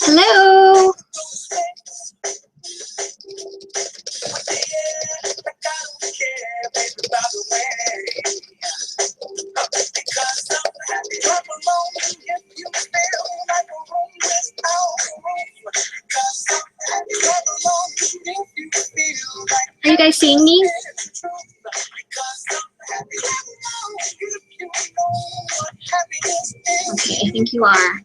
Hello. Are you guys seeing me? Okay, I think you are.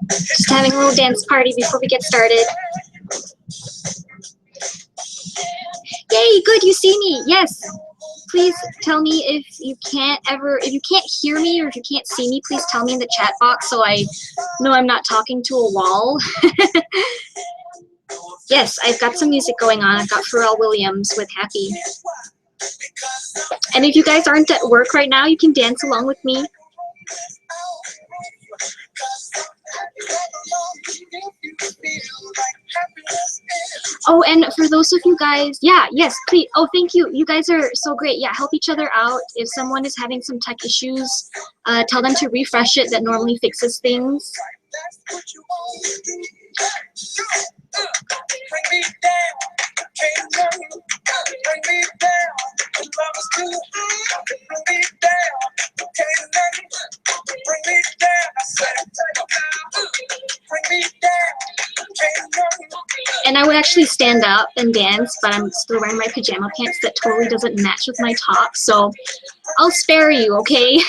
Just having a little dance party before we get started. Yay, good, you see me. Yes. Please tell me if you can't hear me or if you can't see me, please tell me in the chat box so I know I'm not talking to a wall. Yes, I've got some music going on. I've got Pharrell Williams with Happy. And if you guys aren't at work right now, you can dance along with me. Oh, and for those of you guys, yeah, yes, please. Oh, thank you. You guys are so great. Yeah, help each other out. If someone is having some tech issues, tell them to refresh it. That normally fixes things. And I would actually stand up and dance, but I'm still wearing my pajama pants that totally doesn't match with my top, so I'll spare you, okay?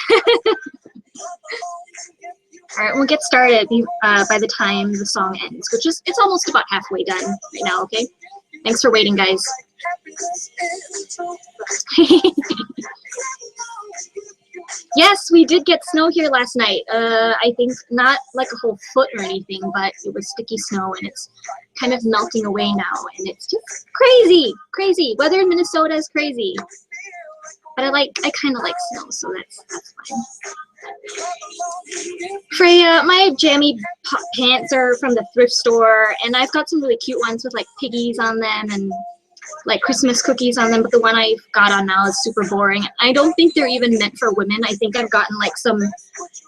All right, we'll get started by the time the song ends, which is, it's almost about halfway done right now, okay? Thanks for waiting, guys. Yes, we did get snow here last night. I think not like a whole foot or anything, but it was sticky snow, and it's kind of melting away now, and it's just crazy, crazy. Weather in Minnesota is crazy, but I kind of like snow, so that's fine. Freya, my jammy pants are from the thrift store, and I've got some really cute ones with like piggies on them and like Christmas cookies on them, but the one I've got on now is super boring. I don't think they're even meant for women. I think I've gotten like some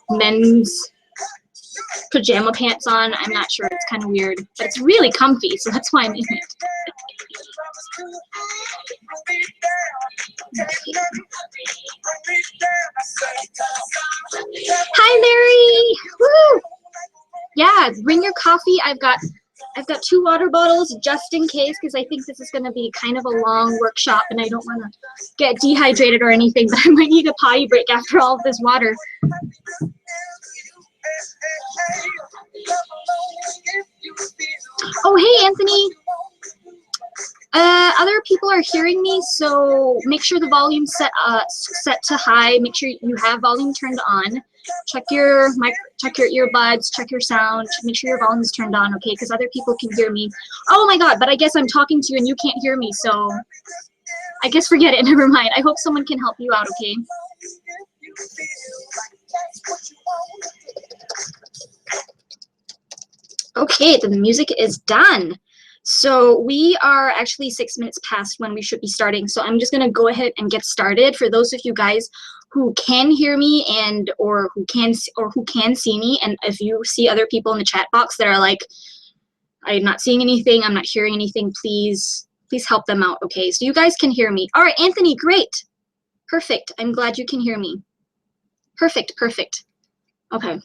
men's pajama pants on. I'm not sure. It's kind of weird, but it's really comfy, so that's why I'm in it. Hi, Mary! Woo! Yeah, bring your coffee. I've got 2 water bottles just in case, because I think this is going to be kind of a long workshop and I don't want to get dehydrated or anything, but I might need a potty break after all of this water. Oh, hey, Anthony. Other people are hearing me, so make sure the volume's set to high. Make sure you have volume turned on. Check your earbuds, check your sound, make sure your volume is turned on, okay? Because other people can hear me. Oh my God, but I guess I'm talking to you and you can't hear me, so I guess forget it, never mind. I hope someone can help you out, okay? Okay, the music is done. So we are actually 6 minutes past when we should be starting, so I'm just gonna go ahead and get started. For those of you guys who can hear me or who can see me, and if you see other people in the chat box that are like, I'm not seeing anything, I'm not hearing anything, please help them out, okay? So you guys can hear me. All right, Anthony, great. Perfect. I'm glad you can hear me. Perfect, perfect. Okay.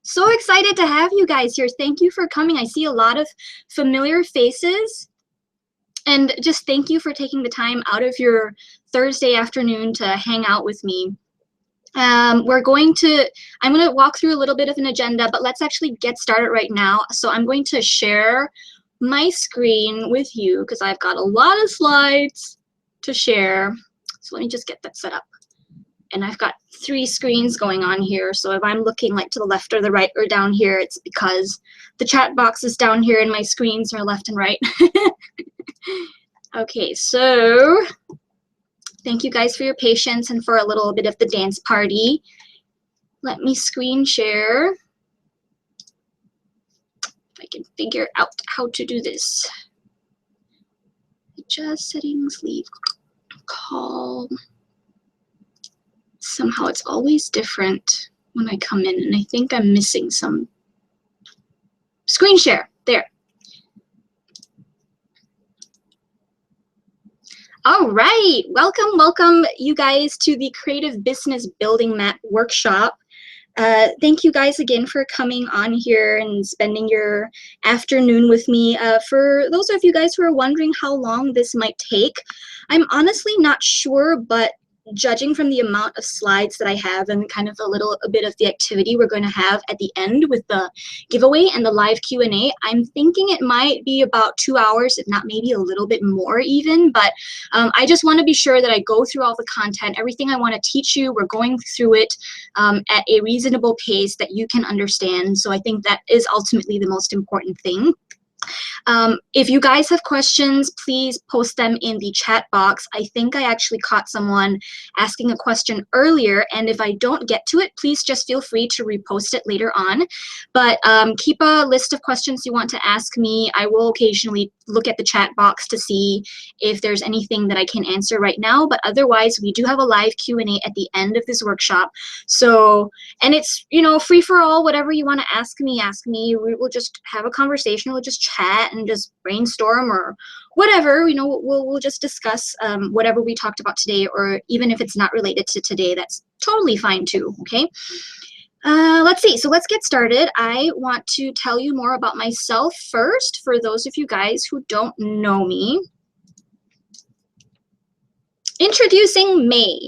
So excited to have you guys here. Thank you for coming. I see a lot of familiar faces. And just thank you for taking the time out of your Thursday afternoon to hang out with me. I'm going to walk through a little bit of an agenda, but let's actually get started right now. So I'm going to share my screen with you because I've got a lot of slides to share. So let me just get that set up. And I've got 3 screens going on here. So if I'm looking like to the left or the right or down here, it's because the chat box is down here and my screens are left and right. Okay, so thank you guys for your patience and for a little bit of the dance party. Let me screen share. can figure out how to do this. Adjust settings, leave call. Somehow it's always different when I come in, and I think I'm missing some. Screen share, there. All right, welcome you guys to the Creative Business Building Map Workshop. Thank you guys again for coming on here and spending your afternoon with me. For those of you guys who are wondering how long this might take, I'm honestly not sure, but judging from the amount of slides that I have and kind of a bit of the activity we're going to have at the end with the giveaway and the live Q&A, I'm thinking it might be about 2 hours, if not maybe a little bit more even, but I just want to be sure that I go through all the content, everything I want to teach you, we're going through it at a reasonable pace that you can understand. So I think that is ultimately the most important thing. If you guys have questions, please post them in the chat box. I think I actually caught someone asking a question earlier, and if I don't get to it, please just feel free to repost it later on. But keep a list of questions you want to ask me. I will occasionally look at the chat box to see if there's anything that I can answer right now, but otherwise we do have a live Q&A at the end of this workshop. So, and it's, you know, free for all. Whatever you want to ask me, ask me. We'll just have a conversation, we'll just chat and just brainstorm or whatever, you know, we'll just discuss whatever we talked about today, or even if it's not related to today, that's totally fine too, okay? Let's see, so let's get started. I want to tell you more about myself first, for those of you guys who don't know me. Introducing May.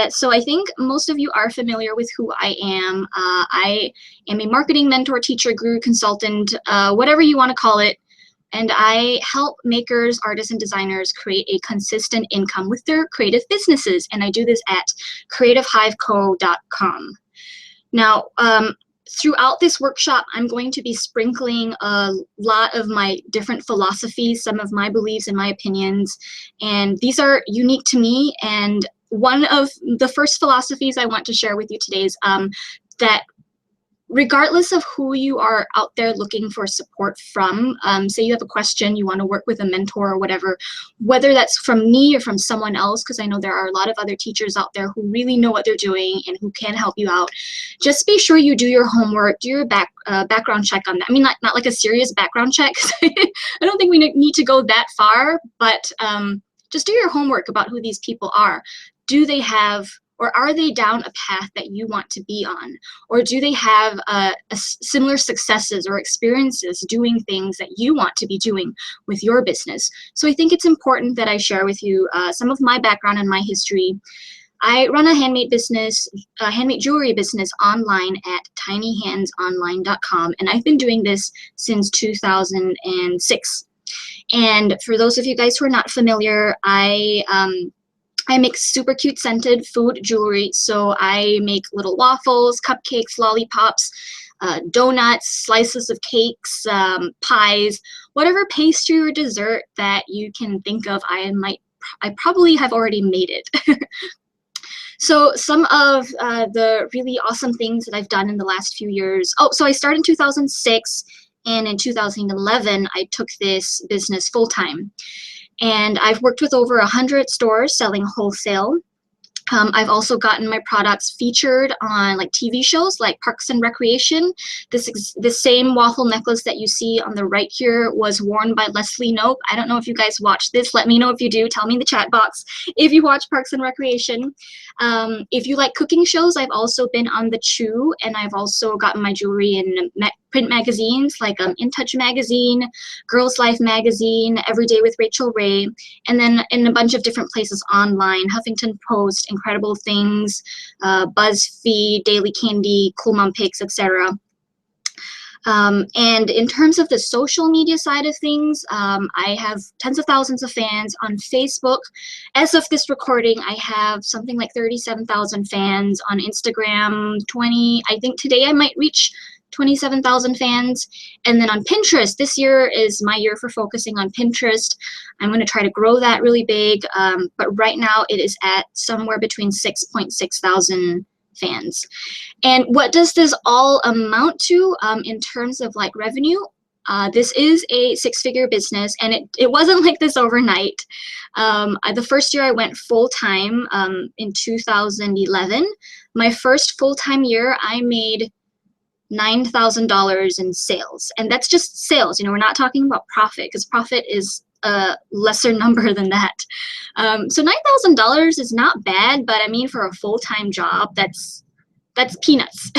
So I think most of you are familiar with who I am. I am a marketing mentor, teacher, guru, consultant, whatever you want to call it. And I help makers, artists, and designers create a consistent income with their creative businesses. And I do this at creativehiveco.com. Now, throughout this workshop, I'm going to be sprinkling a lot of my different philosophies, some of my beliefs and my opinions, and these are unique to me. And one of the first philosophies I want to share with you today is that regardless of who you are out there looking for support from, say you have a question, you want to work with a mentor or whatever, whether that's from me or from someone else, because I know there are a lot of other teachers out there who really know what they're doing and who can help you out, just be sure you do your homework, do your background check on that. I mean, not like a serious background check. I don't think we need to go that far, but just do your homework about who these people are. Do they have, or are they down a path that you want to be on? Or do they have similar successes or experiences doing things that you want to be doing with your business? So I think it's important that I share with you some of my background and my history. I run a handmade business, a handmade jewelry business online at tinyhandsonline.com, and I've been doing this since 2006. And for those of you guys who are not familiar, I make super cute scented food jewelry. So I make little waffles, cupcakes, lollipops, donuts, slices of cakes, pies, whatever pastry or dessert that you can think of. I probably have already made it. So some of the really awesome things that I've done in the last few years. Oh, so I started in 2006, and in 2011, I took this business full-time. And I've worked with over 100 stores selling wholesale. I've also gotten my products featured on like TV shows like Parks and Recreation. This same waffle necklace that you see on the right here was worn by Leslie Knope. I don't know if you guys watch this. Let me know if you do. Tell me in the chat box if you watch Parks and Recreation. If you like cooking shows, I've also been on The Chew, and I've also gotten my jewelry in print magazines like In Touch magazine, Girls Life magazine, Every Day with Rachel Ray, and then in a bunch of different places online, Huffington Post, Incredible Things, BuzzFeed, Daily Candy, Cool Mom Pics, etc. And in terms of the social media side of things, I have tens of thousands of fans on Facebook. As of this recording, I have something like 37,000 fans on Instagram, I think today I might reach 27,000 fans. And then on Pinterest, this year is my year for focusing on Pinterest. I'm going to try to grow that really big, but right now it is at somewhere between 6,600 fans. And what does this all amount to in terms of like revenue? This is a six-figure business, and it wasn't like this overnight. The first year I went full-time in 2011. My first full-time year, I made $9,000 in sales, and that's just sales. You know, we're not talking about profit, because profit is a lesser number than that. So $9,000 is not bad, but I mean, for a full-time job, that's peanuts.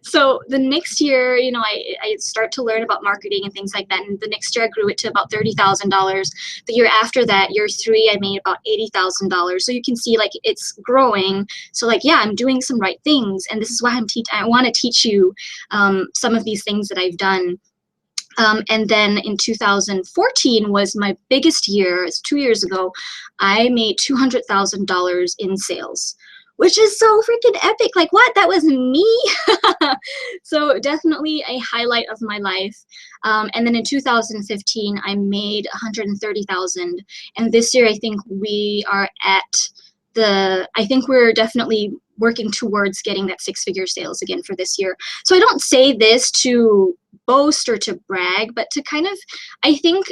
So the next year, you know, I start to learn about marketing and things like that. And the next year I grew it to about $30,000. The year after that, year 3, I made about $80,000. So you can see like it's growing. So like, yeah, I'm doing some right things. And this is why I want to teach you some of these things that I've done. And then in 2014 was my biggest year. It's 2 years ago. I made $200,000 in sales, which is so freaking epic. Like, what? That was me? So definitely a highlight of my life. And then in 2015, I made $130,000. And this year, I think we are I think we're definitely working towards getting that six-figure sales again for this year. So I don't say this to boast or to brag, but to kind of, I think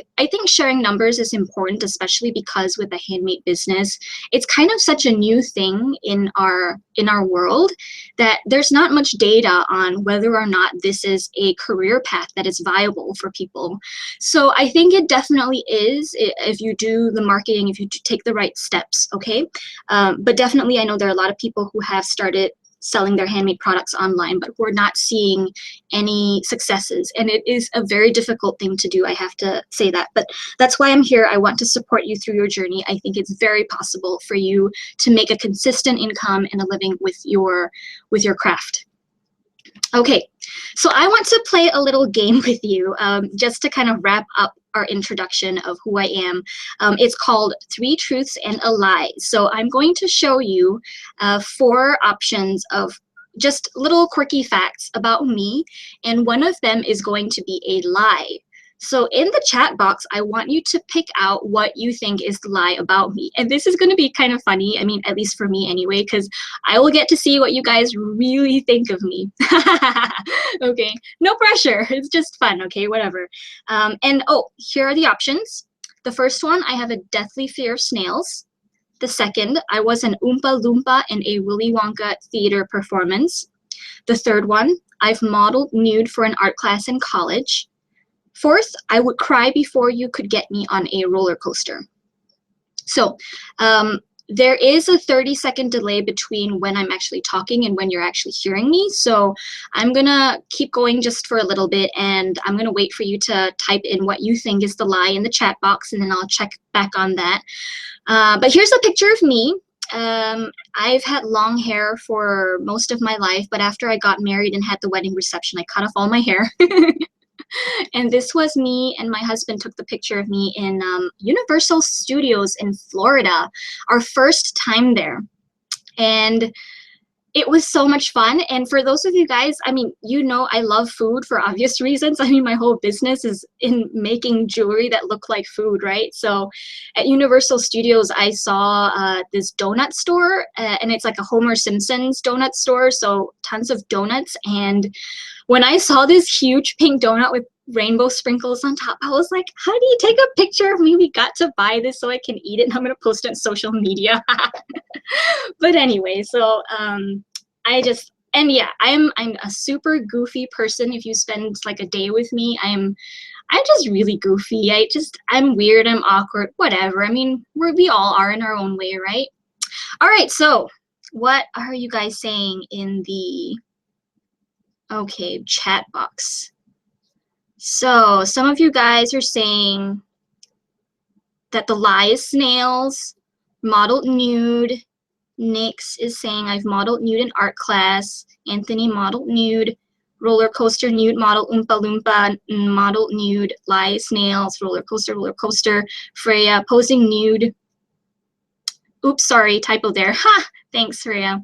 sharing numbers is important, especially because with a handmade business, it's kind of such a new thing in our world that there's not much data on whether or not this is a career path that is viable for people. So I think it definitely is if you do the marketing, if you take the right steps, okay? But definitely I know there are a lot of people who have started selling their handmade products online, but we're not seeing any successes. And it is a very difficult thing to do, I have to say that. But that's why I'm here. I want to support you through your journey. I think it's very possible for you to make a consistent income and a living with your craft. Okay, so I want to play a little game with you just to kind of wrap up our introduction of who I am. It's called 3 Truths and a Lie. So I'm going to show you 4 options of just little quirky facts about me, and one of them is going to be a lie. So in the chat box, I want you to pick out what you think is the lie about me. And this is going to be kind of funny, I mean, at least for me anyway, because I will get to see what you guys really think of me. Okay, no pressure. It's just fun, okay, whatever. And oh, here are the options. The first one, I have a deathly fear of snails. The second, I was an Oompa Loompa in a Willy Wonka theater performance. The third one, I've modeled nude for an art class in college. Fourth, I would cry before you could get me on a roller coaster. So there is a 30-second delay between when I'm actually talking and when you're actually hearing me. So I'm going to keep going just for a little bit, and I'm going to wait for you to type in what you think is the lie in the chat box, and then I'll check back on that. But here's a picture of me. I've had long hair for most of my life, but after I got married and had the wedding reception, I cut off all my hair. And this was me and my husband took the picture of me in Universal Studios in Florida, our first time there. And it was so much fun. And for those of you guys, I mean, you know I love food for obvious reasons. I mean, my whole business is in making jewelry that look like food, right? So at Universal Studios, I saw this donut store, and it's like a Homer Simpson's donut store, so tons of donuts. And when I saw this huge pink donut with rainbow sprinkles on top, I was like, how do you take a picture of me? We got to buy this so I can eat it, and I'm going to post it on social media. But anyway, so and yeah, I'm a super goofy person. If you spend like a day with me, I'm just really goofy. I'm weird, I'm awkward, whatever. I mean, we all are in our own way, right? All right, so what are you guys saying in the chat box? So some of you guys are saying that the lie is snails, modeled nude. Nix is saying I've modeled nude in art class. Anthony modeled nude. Roller coaster nude, model Oompa Loompa, modeled nude, lie snails, roller coaster. Freya posing nude. Oops, sorry, typo there. Ha! Thanks, Freya.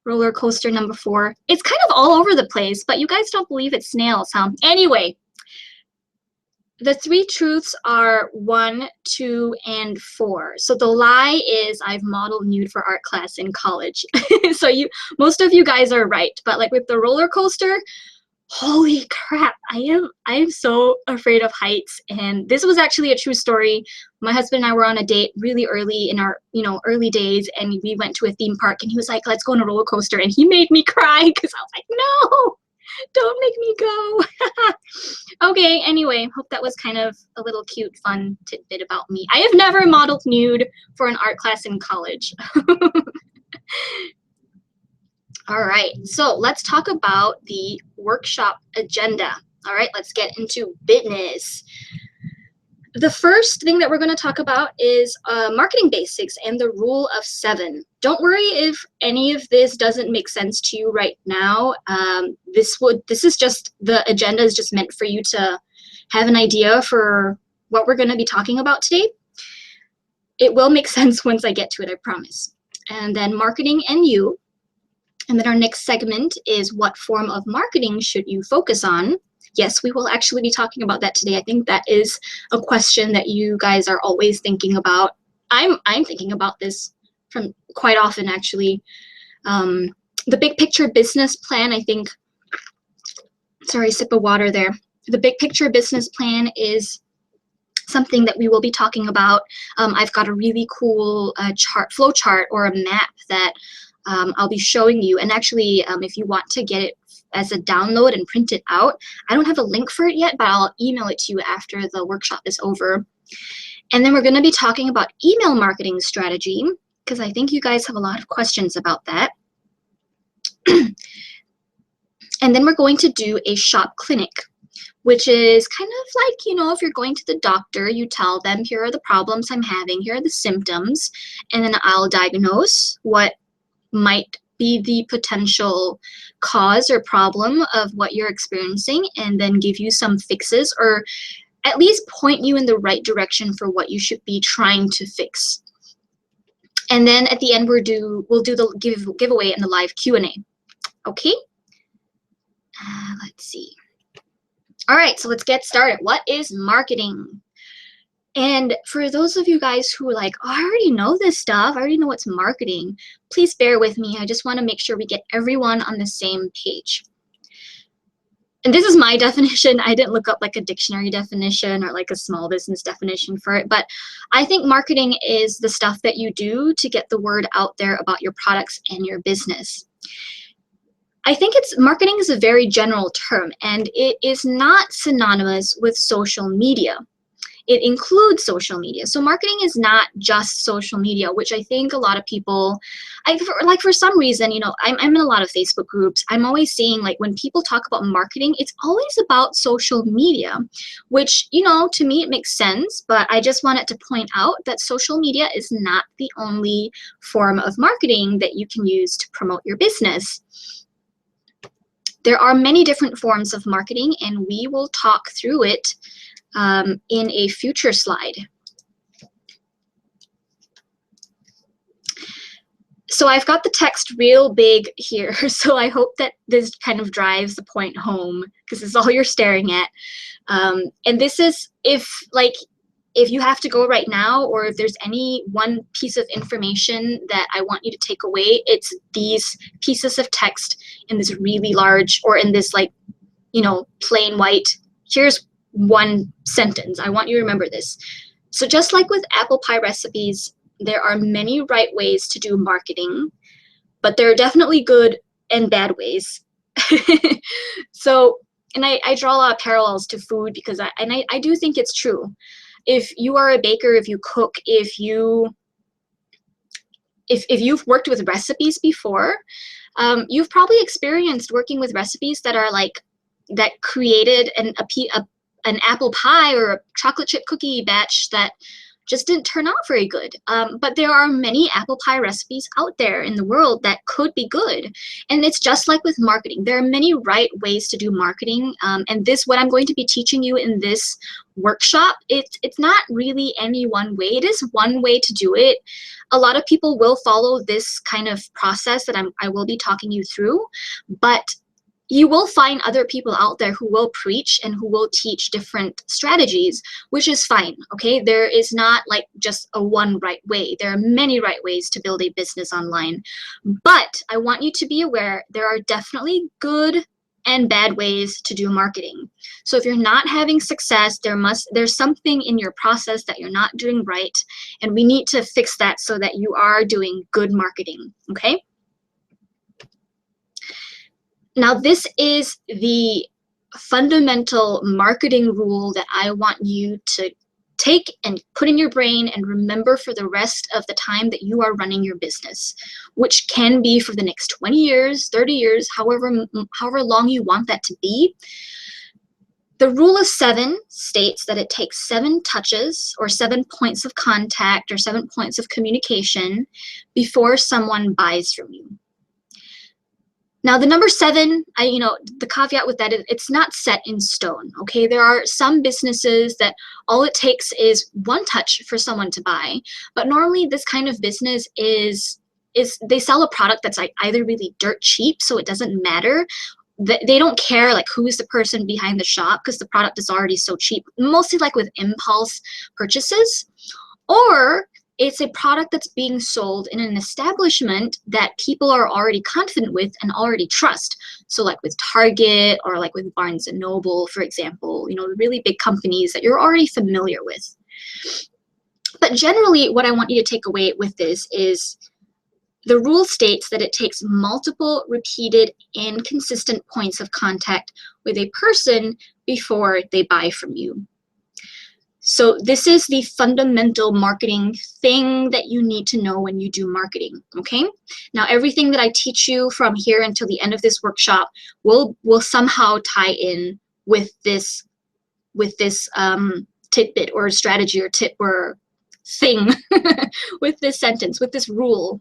Roller coaster number 4. It's kind of all over the place, but you guys don't believe it's snails, huh? Anyway, The three truths are 1, 2, and 4. So the lie is I've modeled nude for art class in college. So most of you guys are right, but like with the roller coaster, holy crap, I am so afraid of heights. And this was actually a true story. My husband and I were on a date really early in our, early days, and we went to a theme park, and he was like, let's go on a roller coaster, and he made me cry because I was like, no, don't make me go. Okay, anyway, hope that was kind of a little cute, fun tidbit about me. I have never modeled nude for an art class in college. All right, so let's talk about the workshop agenda. All right, let's get into business. The first thing that we're going to talk about is marketing basics and the rule of 7. Don't worry if any of this doesn't make sense to you right now. This is just, the agenda is just meant for you to have an idea for what we're going to be talking about today. It will make sense once I get to it, I promise. And then marketing and you. And then our next segment is what form of marketing should you focus on? Yes, we will actually be talking about that today. I think that is a question that you guys are always thinking about. I'm thinking about this from quite often, actually. The big picture business plan, I think, sorry, sip of water there. The big picture business plan is something that we will be talking about. I've got a really cool flow chart or a map that I'll be showing you. And actually, if you want to get it as a download and print it out, I don't have a link for it yet, but I'll email it to you after the workshop is over. And then we're going to be talking about email marketing strategy, because I think you guys have a lot of questions about that. And then we're going to do a shop clinic, which is kind of like, if you're going to the doctor, you tell them, here are the problems I'm having, here are the symptoms, and then I'll diagnose what might be the potential cause or problem of what you're experiencing, and then give you some fixes, or at least point you in the right direction for what you should be trying to fix. And then at the end, we'll do the giveaway and the live Q&A. Okay? Let's see. All right, so let's get started. What is marketing? And for those of you guys who are like, oh, I already know this stuff, I already know what's marketing, please bear with me. I just want to make sure we get everyone on the same page. And this is my definition. I didn't look up like a dictionary definition or like a small business definition for it, but I think marketing is the stuff that you do to get the word out there about your products and your business. I think marketing is a very general term, and it is not synonymous with social media. It includes social media. So marketing is not just social media, which I think a lot of people, for some reason, I'm in a lot of Facebook groups. I'm always seeing, like, when people talk about marketing, it's always about social media, which, to me it makes sense, but I just wanted to point out that social media is not the only form of marketing that you can use to promote your business. There are many different forms of marketing, and we will talk through it in a future slide. So I've got the text real big here, so I hope that this kind of drives the point home, because it's all you're staring at. And this is if you have to go right now, or if there's any one piece of information that I want you to take away, it's these pieces of text in this really large, or in this plain white. Here's one sentence. I want you to remember this. So just like with apple pie recipes, there are many right ways to do marketing, but there are definitely good and bad ways. So, and I draw a lot of parallels to food, because I do think it's true. If you are a baker, if you cook, if you've worked with recipes before, you've probably experienced working with recipes that created an apple pie or a chocolate chip cookie batch that just didn't turn out very good. But there are many apple pie recipes out there in the world that could be good. And it's just like with marketing. There are many right ways to do marketing. And what I'm going to be teaching you in this workshop, it's not really any one way. It is one way to do it. A lot of people will follow this kind of process that I will be talking you through. But you will find other people out there who will preach and who will teach different strategies, which is fine, okay? There is not like just a one right way. There are many right ways to build a business online. But I want you to be aware there are definitely good and bad ways to do marketing. So if you're not having success, there's something in your process that you're not doing right, and we need to fix that so that you are doing good marketing, okay? Now, this is the fundamental marketing rule that I want you to take and put in your brain and remember for the rest of the time that you are running your business, which can be for the next 20 years, 30 years, however long you want that to be. The rule of 7 states that it takes 7 touches or 7 points of contact or 7 points of communication before someone buys from you. Now, the number 7, the caveat with that is it's not set in stone, okay? There are some businesses that all it takes is 1 touch for someone to buy, but normally this kind of business is they sell a product that's like either really dirt cheap, so it doesn't matter. They don't care like who is the person behind the shop because the product is already so cheap, mostly like with impulse purchases, or it's a product that's being sold in an establishment that people are already confident with and already trust. So like with Target or like with Barnes & Noble, for example, really big companies that you're already familiar with. But generally, what I want you to take away with this is the rule states that it takes multiple repeated and consistent points of contact with a person before they buy from you. So this is the fundamental marketing thing that you need to know when you do marketing, okay? Now, everything that I teach you from here until the end of this workshop will somehow tie in with this tidbit or strategy or tip or thing with this sentence, with this rule.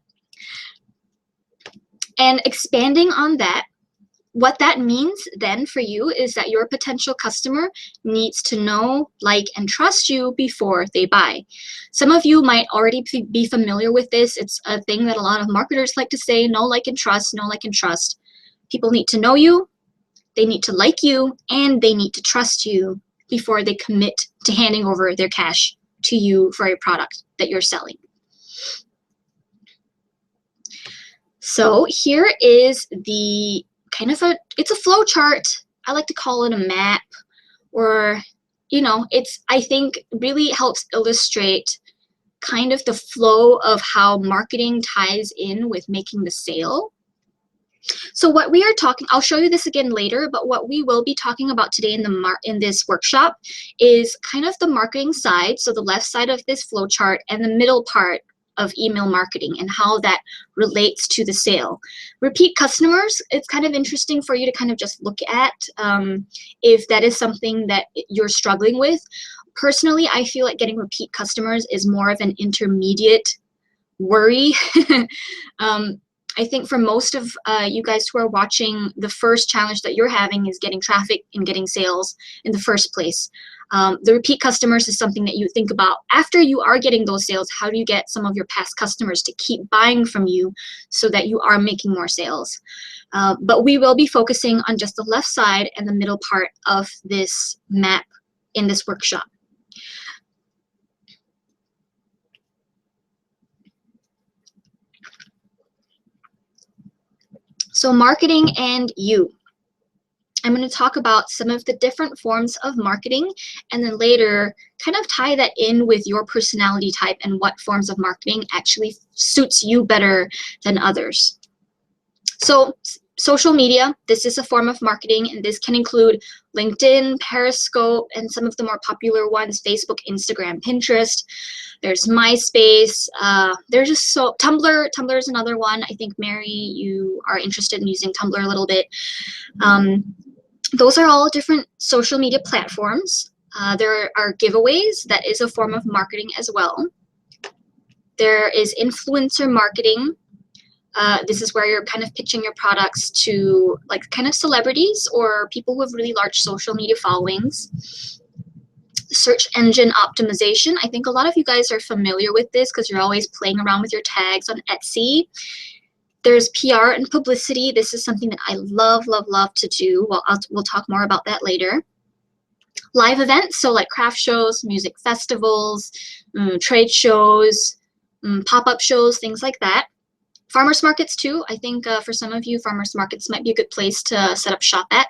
And expanding on that, what that means then for you is that your potential customer needs to know, like, and trust you before they buy. Some of you might already be familiar with this. It's a thing that a lot of marketers like to say, know, like, and trust, know, like, and trust. People need to know you, they need to like you, and they need to trust you before they commit to handing over their cash to you for a product that you're selling. So here is the it's a flow chart. I like to call it a map, or I think really helps illustrate kind of the flow of how marketing ties in with making the sale. So what we are talking, I'll show you this again later, but what we will be talking about today in this workshop is kind of the marketing side, so the left side of this flow chart, and the middle part of email marketing and how that relates to the sale. Repeat customers, it's kind of interesting for you to kind of just look at if that is something that you're struggling with. Personally, I feel like getting repeat customers is more of an intermediate worry. I think for most of you guys who are watching, the first challenge that you're having is getting traffic and getting sales in the first place. The repeat customers is something that you think about after you are getting those sales. How do you get some of your past customers to keep buying from you so that you are making more sales? But we will be focusing on just the left side and the middle part of this map in this workshop. So marketing and you. I'm going to talk about some of the different forms of marketing, and then later kind of tie that in with your personality type and what forms of marketing actually suits you better than others. So social media, this is a form of marketing, and this can include LinkedIn, Periscope, and some of the more popular ones, Facebook, Instagram, Pinterest. There's MySpace. There's just Tumblr. Tumblr is another one. I think, Mary, you are interested in using Tumblr a little bit. Those are all different social media platforms. There are giveaways. That is a form of marketing as well. There is influencer marketing. This is where you're kind of pitching your products to like kind of celebrities or people who have really large social media followings. Search engine optimization. I think a lot of you guys are familiar with this because you're always playing around with your tags on Etsy. There's PR and publicity. This is something that I love, love, love to do. Well, we'll talk more about that later. Live events, so like craft shows, music festivals, trade shows, pop-up shows, things like that. Farmers markets too. I think for some of you, farmers markets might be a good place to set up shop at.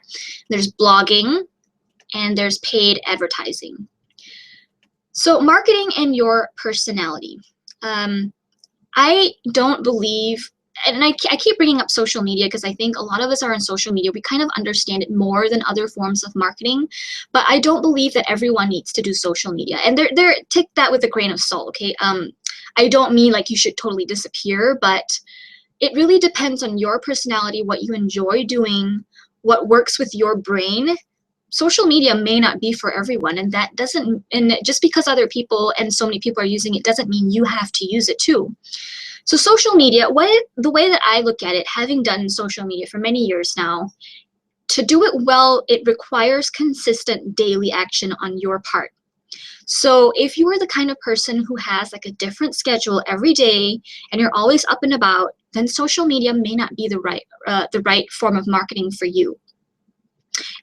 There's blogging, and there's paid advertising. So marketing and your personality. I don't believe, and I keep bringing up social media because I think a lot of us are on social media. We kind of understand it more than other forms of marketing, but I don't believe that everyone needs to do social media. And take that with a grain of salt, okay? I don't mean like you should totally disappear, but it really depends on your personality, what you enjoy doing, what works with your brain. Social media may not be for everyone, and that doesn't, and just because other people and so many people are using it doesn't mean you have to use it too. So social media, the way that I look at it, having done social media for many years now, to do it well, it requires consistent daily action on your part. So if you are the kind of person who has like a different schedule every day and you're always up and about, then social media may not be the right form of marketing for you.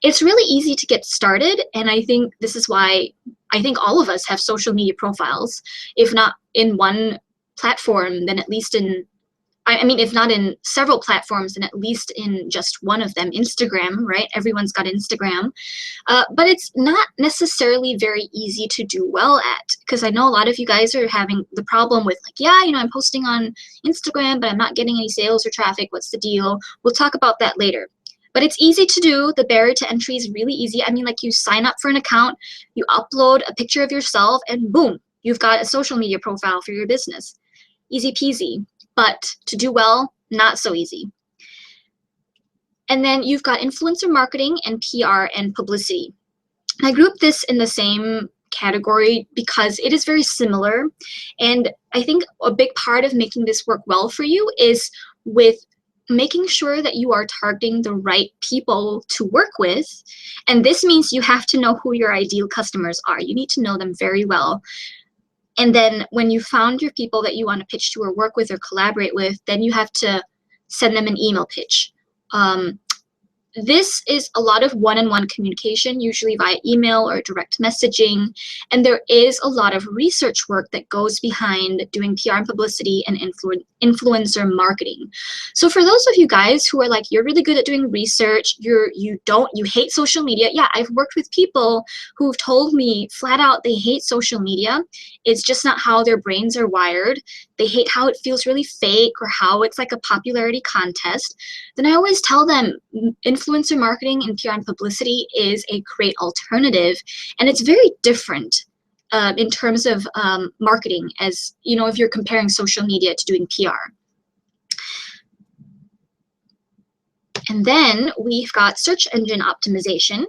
It's really easy to get started, and I think this is why I think all of us have social media profiles, if not in one platform, then at least in, I mean, if not in several platforms, then at least in just one of them, Instagram, right? Everyone's got Instagram. But it's not necessarily very easy to do well at, because I know a lot of you guys are having the problem with like, yeah, you know, I'm posting on Instagram, but I'm not getting any sales or traffic. What's the deal? We'll talk about that later. But it's easy to do. The barrier to entry is really easy. I mean, like you sign up for an account, you upload a picture of yourself, and boom, you've got a social media profile for your business. Easy peasy. But to do well, not so easy. And then you've got influencer marketing and PR and publicity. I group this in the same category because it is very similar. And I think a big part of making this work well for you is with making sure that you are targeting the right people to work with. And this means you have to know who your ideal customers are. You need to know them very well. And then when you found your people that you want to pitch to or work with or collaborate with, then you have to send them an email pitch. This is a lot of one-on-one communication, usually via email or direct messaging. And there is a lot of research work that goes behind doing PR and publicity and influencer marketing. So for those of you guys who are like, you're really good at doing research, you hate social media. Yeah, I've worked with people who've told me flat out they hate social media. It's just not how their brains are wired. They hate how it feels really fake or how it's like a popularity contest. Then I always tell them influencer marketing and PR and publicity is a great alternative, and it's very different in terms of marketing, as you know, if you're comparing social media to doing PR. And then we've got search engine optimization,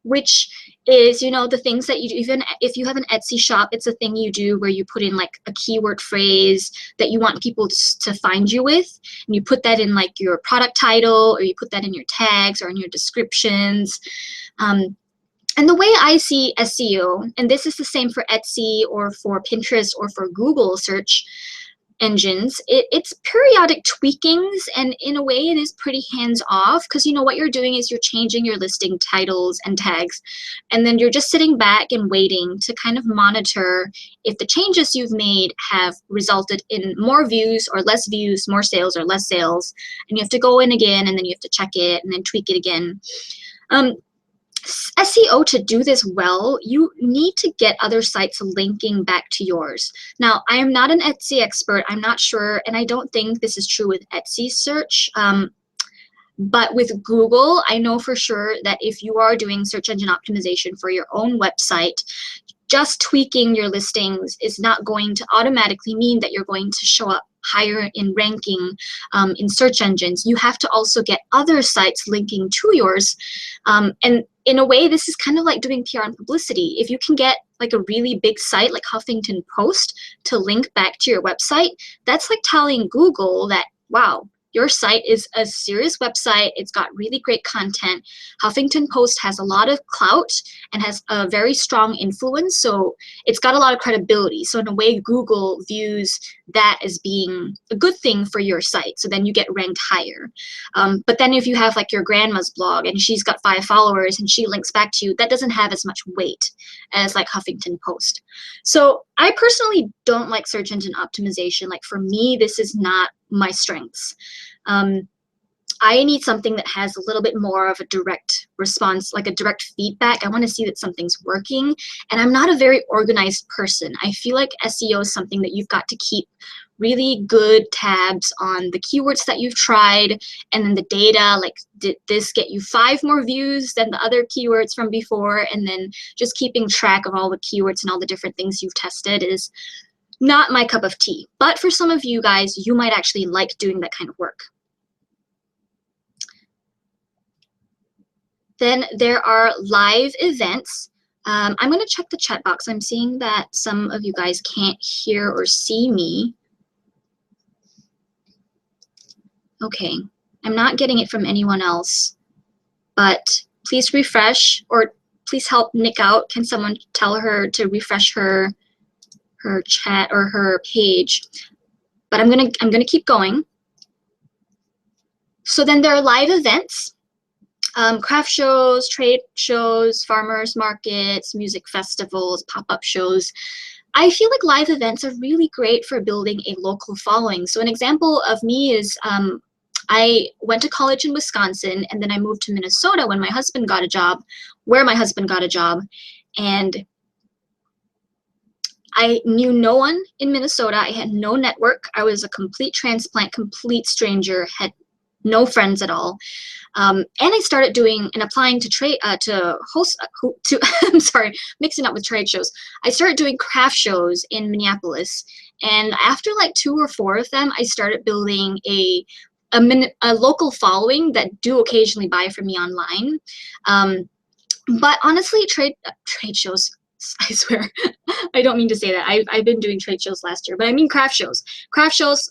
which is, you know, the things that you do. Even if you have an Etsy shop, it's a thing you do where you put in like a keyword phrase that you want people to find you with, and you put that in like your product title, or you put that in your tags or in your descriptions. And the way I see SEO, and this is the same for Etsy or for Pinterest or for Google search engines, it's periodic tweakings, and in a way it is pretty hands-off, because you know what you're doing is you're changing your listing titles and tags, and then you're just sitting back and waiting to kind of monitor if the changes you've made have resulted in more views or less views, more sales or less sales, and you have to go in again, and then you have to check it and then tweak it again. SEO, to do this well, you need to get other sites linking back to yours. Now, I am not an Etsy expert. I'm not sure, and I don't think this is true with Etsy search. But with Google, I know for sure that if you are doing search engine optimization for your own website, just tweaking your listings is not going to automatically mean that you're going to show up higher in ranking in search engines. You have to also get other sites linking to yours. And in a way, this is kind of like doing PR and publicity. If you can get like a really big site like Huffington Post to link back to your website, that's like telling Google that, wow, your site is a serious website. It's got really great content. Huffington Post has a lot of clout and has a very strong influence, so it's got a lot of credibility. So in a way, Google views that as being a good thing for your site, so then you get ranked higher. But then if you have like your grandma's blog and she's got 5 followers and she links back to you, that doesn't have as much weight as like Huffington Post. So I personally don't like search engine optimization. Like for me, this is not my strengths. I need something that has a little bit more of a direct response, like a direct feedback. I want to see that something's working, and I'm not a very organized person. I feel like SEO is something that you've got to keep really good tabs on the keywords that you've tried, and then the data, like did this get you 5 more views than the other keywords from before, and then just keeping track of all the keywords and all the different things you've tested is not my cup of tea. But for some of you guys, you might actually like doing that kind of work. Then there are live events. I'm going to check the chat box. I'm seeing that some of you guys can't hear or see me. Okay, I'm not getting it from anyone else, but please refresh, or please help Nick out. Can someone tell her to refresh her chat or her page? But I'm gonna keep going. So then there are live events, craft shows, trade shows, farmers markets, music festivals, pop-up shows. I feel like live events are really great for building a local following. So an example of me is I went to college in Wisconsin, and then I moved to Minnesota when my husband got a job, and I knew no one in Minnesota. I had no network. I was a complete transplant, complete stranger, had no friends at all. And I started doing and applying to host, I'm sorry, mixing up with trade shows. I started doing craft shows in Minneapolis. And after like 2 or 4 of them, I started building a local following that do occasionally buy from me online. But honestly, trade shows, I swear, I don't mean to say that. I've been doing trade shows last year, but I mean craft shows. Craft shows,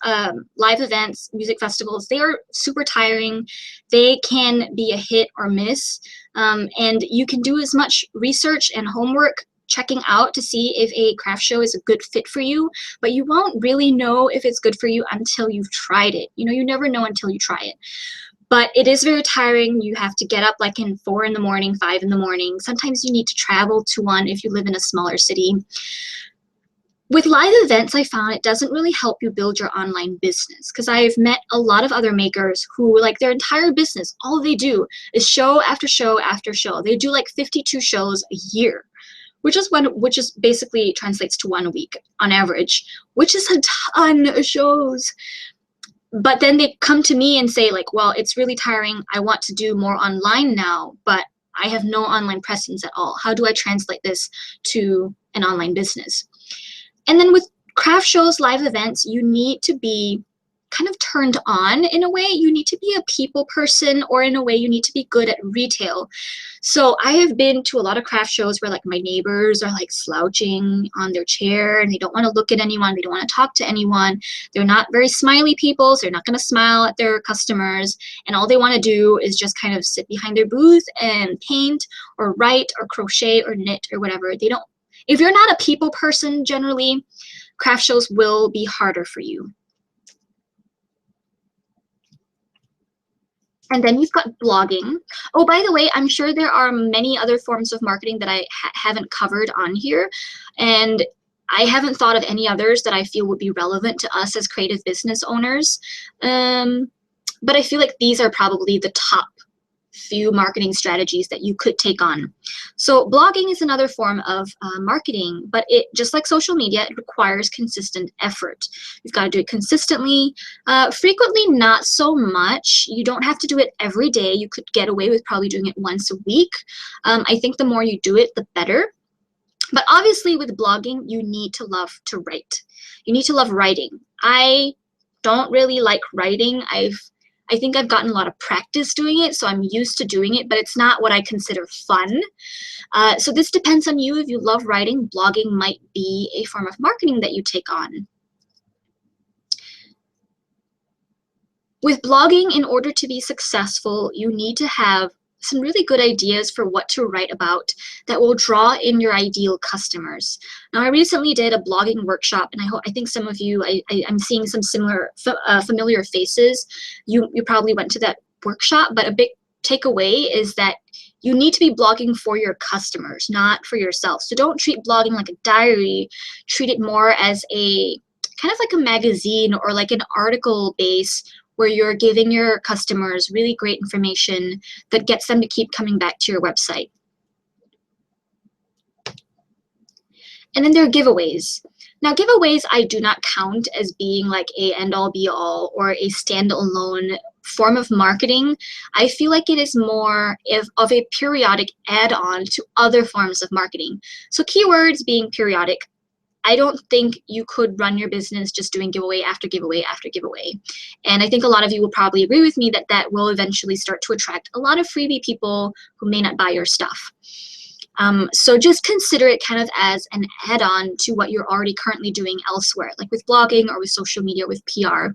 live events, music festivals, they are super tiring. They can be a hit or miss. And you can do as much research and homework checking out to see if a craft show is a good fit for you, but you won't really know if it's good for you until you've tried it. You know, you never know until you try it. But it is very tiring. You have to get up like in 4 in the morning, 5 in the morning. Sometimes you need to travel to one if you live in a smaller city. With live events, I found it doesn't really help you build your online business, because I've met a lot of other makers who, like, their entire business, all they do is show after show after show. They do like 52 shows a year, which is basically translates to 1 a week on average, which is a ton of shows. But then they come to me and say like, well, it's really tiring. I want to do more online now, but I have no online presence at all. How do I translate this to an online business? And then with craft shows, live events, you need to be kind of turned on in a way. You need to be a people person, or in a way you need to be good at retail. So I have been to a lot of craft shows where like my neighbors are like slouching on their chair and they don't want to look at anyone. They don't want to talk to anyone. They're not very smiley people, so they're not going to smile at their customers. And all they want to do is just kind of sit behind their booth and paint or write or crochet or knit or whatever. They don't, if you're not a people person, generally, craft shows will be harder for you. And then you've got blogging. Oh, by the way, I'm sure there are many other forms of marketing that I haven't covered on here. And I haven't thought of any others that I feel would be relevant to us as creative business owners. But I feel like these are probably the top few marketing strategies that you could take on. So blogging is another form of marketing, but it, just like social media, it requires consistent effort. You've got to do it consistently, frequently, not so much. You don't have to do it every day. You could get away with probably doing it once a week. I think the more you do it, the better. But obviously with blogging, you need to love to write. You need to love writing. I don't really like writing. I think I've gotten a lot of practice doing it, so I'm used to doing it, but it's not what I consider fun. So this depends on you. If you love writing, blogging might be a form of marketing that you take on. With blogging, in order to be successful, you need to have some really good ideas for what to write about that will draw in your ideal customers. Now, I recently did a blogging workshop, and I think some of you, I'm seeing some similar familiar faces. You probably went to that workshop, but a big takeaway is that you need to be blogging for your customers, not for yourself. So don't treat blogging like a diary. Treat it more as a kind of like a magazine or like an article base where you're giving your customers really great information that gets them to keep coming back to your website. And then there are giveaways. Now, giveaways I do not count as being like a end-all be-all or a standalone form of marketing. I feel like it is more of a periodic add-on to other forms of marketing. So keywords being periodic, I don't think you could run your business just doing giveaway after giveaway after giveaway. And I think a lot of you will probably agree with me that that will eventually start to attract a lot of freebie people who may not buy your stuff. So just consider it kind of as an add-on to what you're already currently doing elsewhere, like with blogging or with social media, with PR.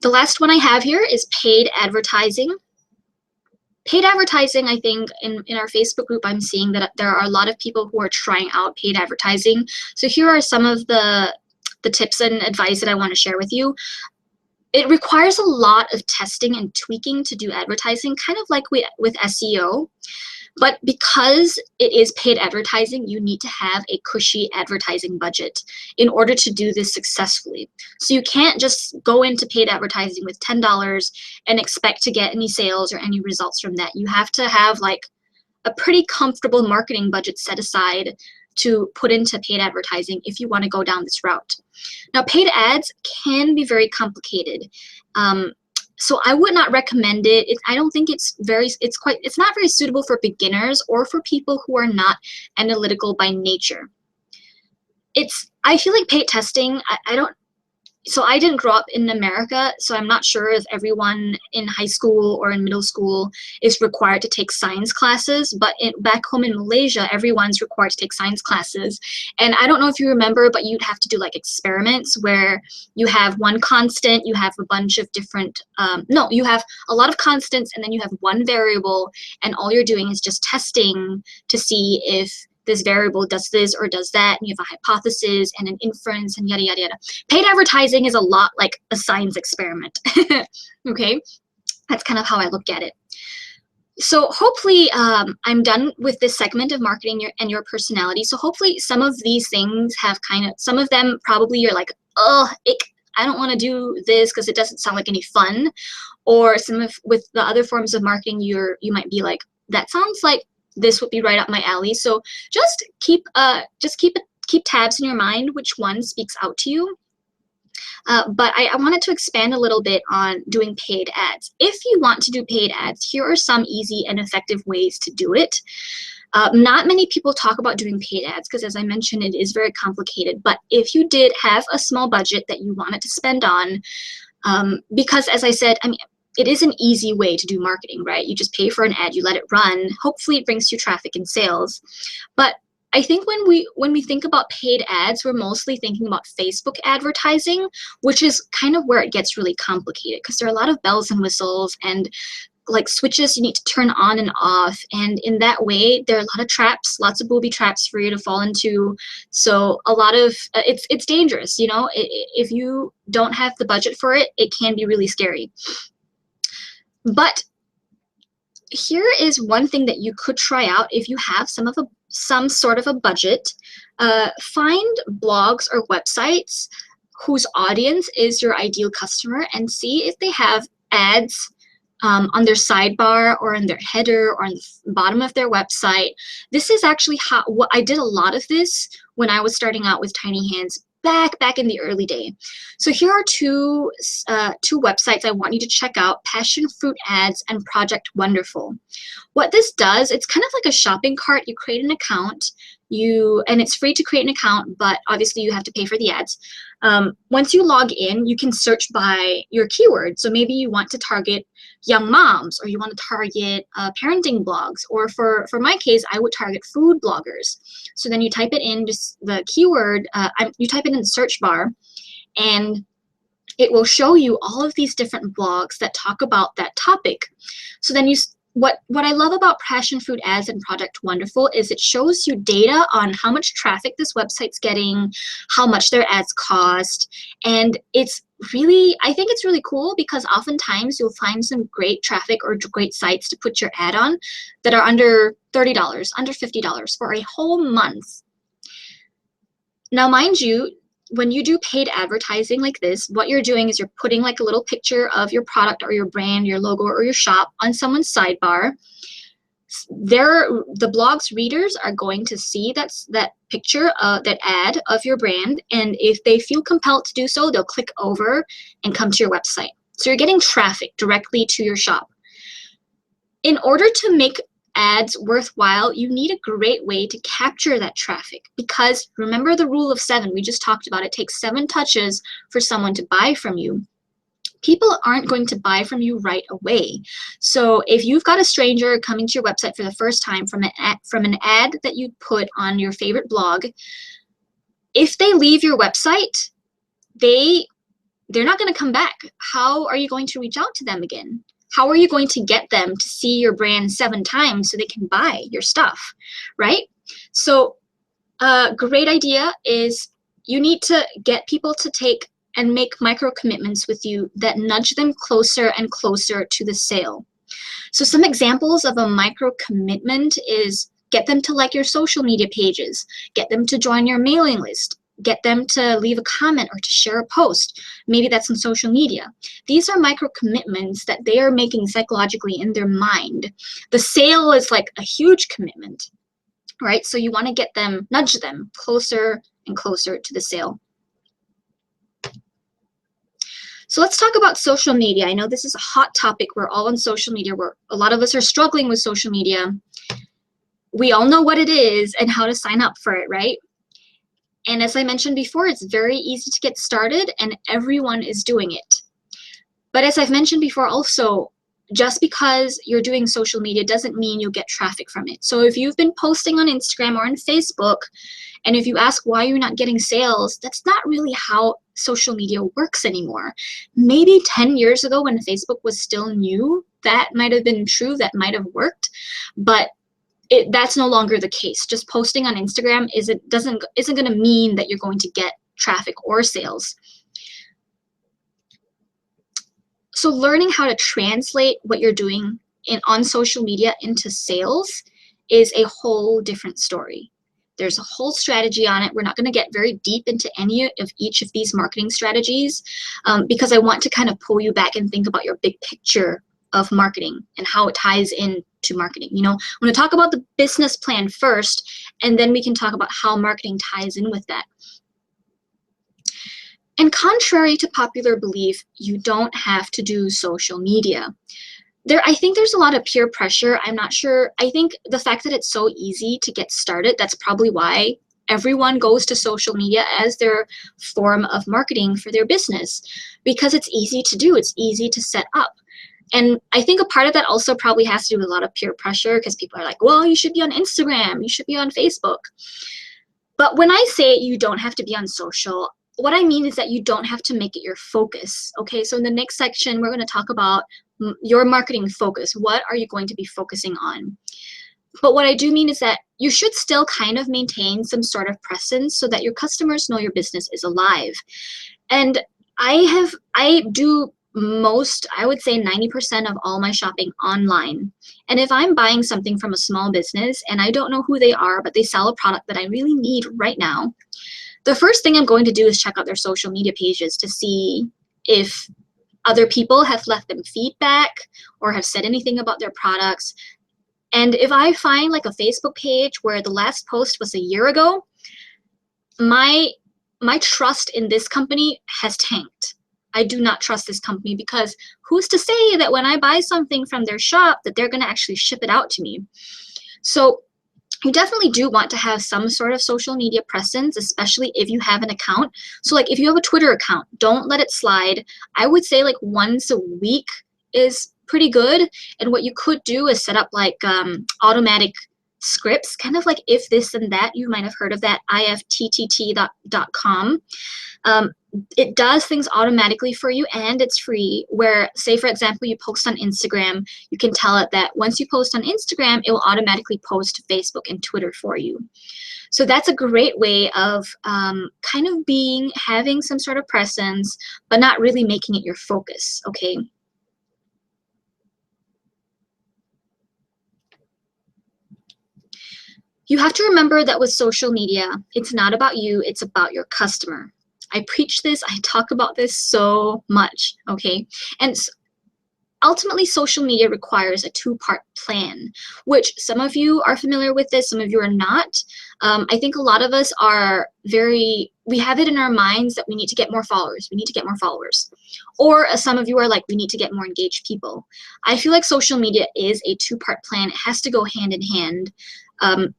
The last one I have here is paid advertising. Paid advertising, I think in our Facebook group, I'm seeing that there are a lot of people who are trying out paid advertising. So here are some of the tips and advice that I want to share with you. It requires a lot of testing and tweaking to do advertising, kind of like with SEO. But because it is paid advertising, you need to have a cushy advertising budget in order to do this successfully. So you can't just go into paid advertising with $10 and expect to get any sales or any results from that. You have to have like a pretty comfortable marketing budget set aside to put into paid advertising if you want to go down this route. Now, paid ads can be very complicated. So I would not recommend it. I don't think it's not very suitable for beginners or for people who are not analytical by nature. I feel like paid testing, so I didn't grow up in America, so I'm not sure if everyone in high school or in middle school is required to take science classes, but back home in Malaysia, everyone's required to take science classes. And I don't know if you remember, but you'd have to do like experiments where you have one constant, you have a bunch of different, no, you have a lot of constants, and then you have one variable, and all you're doing is just testing to see if this variable does this or does that, and you have a hypothesis and an inference and yada, yada, yada. Paid advertising is a lot like a science experiment, okay? That's kind of how I look at it. So hopefully I'm done with this segment of marketing and your personality. So hopefully some of these things have some of them probably you're like, oh, I don't want to do this because it doesn't sound like any fun. Or with the other forms of marketing, you might be like, that sounds like this would be right up my alley. So just keep tabs in your mind which one speaks out to you. But I wanted to expand a little bit on doing paid ads. If you want to do paid ads, here are some easy and effective ways to do it. Not many people talk about doing paid ads because, as I mentioned, it is very complicated. But if you did have a small budget that you wanted to spend on, because as I said, I mean, it is an easy way to do marketing, right? You just pay for an ad, you let it run. Hopefully it brings you traffic and sales. But I think when we think about paid ads, we're mostly thinking about Facebook advertising, which is kind of where it gets really complicated because there are a lot of bells and whistles and like switches you need to turn on and off. And in that way, there are a lot of traps, lots of booby traps for you to fall into. So a lot of, it's dangerous, you know? If you don't have the budget for it, it can be really scary. But here is one thing that you could try out if you have some sort of a budget. Find blogs or websites whose audience is your ideal customer and see if they have ads on their sidebar or in their header or on the bottom of their website. This is actually what I did a lot of this when I was starting out with Tiny Hands back in the early day. So here are two websites I want you to check out: Passion Fruit Ads and Project Wonderful. What this does, it's kind of like a shopping cart. You create an account, and it's free to create an account, but obviously you have to pay for the ads. Once you log in, you can search by your keyword. So maybe you want to target young moms, or you want to target parenting blogs, or for my case, I would target food bloggers. So then you type it in, just the keyword, you type it in the search bar, and it will show you all of these different blogs that talk about that topic. So then what I love about Passion Fruit Ads and Project Wonderful is it shows you data on how much traffic this website's getting, how much their ads cost, and I think it's really cool because oftentimes you'll find some great traffic or great sites to put your ad on that are under $30, under $50 for a whole month. Now, mind you, when you do paid advertising like this, what you're doing is you're putting like a little picture of your product or your brand, your logo, or your shop on someone's sidebar. The blog's readers are going to see that picture, that ad of your brand, and if they feel compelled to do so, they'll click over and come to your website. So you're getting traffic directly to your shop. In order to make ads worthwhile, you need a great way to capture that traffic, because remember the rule of 7 we just talked about. It takes 7 touches for someone to buy from you. People aren't going to buy from you right away. So if you've got a stranger coming to your website for the first time from an ad that you put on your favorite blog, if they leave your website, they're not going to come back. How are you going to reach out to them again? How are you going to get them to see your brand 7 times so they can buy your stuff, right? So a great idea is you need to get people to take and make micro commitments with you that nudge them closer and closer to the sale. So some examples of a micro commitment is get them to like your social media pages, get them to join your mailing list, get them to leave a comment or to share a post. Maybe that's on social media. These are micro commitments that they are making psychologically in their mind. The sale is like a huge commitment, right? So you want to nudge them closer and closer to the sale. So let's talk about social media. I know this is a hot topic. We're all on social media. A lot of us are struggling with social media. We all know what it is and how to sign up for it, right? And as I mentioned before, it's very easy to get started and everyone is doing it. But as I've mentioned before also, just because you're doing social media doesn't mean you'll get traffic from it. So if you've been posting on Instagram or on Facebook, and if you ask why you're not getting sales, that's not really how social media works anymore. Maybe 10 years ago when Facebook was still new, that might have been true, that might have worked, but that's no longer the case. Just posting on Instagram isn't going to mean that you're going to get traffic or sales. So learning how to translate what you're doing on social media into sales is a whole different story. There's a whole strategy on it. We're not going to get very deep into any of each of these marketing strategies because I want to kind of pull you back and think about your big picture of marketing and how it ties into marketing. You know, I'm going to talk about the business plan first, and then we can talk about how marketing ties in with that. And contrary to popular belief, you don't have to do social media. I think there's a lot of peer pressure. I'm not sure. I think the fact that it's so easy to get started, that's probably why everyone goes to social media as their form of marketing for their business, because it's easy to do. It's easy to set up. And I think a part of that also probably has to do with a lot of peer pressure, because people are like, well, you should be on Instagram, you should be on Facebook. But when I say you don't have to be on social, what I mean is that you don't have to make it your focus. Okay, so in the next section, we're going to talk about your marketing focus. What are you going to be focusing on? But what I do mean is that you should still kind of maintain some sort of presence so that your customers know your business is alive. And I do most, I would say 90% of all my shopping online. And if I'm buying something from a small business and I don't know who they are, but they sell a product that I really need right now, the first thing I'm going to do is check out their social media pages to see if other people have left them feedback or have said anything about their products. And if I find like a Facebook page where the last post was a year ago, my trust in this company has tanked. I do not trust this company, because who's to say that when I buy something from their shop that they're going to actually ship it out to me? So you definitely do want to have some sort of social media presence, especially if you have an account. So like if you have a Twitter account, don't let it slide. I would say like once a week is pretty good. And what you could do is set up like automatic scripts, kind of like if this and that. You might have heard of that, ifttt.com. It does things automatically for you, and it's free, where say for example you post on Instagram, you can tell it that once you post on Instagram it will automatically post to Facebook and Twitter for you. So that's a great way of kind of having some sort of presence but not really making it your focus. Okay, you have to remember that with social media, it's not about you, it's about your customer. I preach this, I talk about this so much, okay? And ultimately, social media requires a two-part plan, which some of you are familiar with this, some of you are not. I think a lot of us are we have it in our minds that we need to get more followers, we need to get more followers. Or some of you are like, we need to get more engaged people. I feel like social media is a two-part plan. It has to go hand in hand.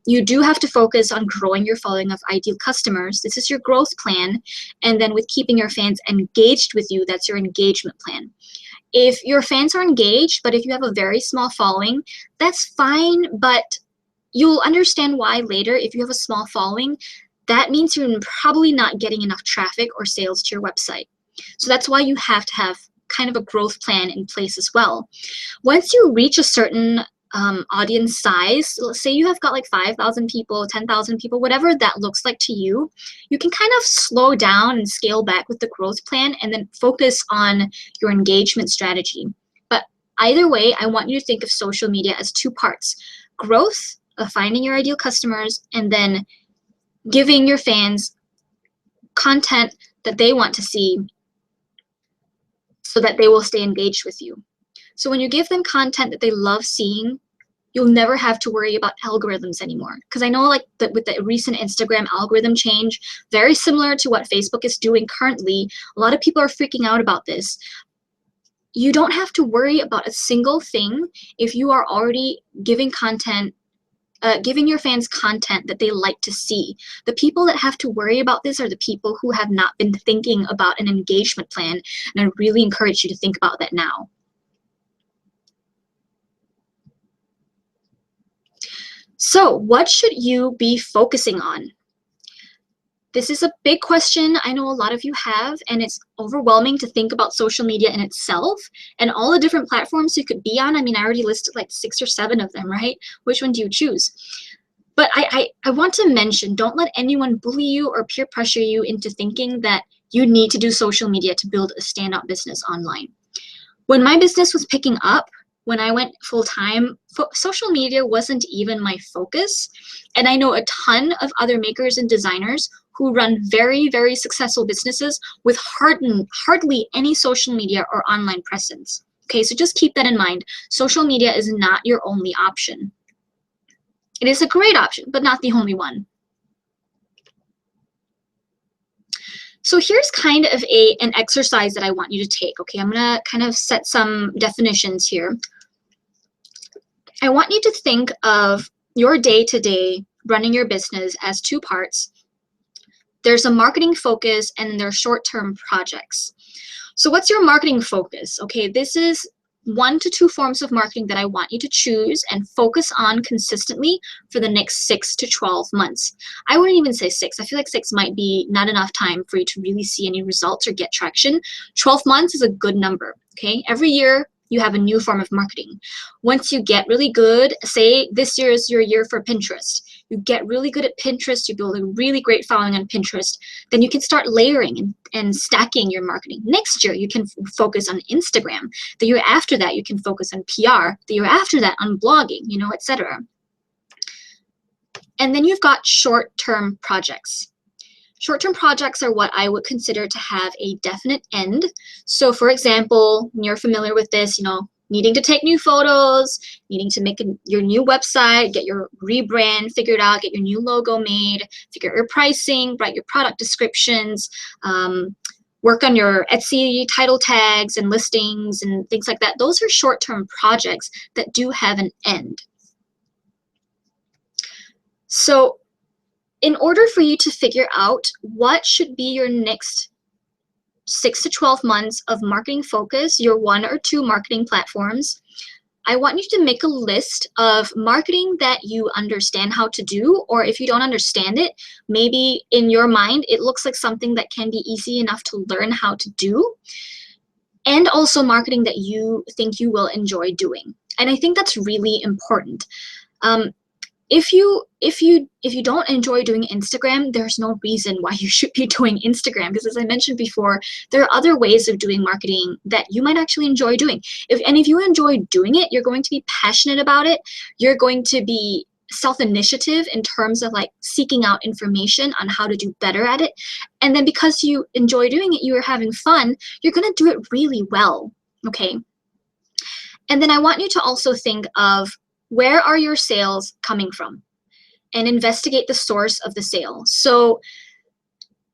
You do have to focus on growing your following of ideal customers. This is your growth plan. And then with keeping your fans engaged with you, that's your engagement plan. If your fans are engaged, but if you have a very small following, that's fine, but you'll understand why later. If you have a small following, that means you're probably not getting enough traffic or sales to your website. So that's why you have to have kind of a growth plan in place as well. Once you reach a certain audience size, let's say you have got like 5,000 people, 10,000 people, whatever that looks like to you, you can kind of slow down and scale back with the growth plan and then focus on your engagement strategy. But either way, I want you to think of social media as two parts: growth of finding your ideal customers, and then giving your fans content that they want to see so that they will stay engaged with you. So when you give them content that they love seeing, you'll never have to worry about algorithms anymore. Because I know like with the recent Instagram algorithm change, very similar to what Facebook is doing currently, a lot of people are freaking out about this. You don't have to worry about a single thing if you are already giving content, giving your fans content that they like to see. The people that have to worry about this are the people who have not been thinking about an engagement plan, and I really encourage you to think about that now. So what should you be focusing on? This is a big question I know a lot of you have, and it's overwhelming to think about social media in itself and all the different platforms you could be on. I mean, I already listed like 6 or 7 of them, right? Which one do you choose? But I want to mention, don't let anyone bully you or peer pressure you into thinking that you need to do social media to build a standout business online. When my business was picking up, when I went full-time, social media wasn't even my focus. And I know a ton of other makers and designers who run very, very successful businesses with hardly any social media or online presence. Okay, so just keep that in mind. Social media is not your only option. It is a great option, but not the only one. So here's kind of an exercise that I want you to take. Okay, I'm gonna kind of set some definitions here. I want you to think of your day-to-day running your business as 2 parts. There's a marketing focus and there's short-term projects. So what's your marketing focus? Okay, this is 1 to 2 forms of marketing that I want you to choose and focus on consistently for the next 6 to 12 months. I wouldn't even say 6. I feel like 6 might be not enough time for you to really see any results or get traction. 12 months is a good number, okay? Every year, you have a new form of marketing. Once you get really good, say this year is your year for Pinterest. You get really good at Pinterest, you build a really great following on Pinterest, then you can start layering and stacking your marketing. Next year, you can focus on Instagram. The year after that, you can focus on PR. The year after that, on blogging, you know, etc. And then you've got short-term projects. Short-term projects are what I would consider to have a definite end. So for example, you're familiar with this, you know, needing to take new photos, needing to make your new website, get your rebrand figured out, get your new logo made, figure out your pricing, write your product descriptions, work on your Etsy title tags and listings and things like that. Those are short-term projects that do have an end. So in order for you to figure out what should be your next 6 to 12 months of marketing focus, your 1 or 2 marketing platforms, I want you to make a list of marketing that you understand how to do, or if you don't understand it, maybe in your mind it looks like something that can be easy enough to learn how to do, and also marketing that you think you will enjoy doing. And I think that's really important. If you don't enjoy doing Instagram, there's no reason why you should be doing Instagram, because as I mentioned before, there are other ways of doing marketing that you might actually enjoy doing. If you enjoy doing it, you're going to be passionate about it. You're going to be self-initiative in terms of like seeking out information on how to do better at it. And then because you enjoy doing it, you are having fun, you're going to do it really well, okay? And then I want you to also think of, where are your sales coming from? And investigate the source of the sale. So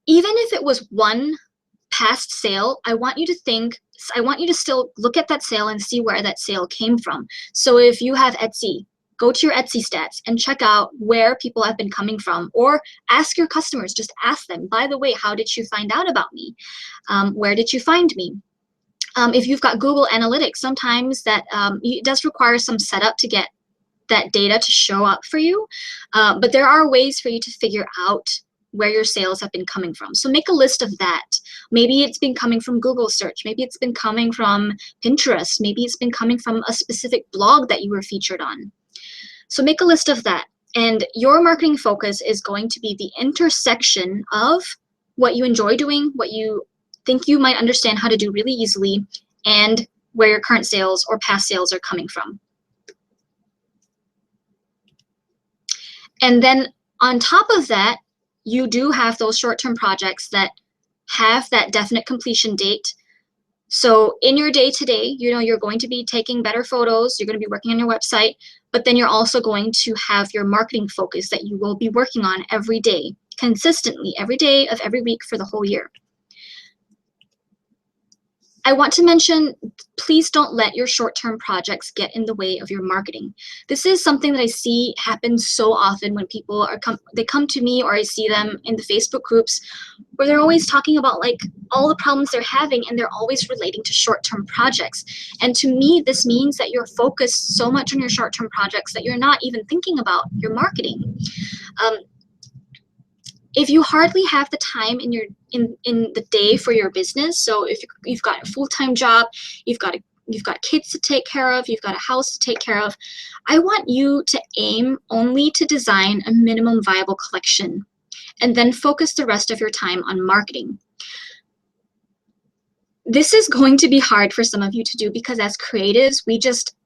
even if it was one past sale, I want you to still look at that sale and see where that sale came from. So if you have Etsy, go to your Etsy stats and check out where people have been coming from, or ask your customers, just ask them, by the way, how did you find out about me? Where did you find me? If you've got Google Analytics, sometimes that it does require some setup to get that data to show up for you, but there are ways for you to figure out where your sales have been coming from. So make a list of that. Maybe it's been coming from Google search, maybe it's been coming from Pinterest, maybe it's been coming from a specific blog that you were featured on. So make a list of that, and your marketing focus is going to be the intersection of what you enjoy doing, what you think you might understand how to do really easily, and where your current sales or past sales are coming from. And then on top of that, you do have those short-term projects that have that definite completion date. So in your day-to-day, you're going to be taking better photos, you're going to be working on your website, but then you're also going to have your marketing focus that you will be working on every day, consistently, every day of every week for the whole year. I want to mention, please don't let your short-term projects get in the way of your marketing. This is something that I see happen so often when people they come to me, or I see them in the Facebook groups where they're always talking about like all the problems they're having, and they're always relating to short-term projects. And to me, this means that you're focused so much on your short-term projects that you're not even thinking about your marketing. If you hardly have the time in the day for your business, so if you've got a full-time job, you've got kids to take care of, you've got a house to take care of, I want you to aim only to design a minimum viable collection, and then focus the rest of your time on marketing. This is going to be hard for some of you to do, because as creatives,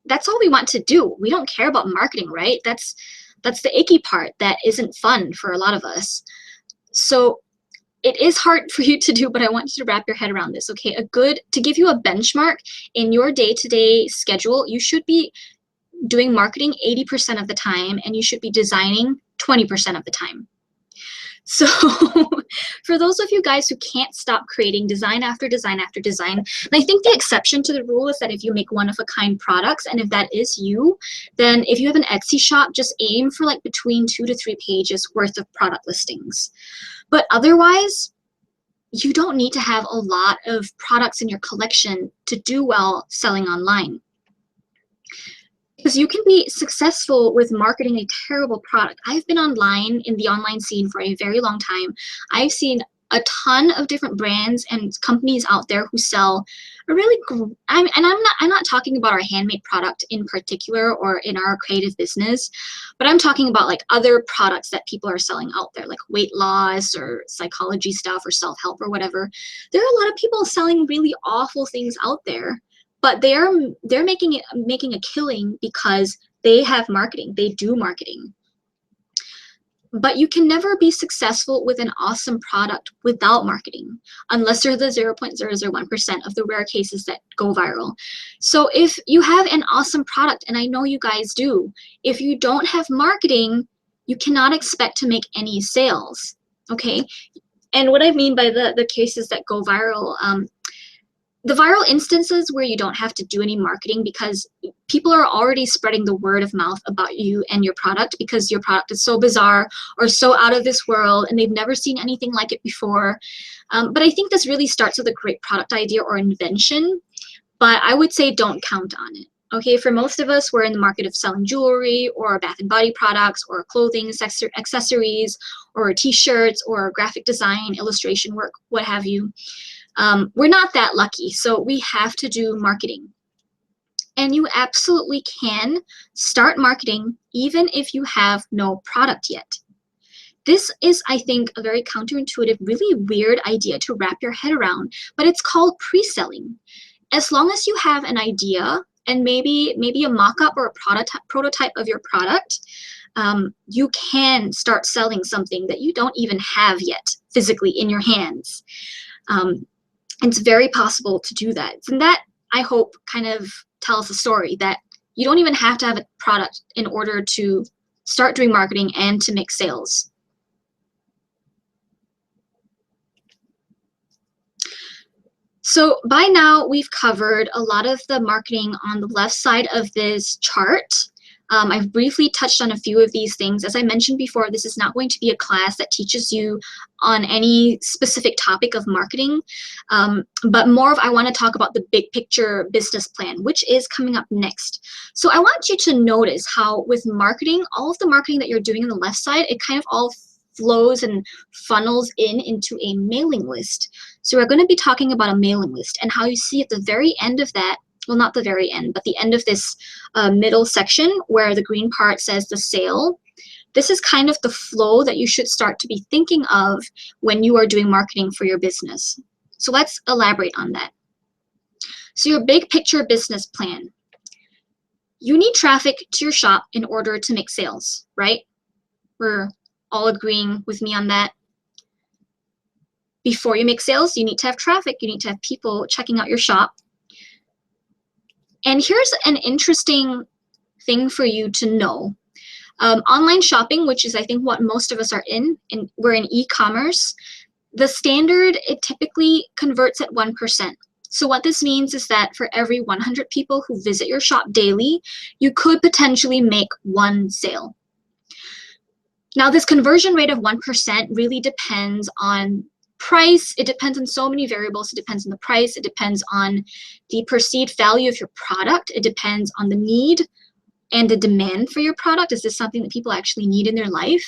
that's all we want to do. We don't care about marketing, right? That's the icky part that isn't fun for a lot of us. So it is hard for you to do, but I want you to wrap your head around this, okay? To give you a benchmark in your day-to-day schedule, you should be doing marketing 80% of the time, and you should be designing 20% of the time. So for those of you guys who can't stop creating design after design after design, and I think the exception to the rule is that if you make one-of-a-kind products, and if that is you, then if you have an Etsy shop, just aim for like between 2 to 3 pages worth of product listings. But otherwise, you don't need to have a lot of products in your collection to do well selling online. Because you can be successful with marketing a terrible product. I've been online in the online scene for a very long time. I've seen a ton of different brands and companies out there who sell a really, I'm not talking about our handmade product in particular or in our creative business, but I'm talking about like other products that people are selling out there, like weight loss or psychology stuff or self-help or whatever. There are a lot of people selling really awful things out there, but they're making a killing because they have marketing. They do marketing. But you can never be successful with an awesome product without marketing, unless you're the 0.001% of the rare cases that go viral. So if you have an awesome product, and I know you guys do, if you don't have marketing, you cannot expect to make any sales, okay? And what I mean by the cases that go viral, the viral instances where you don't have to do any marketing because people are already spreading the word of mouth about you and your product because your product is so bizarre or so out of this world and they've never seen anything like it before. But I think this really starts with a great product idea or invention, but I would say don't count on it. Okay, for most of us, we're in the market of selling jewelry or bath and body products or clothing, accessories, or t-shirts or graphic design, illustration work, what have you. We're not that lucky, so we have to do marketing. And you absolutely can start marketing even if you have no product yet. This is, I think, a very counterintuitive, really weird idea to wrap your head around, but it's called pre-selling. As long as you have an idea and maybe a mock-up or a prototype of your product, you can start selling something that you don't even have yet physically in your hands. It's very possible to do that. And that, I hope, kind of tells the story that you don't even have to have a product in order to start doing marketing and to make sales. So by now, we've covered a lot of the marketing on the left side of this chart. I've briefly touched on a few of these things. As I mentioned before, this is not going to be a class that teaches you on any specific topic of marketing, but more of I want to talk about the big picture business plan, which is coming up next. So I want you to notice how with marketing, all of the marketing that you're doing on the left side, it kind of all flows and funnels into a mailing list. So we're going to be talking about a mailing list and how you see at the very end of that, well, not the very end, but the end of this middle section where the green part says the sale. This is kind of the flow that you should start to be thinking of when you are doing marketing for your business. So let's elaborate on that. So your big picture business plan. You need traffic to your shop in order to make sales, right? We're all agreeing with me on that. Before you make sales, you need to have traffic. You need to have people checking out your shop. And here's an interesting thing for you to know. Online shopping, which is I think what most of us are in, and we're in e-commerce, the standard, it typically converts at 1%. So what this means is that for every 100 people who visit your shop daily, you could potentially make one sale. Now, this conversion rate of 1% really depends on price. It depends on so many variables. It depends on the price. It depends on the perceived value of your product. It depends on the need and the demand for your product. Is this something that people actually need in their life?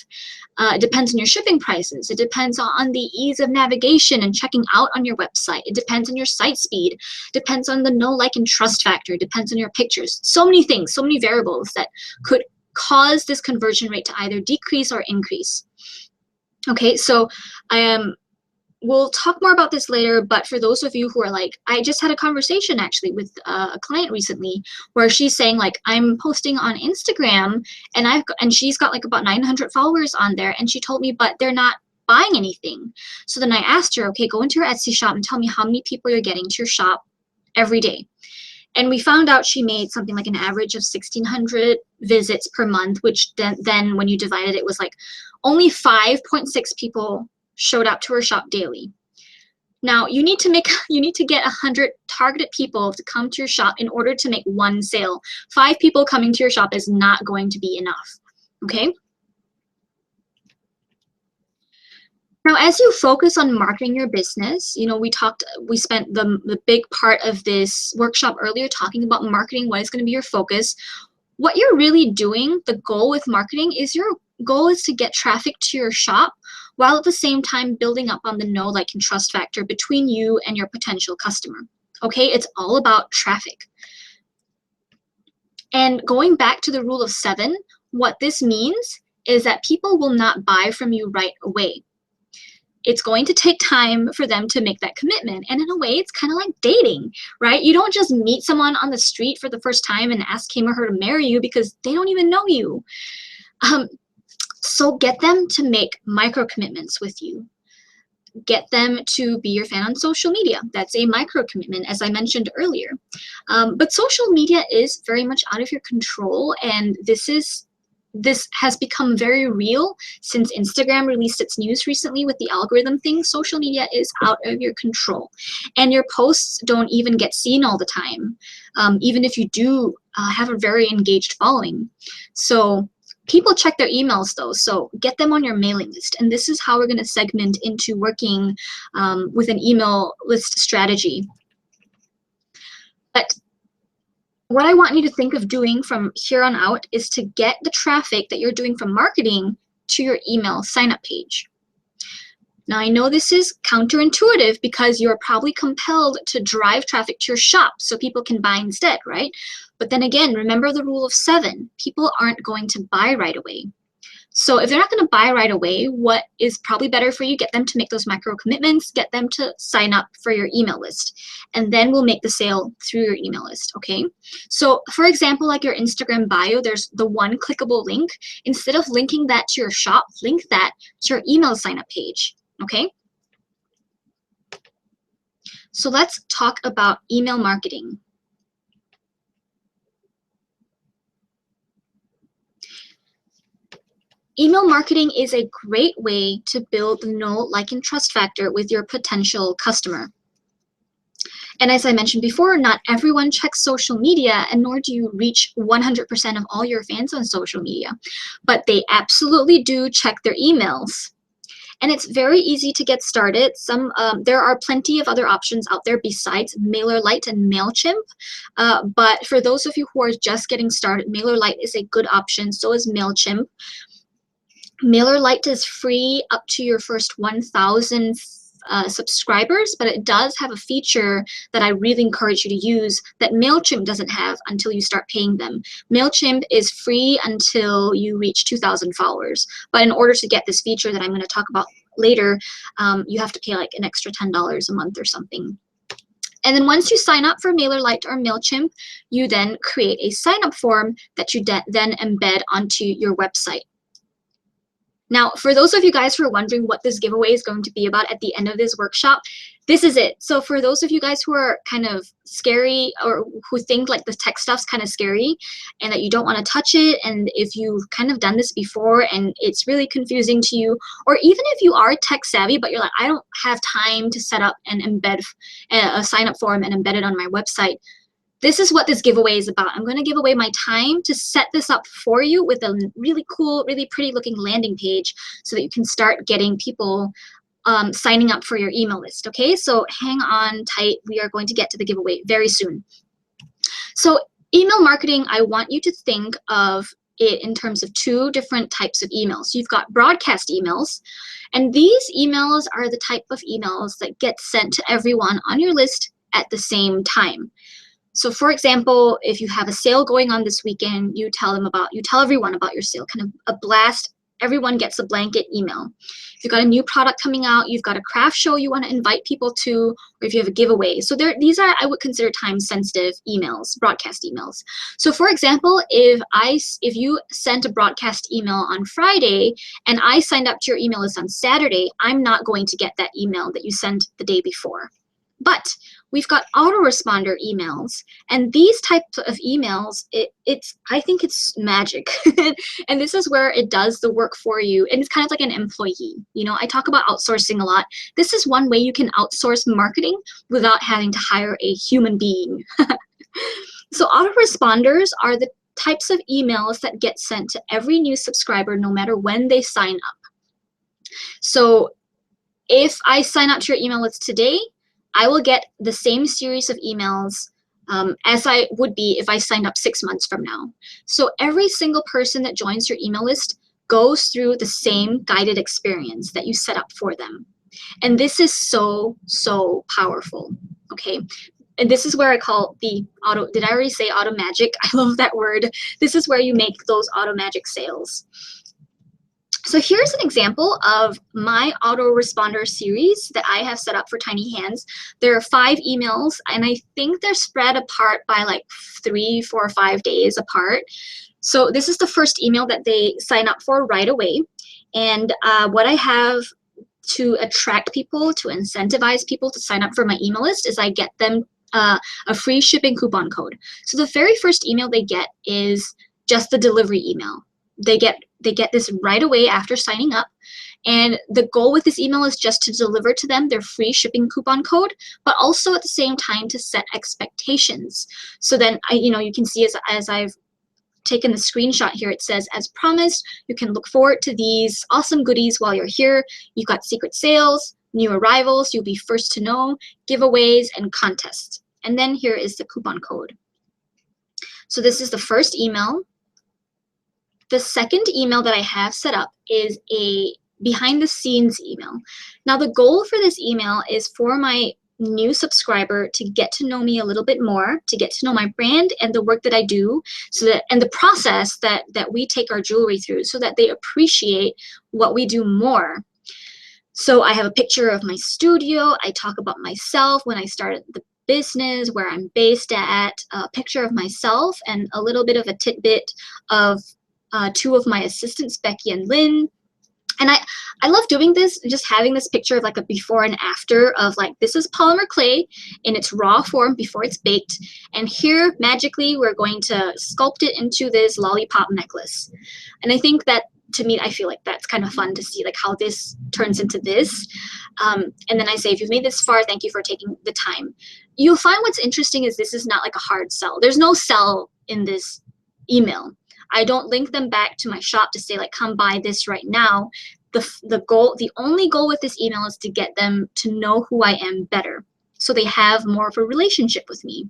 It depends on your shipping prices. It depends on the ease of navigation and checking out on your website. It depends on your site speed. It depends on the know, like, and trust factor. It depends on your pictures. So many things, so many variables that could cause this conversion rate to either decrease or increase. Okay, so we'll talk more about this later, but for those of you who are like, I just had a conversation actually with a client recently where she's saying like, I'm posting on Instagram and she's got like about 900 followers on there, and she told me, but they're not buying anything. So then I asked her, okay, go into your Etsy shop and tell me how many people you're getting to your shop every day. And we found out she made something like an average of 1,600 visits per month, which then when you divided it was like only 5.6 people showed up to her shop daily. Now you need to get 100 targeted people to come to your shop in order to make one sale. 5 people coming to your shop is not going to be enough. Okay. Now, as you focus on marketing your business, you know, we spent the big part of this workshop earlier talking about marketing, what is going to be your focus. What you're really doing, the goal with marketing is your goal is to get traffic to your shop while at the same time building up on the know, like, and trust factor between you and your potential customer. Okay, it's all about traffic. And going back to the rule of 7, what this means is that people will not buy from you right away. It's going to take time for them to make that commitment. And in a way, it's kind of like dating, right? You don't just meet someone on the street for the first time and ask him or her to marry you because they don't even know you. So get them to make micro commitments with you. Get them to be your fan on social media. That's a micro commitment, as I mentioned earlier. But social media is very much out of your control, and this is this has become very real since Instagram released its news recently with the algorithm thing. Social media is out of your control, and your posts don't even get seen all the time, even if you do have a very engaged following. So people check their emails though, so get them on your mailing list. And this is how we're going to segment into working with an email list strategy. But what I want you to think of doing from here on out is to get the traffic that you're doing from marketing to your email sign-up page. Now, I know this is counterintuitive because you're probably compelled to drive traffic to your shop so people can buy instead, right? But then again, remember the rule of 7. People aren't going to buy right away. So if they're not going to buy right away, what is probably better for you? Get them to make those micro commitments, get them to sign up for your email list, and then we'll make the sale through your email list, okay? So for example, like your Instagram bio, there's the one clickable link. Instead of linking that to your shop, link that to your email sign up page, okay? So let's talk about email marketing. Email marketing is a great way to build the know, like, and trust factor with your potential customer. And as I mentioned before, not everyone checks social media, and nor do you reach 100% of all your fans on social media. But they absolutely do check their emails. And it's very easy to get started. There are plenty of other options out there besides MailerLite and MailChimp. But for those of you who are just getting started, MailerLite is a good option. So is MailChimp. MailerLite is free up to your first 1,000 subscribers, but it does have a feature that I really encourage you to use that MailChimp doesn't have until you start paying them. MailChimp is free until you reach 2,000 followers, but in order to get this feature that I'm going to talk about later, you have to pay like an extra $10 a month or something. And then once you sign up for MailerLite or MailChimp, you then create a sign-up form that you then embed onto your website. Now, for those of you guys who are wondering what this giveaway is going to be about at the end of this workshop, this is it. So for those of you guys who are kind of scary or who think like the tech stuff's kind of scary and that you don't want to touch it, and if you've kind of done this before and it's really confusing to you, or even if you are tech savvy but you're like, I don't have time to set up and embed a sign-up form and embed it on my website, this is what this giveaway is about. I'm going to give away my time to set this up for you with a really cool, really pretty looking landing page so that you can start getting people signing up for your email list, okay? So hang on tight. We are going to get to the giveaway very soon. So email marketing, I want you to think of it in terms of 2 different types of emails. You've got broadcast emails, and these emails are the type of emails that get sent to everyone on your list at the same time. So for example, if you have a sale going on this weekend, you tell everyone about your sale, kind of a blast. Everyone gets a blanket email. If you've got a new product coming out, you've got a craft show you want to invite people to, or if you have a giveaway. So these are, I would consider, time-sensitive emails, broadcast emails. So for example, if you sent a broadcast email on Friday and I signed up to your email list on Saturday, I'm not going to get that email that you sent the day before. But we've got autoresponder emails, and these types of emails, I think it's magic. And this is where it does the work for you, and it's kind of like an employee. You know, I talk about outsourcing a lot. This is one way you can outsource marketing without having to hire a human being. So autoresponders are the types of emails that get sent to every new subscriber no matter when they sign up. So if I sign up to your email list today, I will get the same series of emails as I would be if I signed up 6 months from now. So every single person that joins your email list goes through the same guided experience that you set up for them. And this is so, so powerful, okay? And this is where I call the auto, did I already say auto magic? I love that word. This is where you make those auto magic sales. So here's an example of my autoresponder series that I have set up for Tiny Hands. There are 5 emails, and I think they're spread apart by like 3, 4, or 5 days apart. So this is the first email that they sign up for right away. And what I have to attract people, to incentivize people to sign up for my email list, is I get them a free shipping coupon code. So the very first email they get is just the delivery email. they get this right away after signing up. And the goal with this email is just to deliver to them their free shipping coupon code, but also at the same time to set expectations. So then you can see as I've taken the screenshot here, it says, as promised, you can look forward to these awesome goodies while you're here. You've got secret sales, new arrivals, you'll be first to know, giveaways, and contests. And then here is the coupon code. So this is the first email. The second email that I have set up is a behind the scenes email. Now the goal for this email is for my new subscriber to get to know me a little bit more, to get to know my brand and the work that I do, and the process that we take our jewelry through, so that they appreciate what we do more. So I have a picture of my studio. I talk about myself, when I started the business, where I'm based at, a picture of myself, and a little bit of a tidbit of two of my assistants, Becky and Lynn. And I love doing this, just having this picture of like a before and after of like, this is polymer clay in its raw form before it's baked. And here, magically, we're going to sculpt it into this lollipop necklace. And I think that, to me, I feel like that's kind of fun to see like how this turns into this. And then I say, if you've made this far, thank you for taking the time. You'll find what's interesting is this is not like a hard sell. There's no sell in this email. I don't link them back to my shop to say like, come buy this right now. The only goal with this email is to get them to know who I am better, so they have more of a relationship with me.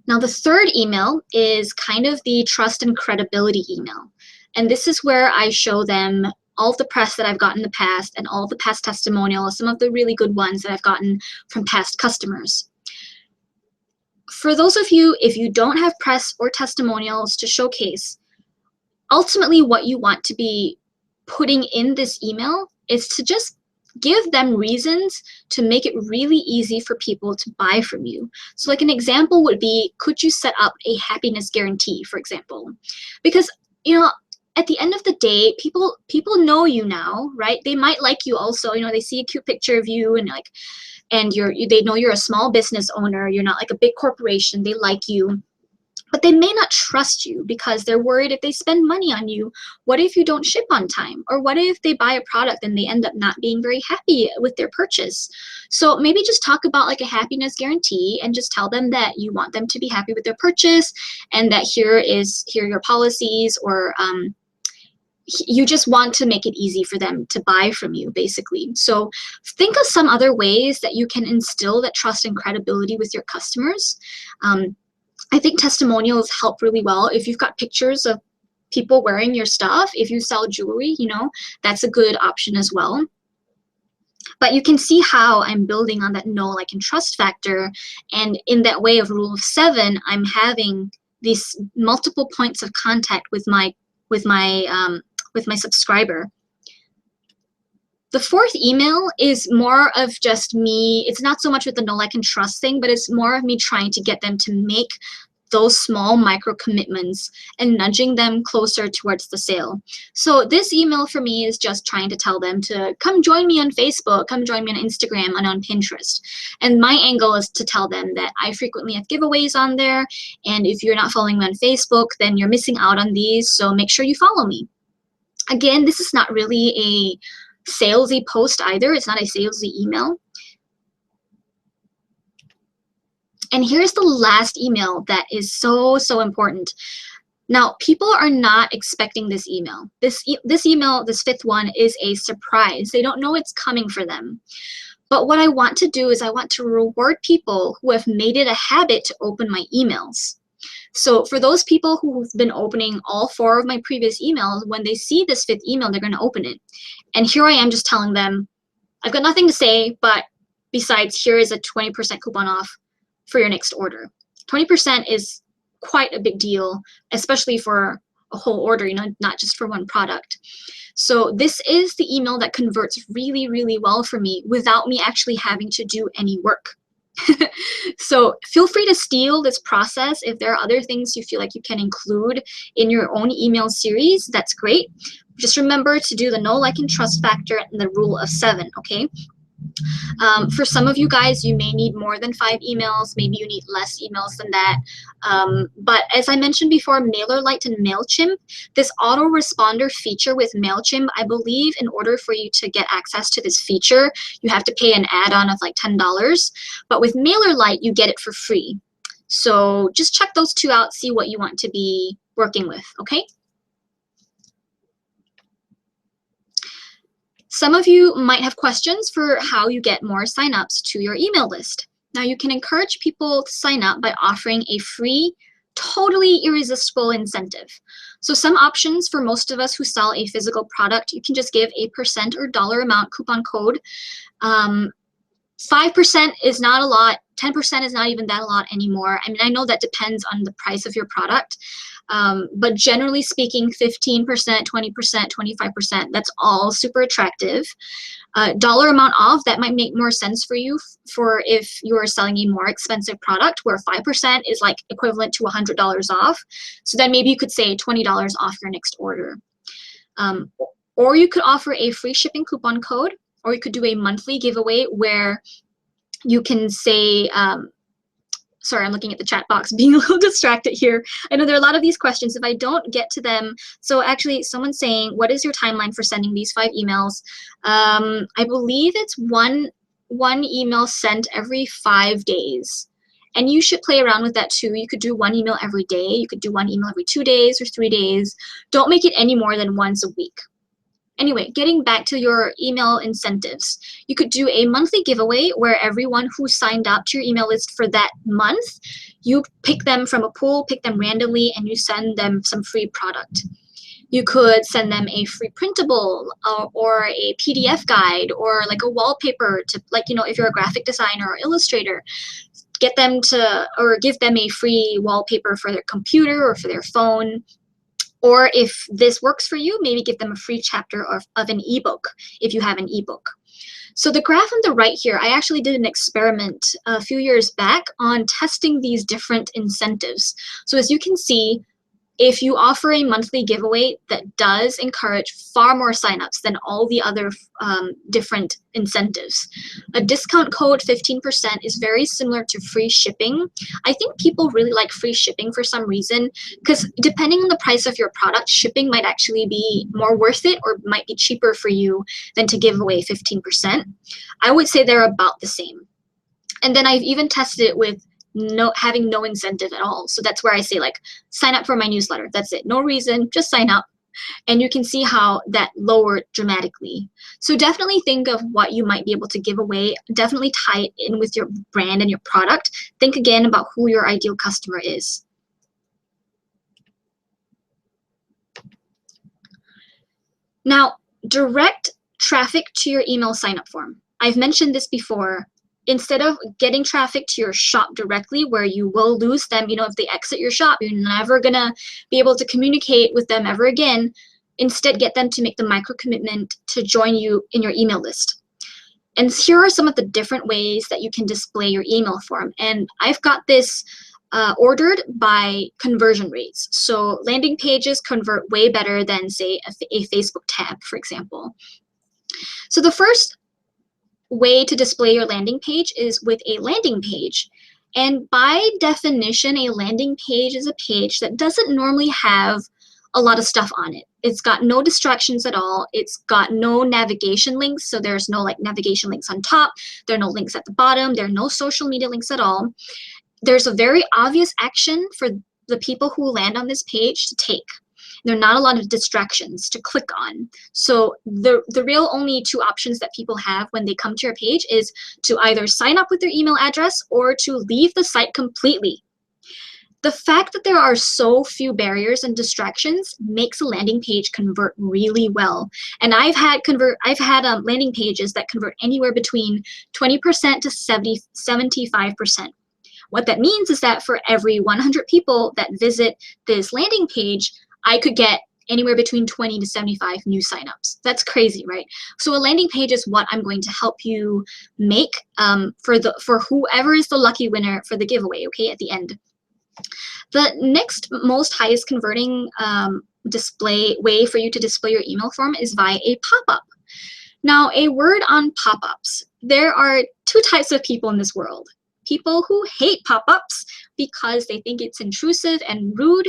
Now the third email is kind of the trust and credibility email. And this is where I show them all of the press that I've gotten in the past and all of the past testimonials, some of the really good ones that I've gotten from past customers. For those of you, if you don't have press or testimonials to showcase, ultimately what you want to be putting in this email is to just give them reasons to make it really easy for people to buy from you. So like an example would be, could you set up a happiness guarantee, for example? Because, at the end of the day, people know you now, right? They might like you also, they see a cute picture of you and they know you're a small business owner, you're not like a big corporation, they like you. But they may not trust you because they're worried if they spend money on you, what if you don't ship on time? Or what if they buy a product and they end up not being very happy with their purchase? So maybe just talk about like a happiness guarantee and just tell them that you want them to be happy with their purchase, and that here are your policies, or you just want to make it easy for them to buy from you, basically. So think of some other ways that you can instill that trust and credibility with your customers. I think testimonials help really well. If you've got pictures of people wearing your stuff, if you sell jewelry, that's a good option as well. But you can see how I'm building on that know, like, and trust factor. And in that way of rule of 7, I'm having these multiple points of contact with my subscriber. The fourth email is more of just me. It's not so much with the know, like, and trust thing, but it's more of me trying to get them to make those small micro commitments and nudging them closer towards the sale. So this email for me is just trying to tell them to come join me on Facebook, come join me on Instagram and on Pinterest. And my angle is to tell them that I frequently have giveaways on there. And if you're not following me on Facebook, then you're missing out on these. So make sure you follow me. Again, this is not really a salesy post either. It's not a salesy email. And here's the last email that is so important. Now, people are not expecting this email. This email, this fifth one, is a surprise. They don't know it's coming for them. But what I want to do is I want to reward people who have made it a habit to open my emails. So for those people who've been opening all 4 of my previous emails, when they see this 5th email, they're going to open it. And here I am just telling them, I've got nothing to say, but besides, here is a 20% coupon off for your next order. 20% is quite a big deal, especially for a whole order, not just for one product. So this is the email that converts really well for me without me actually having to do any work. So feel free to steal this process. If there are other things you feel like you can include in your own email series, that's great. Just remember to do the know, like, and trust factor and the rule of 7, okay? For some of you guys, you may need more than 5 emails. Maybe you need less emails than that. But as I mentioned before, MailerLite and MailChimp, this autoresponder feature with MailChimp, I believe in order for you to get access to this feature, you have to pay an add-on of like $10. But with MailerLite, you get it for free. So just check those two out, see what you want to be working with, okay? Some of you might have questions for how you get more signups to your email list. Now, you can encourage people to sign up by offering a free, totally irresistible incentive. So some options for most of us who sell a physical product, you can just give a % or dollar amount coupon code. 5% is not a lot. 10% is not even that a lot anymore. I mean, I know that depends on the price of your product, but generally speaking, 15%, 20%, 25%, that's all super attractive. Dollar amount off, that might make more sense for you for if you're selling a more expensive product where 5% is like equivalent to $100 off. So then maybe you could say $20 off your next order. Or you could offer a free shipping coupon code, or you could do a monthly giveaway where you can say, sorry, I'm looking at the chat box, being a little distracted here. I know there are a lot of these questions. If I don't get to them, so actually someone's saying, what is your timeline for sending these 5 emails? I believe it's one email sent every 5 days. And you should play around with that too. You could do 1 email every day. You could do 1 email every 2 days or 3 days. Don't make it any more than once a week. Anyway, getting back to your email incentives, you could do a monthly giveaway where everyone who signed up to your email list for that month, you pick them from a pool, pick them randomly, and you send them some free product. You could send them a free printable or a PDF guide or like a wallpaper to, like, you know, if you're a graphic designer or illustrator, get them to, or give them a free wallpaper for their computer or for their phone. Or if this works for you, maybe give them a free chapter of an ebook if you have an ebook. So the graph on the right here, I actually did an experiment a few years back on testing these different incentives. So as you can see, if you offer a monthly giveaway that does encourage far more signups than all the other different incentives. A discount code 15% is very similar to free shipping. I think people really like free shipping for some reason, because depending on the price of your product, shipping might actually be more worth it or might be cheaper for you than to give away 15%. I would say they're about the same. And then I've even tested it with having no incentive at all. So that's where I say, like, sign up for my newsletter. That's it. No reason, just sign up. And you can see how that lowered dramatically. So definitely think of what you might be able to give away. Definitely tie it in with your brand and your product. Think again about who your ideal customer is. Now, direct traffic to your email sign-up form. I've mentioned this before. Instead of getting traffic to your shop directly, where you will lose them, you know, if they exit your shop, you're never gonna be able to communicate with them ever again. Instead, get them to make the micro commitment to join you in your email list. And here are some of the different ways that you can display your email form. And I've got this ordered by conversion rates. So landing pages convert way better than, say, a Facebook tab, for example. So the first way to display your landing page is with a landing page. And by definition, a landing page is a page that doesn't normally have a lot of stuff on it. It's got no distractions at all. It's got no navigation links. So there's no like navigation links on top. There are no links at the bottom. There are no social media links at all. There's a very obvious action for the people who land on this page to take. There are not a lot of distractions to click on. So the real only 2 options that people have when they come to your page is to either sign up with their email address or to leave the site completely. The fact that there are so few barriers and distractions makes a landing page convert really well. And I've had landing pages that convert anywhere between 20% to 75%. What that means is that for every 100 people that visit this landing page, I could get anywhere between 20 to 75 new signups. That's crazy, right? So a landing page is what I'm going to help you make for whoever is the lucky winner for the giveaway, okay, at the end. The next most highest converting display way for you to display your email form is via a pop-up. Now, a word on pop-ups. There are two types of people in this world. People who hate pop-ups because they think it's intrusive and rude,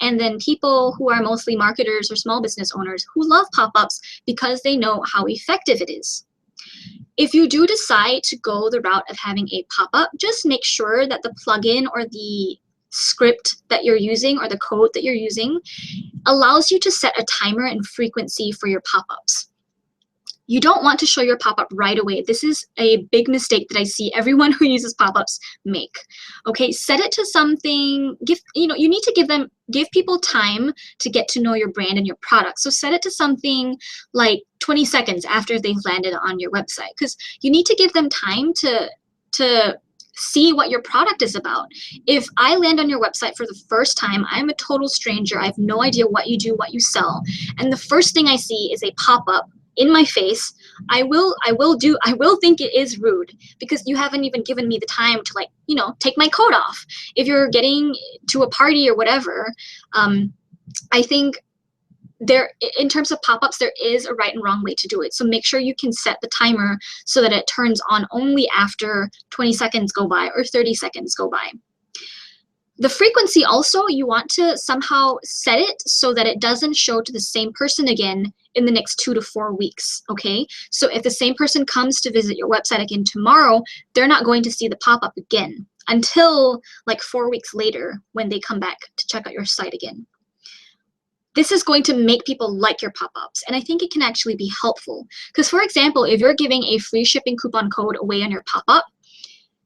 and then people who are mostly marketers or small business owners who love pop-ups because they know how effective it is. If you do decide to go the route of having a pop-up, just make sure that the plugin or the script that you're using or the code that you're using allows you to set a timer and frequency for your pop-ups. You don't want to show your pop-up right away. This is a big mistake that I see everyone who uses pop-ups make. Okay, set it to something, you need to give people time to get to know your brand and your product. So set it to something like 20 seconds after they've landed on your website, because you need to give them time to see what your product is about. If I land on your website for the first time, I'm a total stranger. I have no idea what you do, what you sell, and the first thing I see is a pop-up in my face. I will think it is rude because you haven't even given me the time to take my coat off. If you're getting to a party or whatever, I think in terms of pop-ups, there is a right and wrong way to do it. So make sure you can set the timer so that it turns on only after 20 seconds go by or 30 seconds go by. The frequency also, you want to somehow set it so that it doesn't show to the same person again in the next 2 to 4 weeks, okay? So if the same person comes to visit your website again tomorrow, they're not going to see the pop-up again until like 4 weeks later when they come back to check out your site again. This is going to make people like your pop-ups, and I think it can actually be helpful. Because for example, if you're giving a free shipping coupon code away on your pop-up,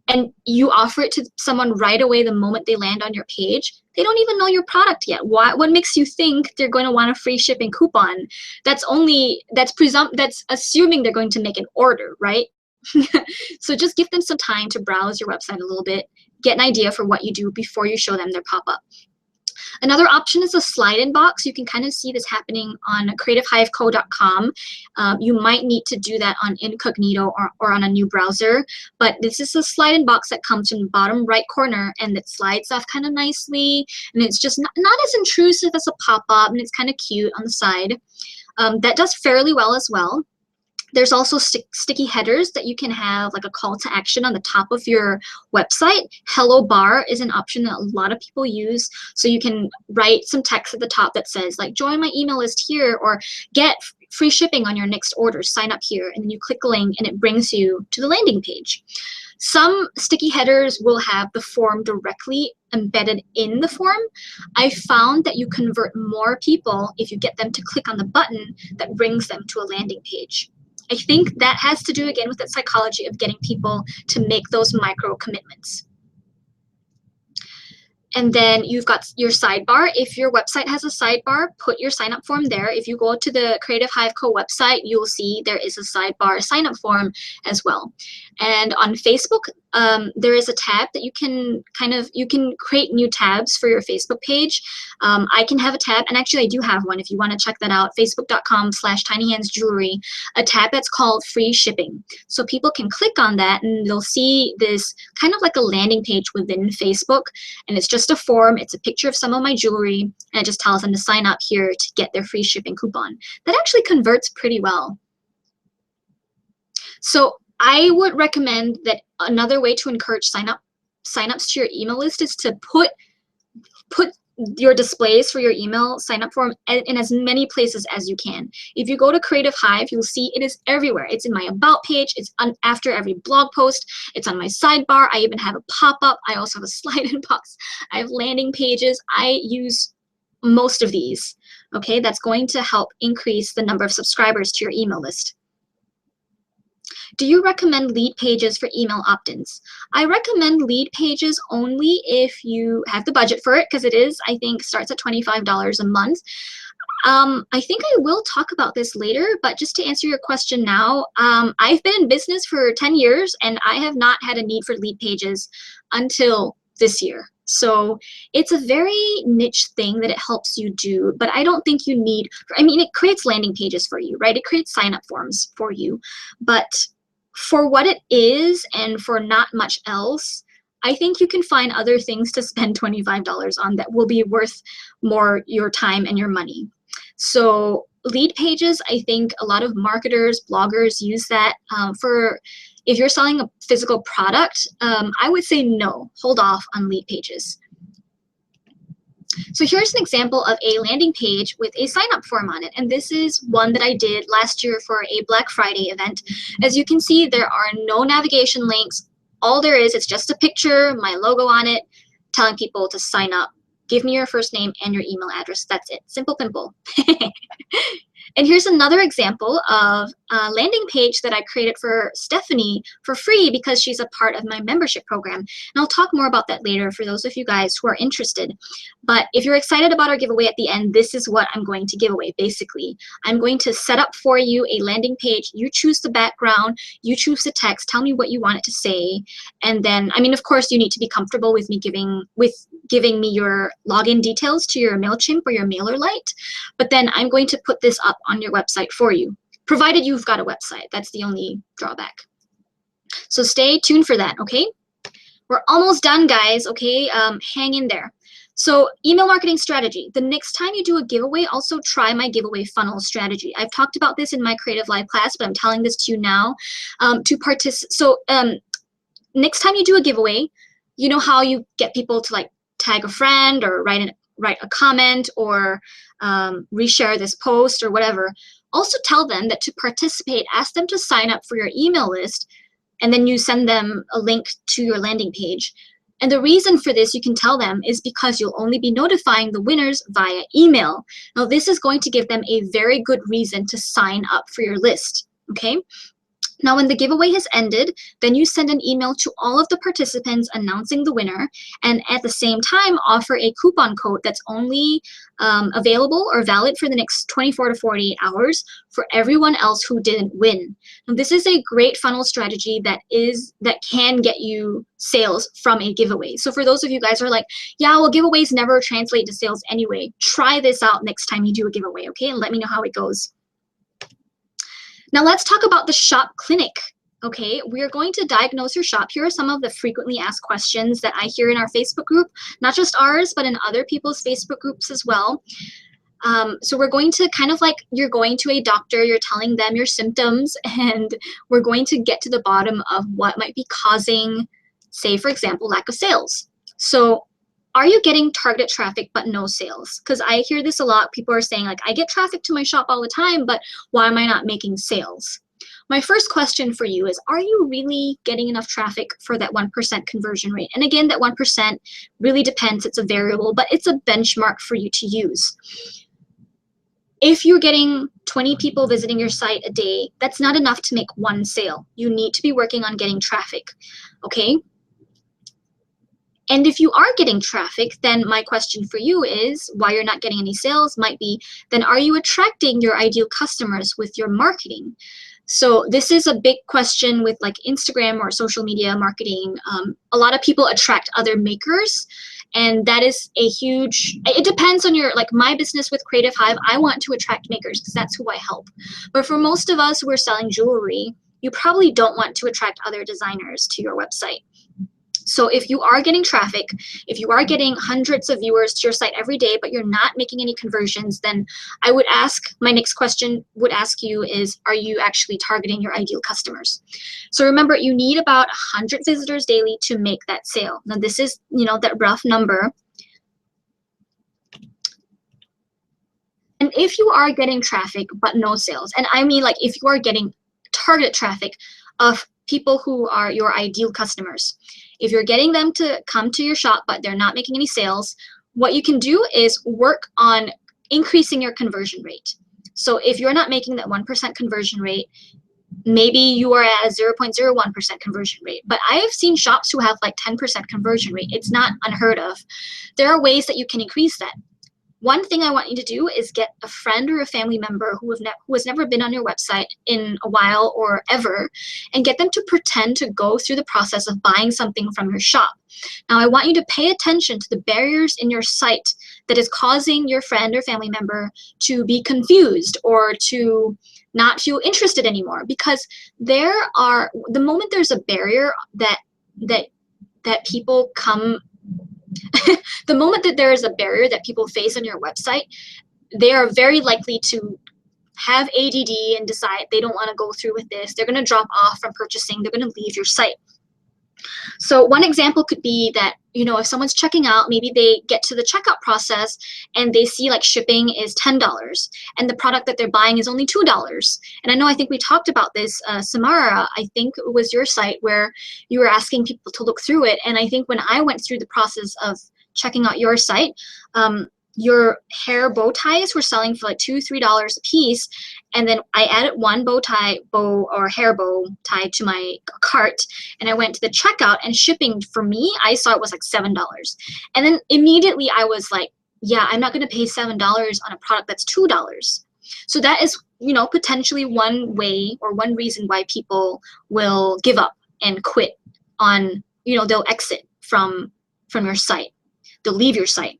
and you offer it to someone right away the moment they land on your page, they don't even know your product yet. What makes you think they're going to want a free shipping coupon? That's assuming they're going to make an order, right? So just give them some time to browse your website a little bit, get an idea for what you do before you show them their pop-up. Another option is a slide-in box. You can kind of see this happening on creativehiveco.com. You might need to do that on incognito or on a new browser, but this is a slide-in box that comes from the bottom right corner and it slides off kind of nicely, and it's just not as intrusive as a pop-up, and it's kind of cute on the side. That does fairly well as well. There's also sticky headers that you can have like a call to action on the top of your website. Hello bar is an option that a lot of people use. So you can write some text at the top that says like, join my email list here, or get free shipping on your next order, sign up here. And then you click a link and it brings you to the landing page. Some sticky headers will have the form directly embedded in the form. I found that you convert more people if you get them to click on the button that brings them to a landing page. I think that has to do again with that psychology of getting people to make those micro commitments. And then you've got your sidebar. If your website has a sidebar, put your sign up form there. If you go to the Creative Hive Co website, you'll see there is a sidebar sign up form as well. And on Facebook, there is a tab that you can create new tabs for your Facebook page. I can have a tab, and actually I do have one if you want to check that out, facebook.com/tinyhandsjewelry, a tab that's called free shipping. So people can click on that and they'll see this kind of like a landing page within Facebook, and it's just a form. It's a picture of some of my jewelry, and it just tells them to sign up here to get their free shipping coupon. That actually converts pretty well. So I would recommend that another way to encourage signups to your email list is to put your displays for your email sign up form in as many places as you can. If you go to Creative Hive, you'll see it is everywhere. It's in my about page, it's after every blog post, it's on my sidebar. I even have a pop-up. I also have a slide-in box. I have landing pages. I use most of these. Okay, that's going to help increase the number of subscribers to your email list. Do you recommend lead pages for email opt-ins? I recommend lead pages only if you have the budget for it, because it is, I think, starts at $25 a month. I think I will talk about this later, but just to answer your question now, I've been in business for 10 years and I have not had a need for lead pages until this year. So it's a very niche thing that it helps you do, but I don't think you need, I mean, it creates landing pages for you, right? It creates sign-up forms for you, but for what it is and for not much else, I think you can find other things to spend $25 on that will be worth more your time and your money. So lead pages, I think a lot of marketers, bloggers use that for if you're selling a physical product. I would say no, hold off on lead pages. So here's an example of a landing page with a sign-up form on it. And this is one that I did last year for a Black Friday event. As you can see, there are no navigation links. All there is, it's just a picture, my logo on it, telling people to sign up. Give me your first name and your email address. That's it. Simple pimple. And here's another example of a landing page that I created for Stephanie for free because she's a part of my membership program. And I'll talk more about that later for those of you guys who are interested. But if you're excited about our giveaway at the end, this is what I'm going to give away. Basically, I'm going to set up for you a landing page. You choose the background, you choose the text, tell me what you want it to say. And then, I mean, of course, you need to be comfortable with me giving me your login details to your MailChimp or your MailerLite. But then I'm going to put this up on your website for you, provided you've got a website. That's the only drawback. So stay tuned for that, okay? We're almost done, guys, okay? Hang in there. So email marketing strategy. The next time you do a giveaway, also try my giveaway funnel strategy. I've talked about this in my Creative Live class, but I'm telling this to you now to participate. So next time you do a giveaway, you know how you get people to like tag a friend or write a comment or reshare this post or whatever. Also tell them that to participate, ask them to sign up for your email list, and then you send them a link to your landing page. And the reason for this, you can tell them, is because you'll only be notifying the winners via email. Now, this is going to give them a very good reason to sign up for your list, okay? Now, when the giveaway has ended, then you send an email to all of the participants announcing the winner, and at the same time offer a coupon code that's only available or valid for the next 24 to 48 hours for everyone else who didn't win. Now, this is a great funnel strategy that can get you sales from a giveaway. So for those of you guys who are like, yeah, well, giveaways never translate to sales anyway, try this out next time you do a giveaway, okay? And let me know how it goes. Now let's talk about the shop clinic. Okay, we are going to diagnose your shop. Here are some of the frequently asked questions that I hear in our Facebook group, not just ours, but in other people's Facebook groups as well. So we're going to kind of like, you're going to a doctor, you're telling them your symptoms, and we're going to get to the bottom of what might be causing, say, for example, lack of sales. So are you getting targeted traffic but no sales? Because I hear this a lot. People are saying, like, I get traffic to my shop all the time, but why am I not making sales? My first question for you is, are you really getting enough traffic for that 1% conversion rate? And again, that 1% really depends. It's a variable, but it's a benchmark for you to use. If you're getting 20 people visiting your site a day, that's not enough to make one sale. You need to be working on getting traffic, okay? And if you are getting traffic, then my question for you is, why you're not getting any sales might be, then are you attracting your ideal customers with your marketing? So this is a big question with like Instagram or social media marketing. A lot of people attract other makers, and that is a huge, it depends on your, like my business with Creative Hive, I want to attract makers because that's who I help. But for most of us who are selling jewelry, you probably don't want to attract other designers to your website. So if you are getting traffic, if you are getting hundreds of viewers to your site every day, but you're not making any conversions, then I would ask, my next question would ask you is, are you actually targeting your ideal customers? So remember, you need about 100 visitors daily to make that sale. Now this is, you know, that rough number. And if you are getting traffic, but no sales, and I mean like if you are getting targeted traffic of people who are your ideal customers, if you're getting them to come to your shop, but they're not making any sales, what you can do is work on increasing your conversion rate. So if you're not making that 1% conversion rate, maybe you are at a 0.01% conversion rate. But I have seen shops who have like 10% conversion rate. It's not unheard of. There are ways that you can increase that. One thing I want you to do is get a friend or a family member who has never been on your website in a while or ever, and get them to pretend to go through the process of buying something from your shop. Now, I want you to pay attention to the barriers in your site that is causing your friend or family member to be confused or to not feel interested anymore, because the moment there's a barrier that people come the moment that there is a barrier that people face on your website, they are very likely to have ADD and decide they don't want to go through with this. They're going to drop off from purchasing. They're going to leave your site. So one example could be that, you know, if someone's checking out, maybe they get to the checkout process and they see like shipping is $10 and the product that they're buying is only $2. And I know, I think we talked about this, Samara, I think it was your site where you were asking people to look through it. And I think when I went through the process of checking out your site, your hair bow ties were selling for like $2-3 a piece, and then I added one bow or hair bow tie to my cart, and I went to the checkout, and shipping for me, I saw it was like $7. And then immediately I was like, yeah, I'm not going to pay $7 on a product that's $2. So that is, you know, potentially one way or one reason why people will give up and quit on, you know, they'll exit from your site. They'll leave your site.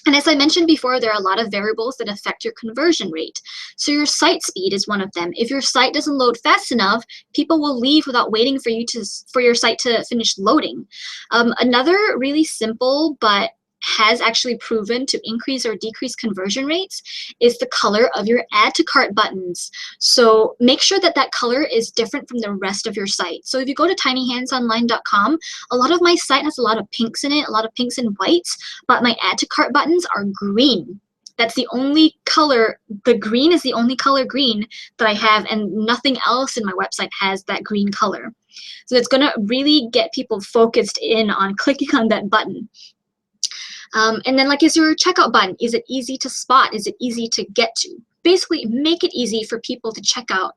And as I mentioned before, there are a lot of variables that affect your conversion rate. So your site speed is one of them. If your site doesn't load fast enough, people will leave without waiting for your site to finish loading. Another really simple but has actually proven to increase or decrease conversion rates is the color of your add to cart buttons. So make sure that that color is different from the rest of your site. So if you go to tinyhandsonline.com, a lot of my site has a lot of pinks in it, a lot of pinks and whites, but my add to cart buttons are green. That's the only color, the green is the only color green that I have, and nothing else in my website has that green color. So it's gonna really get people focused in on clicking on that button. And then, like, is your checkout button, is it easy to spot? Is it easy to get to? Basically, make it easy for people to check out.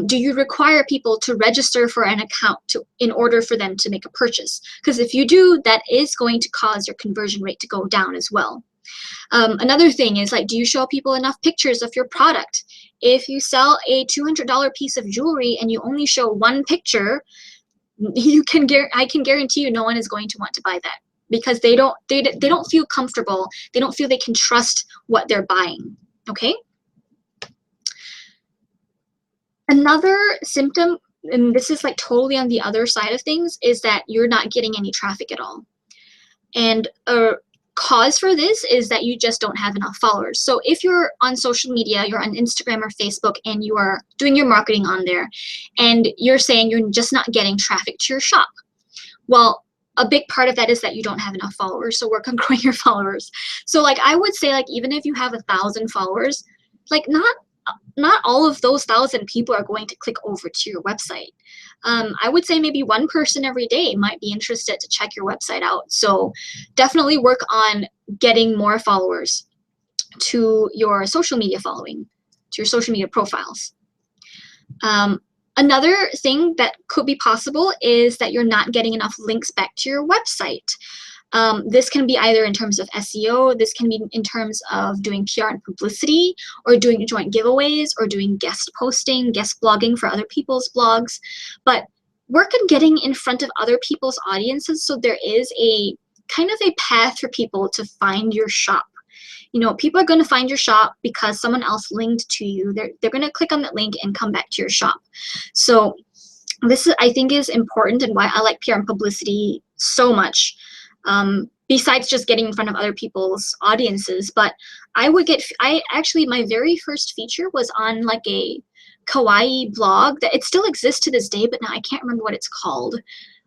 Do you require people to register for an account in order for them to make a purchase? Because if you do, that is going to cause your conversion rate to go down as well. Another thing is, like, do you show people enough pictures of your product? If you sell a $200 piece of jewelry and you only show one picture, I can guarantee you no one is going to want to buy that, because they don't feel comfortable. They don't feel they can trust what they're buying, okay? Another symptom, and this is like totally on the other side of things, is that you're not getting any traffic at all. And a cause for this is that you just don't have enough followers. So if you're on social media, you're on Instagram or Facebook, and you are doing your marketing on there, and you're saying you're just not getting traffic to your shop, well, a big part of that is that you don't have enough followers. So work on growing your followers. So like, I would say, like, even if you have 1,000 followers, like not all of those 1,000 people are going to click over to your website. I would say maybe one person every day might be interested to check your website out. So definitely work on getting more followers to your social media following, to your social media profiles. Another thing that could be possible is that you're not getting enough links back to your website. This can be either in terms of SEO, this can be in terms of doing PR and publicity, or doing joint giveaways, or doing guest posting, guest blogging for other people's blogs. But work on getting in front of other people's audiences so there is a kind of a path for people to find your shop. You know, people are going to find your shop because someone else linked to you. They're going to click on that link and come back to your shop. So this is, I think, is important, and why I like PR and publicity so much. Besides just getting in front of other people's audiences, but I actually, my very first feature was on like a kawaii blog that it still exists to this day, but now I can't remember what it's called.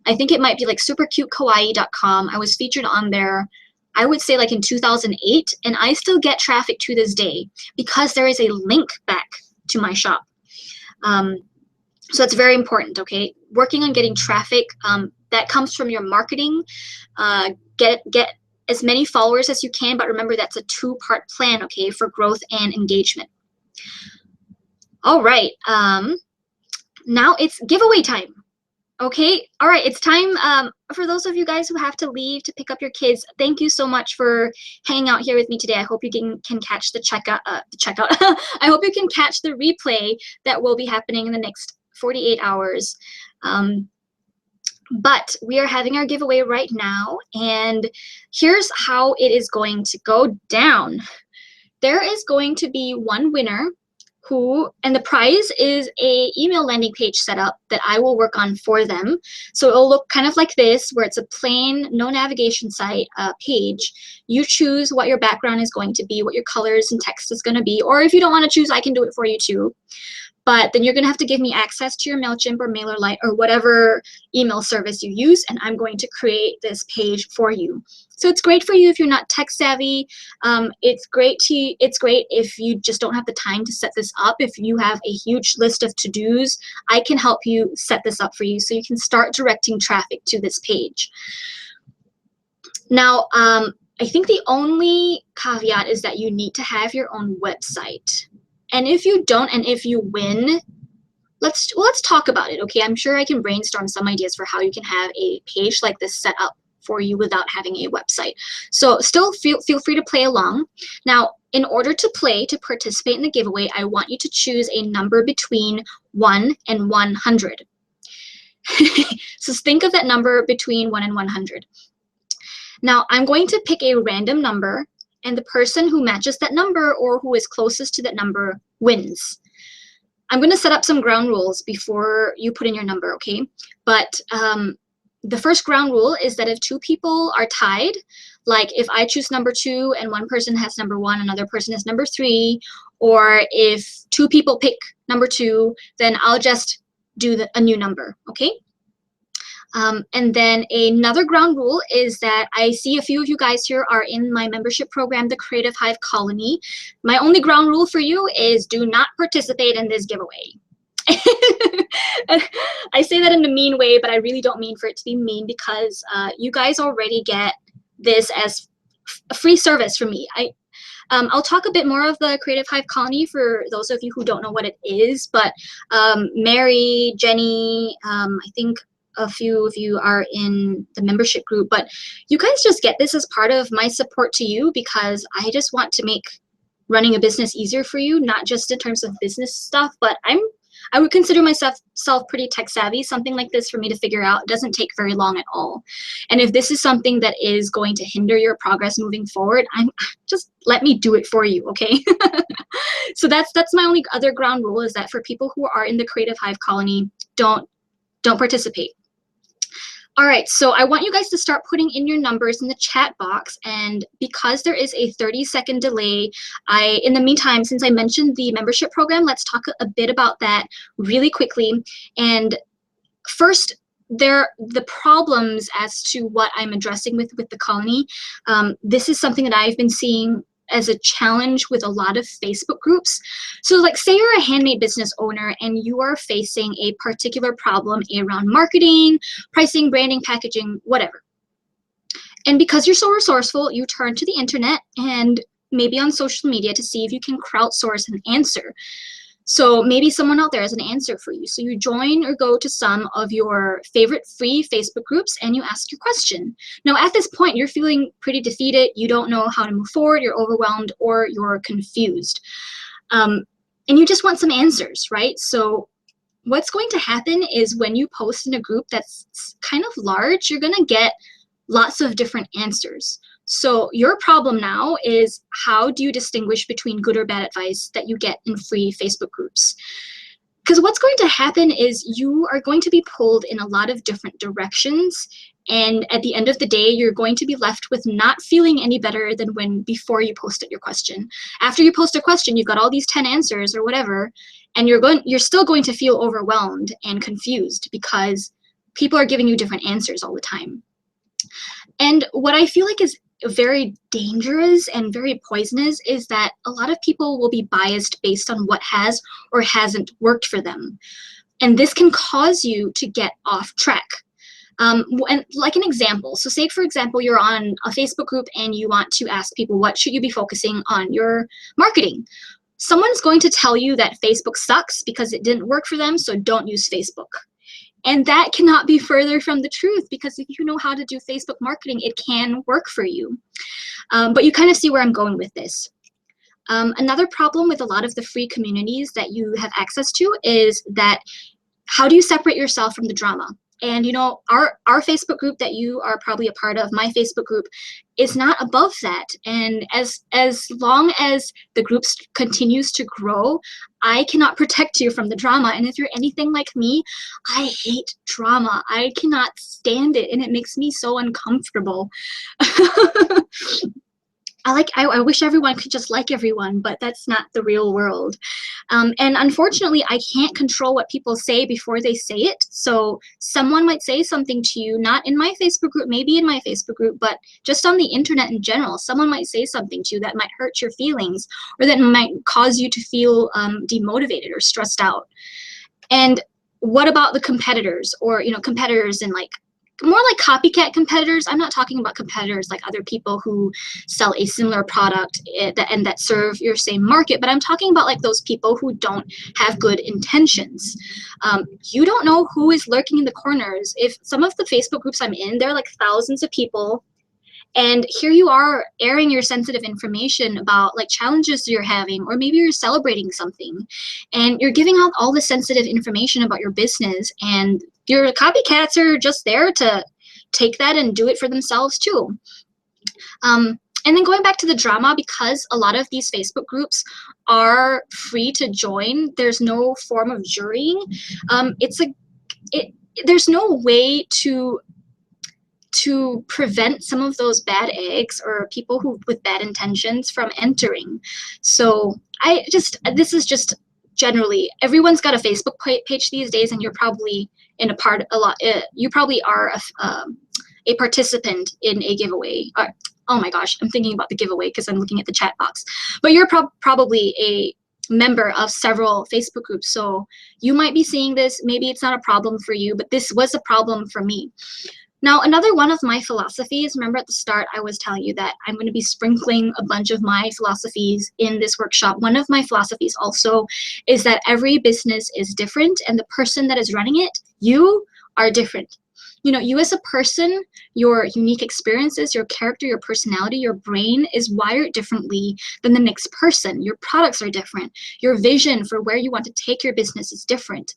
I think it might be like supercutekawaii.com. I was featured on there, I would say like in 2008, and I still get traffic to this day because there is a link back to my shop. So it's very important, okay? Working on getting traffic, that comes from your marketing. Get as many followers as you can, but remember that's a two-part plan, okay, for growth and engagement. All right, now it's giveaway time. Okay, all right, it's time for those of you guys who have to leave to pick up your kids. Thank you so much for hanging out here with me today. I hope you can catch the checkout. I hope you can catch the replay that will be happening in the next 48 hours. But we are having our giveaway right now, and here's how it is going to go down. There is going to be one winner and the prize is a email landing page setup that I will work on for them. So it'll look kind of like this, where it's a plain, no navigation site page. You choose what your background is going to be, what your colors and text is going to be, or if you don't want to choose, I can do it for you too. But then you're going to have to give me access to your MailChimp or MailerLite or whatever email service you use, and I'm going to create this page for you. So it's great for you if you're not tech savvy. It's great if you just don't have the time to set this up. If you have a huge list of to-dos, I can help you set this up for you so you can start directing traffic to this page. Now, I think the only caveat is that you need to have your own website. And if you don't, and if you win, let's talk about it, okay? I'm sure I can brainstorm some ideas for how you can have a page like this set up for you without having a website. So still feel free to play along. Now, in order to participate in the giveaway, I want you to choose a number between 1 and 100. So think of that number between 1 and 100. Now, I'm going to pick a random number, and the person who matches that number or who is closest to that number wins. I'm going to set up some ground rules before you put in your number, okay? But the first ground rule is that if two people are tied, like if I choose number 2 and one person has number 1, another person has number 3, or if 2 people pick number 2, then I'll just do a new number, okay? And then another ground rule is that I see a few of you guys here are in my membership program, the Creative Hive Colony. My only ground rule for you is do not participate in this giveaway. I say that in a mean way, but I really don't mean for it to be mean, because you guys already get this as a free service from me. I'll talk a bit more of the Creative Hive Colony for those of you who don't know what it is, but Mary, Jenny, I think a few of you are in the membership group, but you guys just get this as part of my support to you, because I just want to make running a business easier for you, not just in terms of business stuff, but I would consider myself pretty tech savvy. Something like this for me to figure out doesn't take very long at all. And if this is something that is going to hinder your progress moving forward, just let me do it for you, okay? So that's my only other ground rule, is that for people who are in the Creative Hive Colony, don't participate. All right, so I want you guys to start putting in your numbers in the chat box, and because there is a 30-second delay, in the meantime, since I mentioned the membership program, let's talk a bit about that really quickly. And first, the problems as to what I'm addressing with the colony. This is something that I've been seeing as a challenge with a lot of Facebook groups. So like, say you're a handmade business owner and you are facing a particular problem around marketing, pricing, branding, packaging, whatever. And because you're so resourceful, you turn to the internet and maybe on social media to see if you can crowdsource an answer. So maybe someone out there has an answer for you. So you join or go to some of your favorite free Facebook groups and you ask your question. Now at this point, you're feeling pretty defeated. You don't know how to move forward. You're overwhelmed or you're confused. And you just want some answers, right? So what's going to happen is when you post in a group that's kind of large, you're going to get lots of different answers. So your problem now is, how do you distinguish between good or bad advice that you get in free Facebook groups? Because what's going to happen is you are going to be pulled in a lot of different directions. And at the end of the day, you're going to be left with not feeling any better than before you posted your question. After you post a question, you've got all these 10 answers or whatever, and you're still going to feel overwhelmed and confused because people are giving you different answers all the time. And what I feel like is very dangerous and very poisonous is that a lot of people will be biased based on what has or hasn't worked for them. And this can cause you to get off track. And like an example, so say for example, you're on a Facebook group and you want to ask people, what should you be focusing on your marketing? Someone's going to tell you that Facebook sucks because it didn't work for them, so don't use Facebook. And that cannot be further from the truth, because if you know how to do Facebook marketing, it can work for you. But you kind of see where I'm going with this. Another problem with a lot of the free communities that you have access to is that, how do you separate yourself from the drama? And you know, our Facebook group that you are probably a part of, my Facebook group, is not above that. And as long as the group continues to grow, I cannot protect you from the drama. And if you're anything like me, I hate drama. I cannot stand it, and it makes me so uncomfortable. I wish everyone could just like everyone, but that's not the real world. And unfortunately, I can't control what people say before they say it. So someone might say something to you, not in my Facebook group, maybe in my Facebook group, but just on the internet in general. Someone might say something to you that might hurt your feelings, or that might cause you to feel demotivated or stressed out. And what about the competitors, or, you know, competitors in like, more like copycat competitors? I'm not talking about competitors like other people who sell a similar product and that serve your same market, but I'm talking about like those people who don't have good intentions. You don't know who is lurking in the corners. If some of the Facebook groups I'm in, there are like thousands of people, and here you are airing your sensitive information about like challenges you're having, or maybe you're celebrating something, and you're giving out all the sensitive information about your business, and your copycats are just there to take that and do it for themselves too. And then going back to the drama, because a lot of these Facebook groups are free to join, there's no form of jurying. There's no way to prevent some of those bad eggs or people who with bad intentions from entering. So this is just generally, everyone's got a Facebook page these days, and you're probably you probably are a participant in a giveaway. Oh my gosh, I'm thinking about the giveaway because I'm looking at the chat box. But you're probably a member of several Facebook groups, so you might be seeing this. Maybe it's not a problem for you, but this was a problem for me. Now, another one of my philosophies, remember at the start I was telling you that I'm going to be sprinkling a bunch of my philosophies in this workshop. One of my philosophies also is that every business is different, and the person that is running it, you are different. You know, you as a person, your unique experiences, your character, your personality, your brain is wired differently than the next person. Your products are different. Your vision for where you want to take your business is different.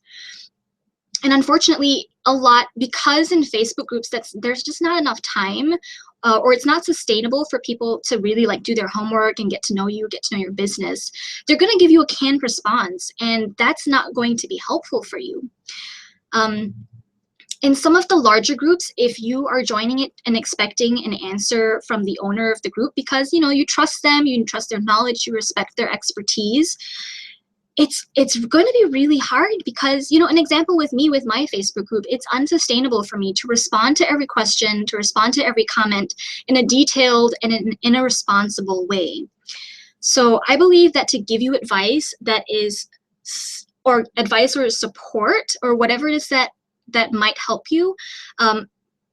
And unfortunately, because in Facebook groups there's just not enough time, or it's not sustainable for people to really like do their homework and get to know you, get to know your business, they're going to give you a canned response, and that's not going to be helpful for you. In some of the larger groups, if you are joining it and expecting an answer from the owner of the group because, you know, you trust them, you trust their knowledge, you respect their expertise, it's going to be really hard because, you know, an example with me with my Facebook group, it's unsustainable for me to respond to every question, to respond to every comment in a detailed and in a responsible way. So I believe that to give you advice that is, or advice or support or whatever it is that might help you,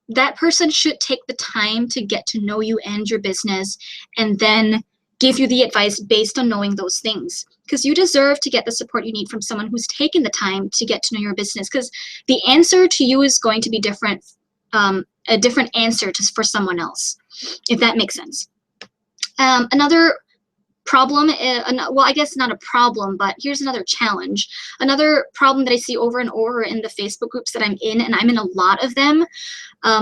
that person should take the time to get to know you and your business, and then give you the advice based on knowing those things. Because you deserve to get the support you need from someone who's taken the time to get to know your business, because the answer to you is going to be different, a different answer for someone else, if that makes sense. Another problem, well, I guess not a problem, but here's another challenge. Another problem that I see over and over in the Facebook groups that I'm in, and I'm in a lot of them,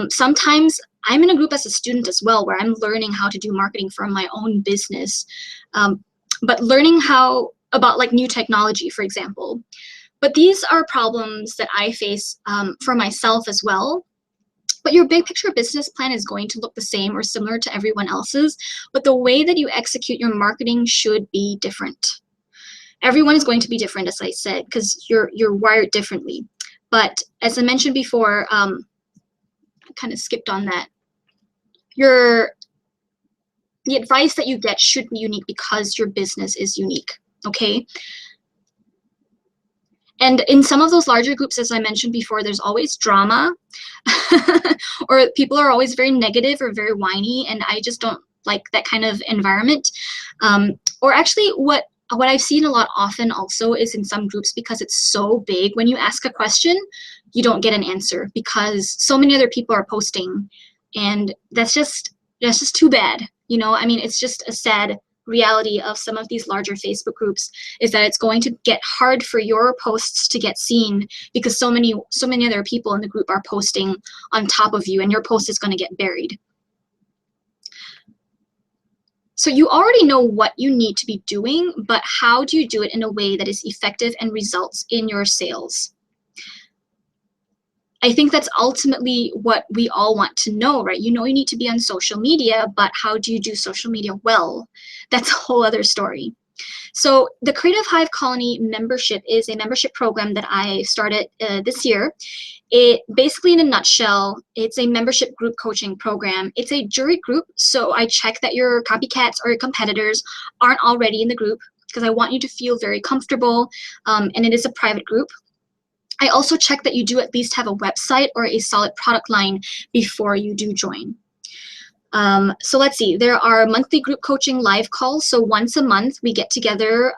sometimes I'm in a group as a student as well, where I'm learning how to do marketing for my own business, but learning about like new technology, for example. But these are problems that I face for myself as well. But your big picture business plan is going to look the same or similar to everyone else's, but the way that you execute your marketing should be different. Everyone is going to be different, as I said, because you're wired differently. But as I mentioned before, I kind of skipped on that. The advice that you get should be unique because your business is unique, okay? And in some of those larger groups, as I mentioned before, there's always drama, or people are always very negative or very whiny, and I just don't like that kind of environment. Or actually, what I've seen a lot often also is in some groups, because it's so big, when you ask a question, you don't get an answer because so many other people are posting, and that's just too bad. You know, I mean, it's just a sad reality of some of these larger Facebook groups is that it's going to get hard for your posts to get seen because so many other people in the group are posting on top of you, and your post is going to get buried. So you already know what you need to be doing, but how do you do it in a way that is effective and results in your sales? I think that's ultimately what we all want to know, right? You know you need to be on social media, but how do you do social media well? That's a whole other story. So the Creative Hive Colony membership is a membership program that I started this year. It basically, in a nutshell, it's a membership group coaching program. It's a jury group, so I check that your copycats or your competitors aren't already in the group because I want you to feel very comfortable, and it is a private group. I also check that you do at least have a website or a solid product line before you do join. So let's see, there are monthly group coaching live calls. So once a month we get together,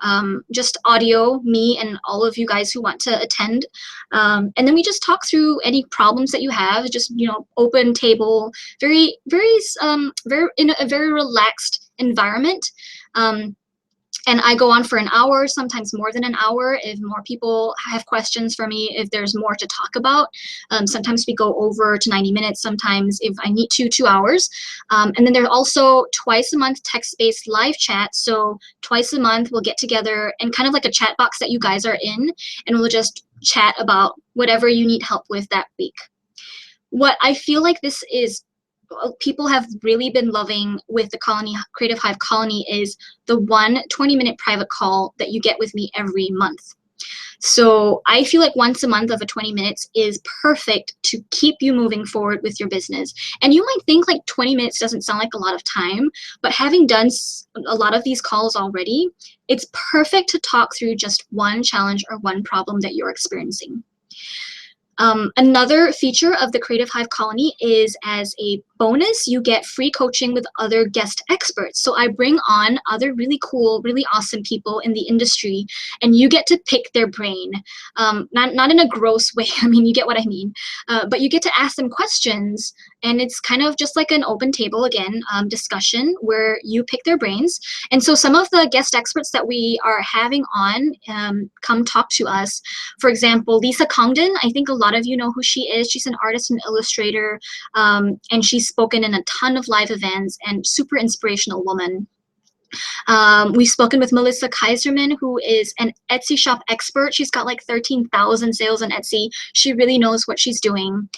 just audio, me and all of you guys who want to attend. And then we just talk through any problems that you have, just, you know, open table, very in a very relaxed environment. And I go on for an hour, sometimes more than an hour, if more people have questions for me, if there's more to talk about. Sometimes we go over to 90 minutes, sometimes if I need to, 2 hours. And then there's also twice a month text-based live chat. So twice a month we'll get together and kind of like a chat box that you guys are in, and we'll just chat about whatever you need help with that week. What I feel like this is people have really been loving with the Creative Hive Colony is the 1 20-minute private call that you get with me every month. So I feel like once a month of a 20 minutes is perfect to keep you moving forward with your business. And you might think like 20 minutes doesn't sound like a lot of time, but having done a lot of these calls already, it's perfect to talk through just one challenge or one problem that you're experiencing. Another feature of the Creative Hive Colony is, as a bonus, you get free coaching with other guest experts. So I bring on other really cool, really awesome people in the industry, and you get to pick their brain. Not in a gross way, I mean, you get what I mean, but you get to ask them questions, and it's kind of just like an open table, again, discussion where you pick their brains. And so some of the guest experts that we are having on come talk to us. For example, Lisa Congdon, I think a lot of you know who she is. She's an artist and illustrator, and she's spoken in a ton of live events and super inspirational woman. We've spoken with Melissa Kaiserman, who is an Etsy shop expert. She's got like 13,000 sales on Etsy. She really knows what she's doing.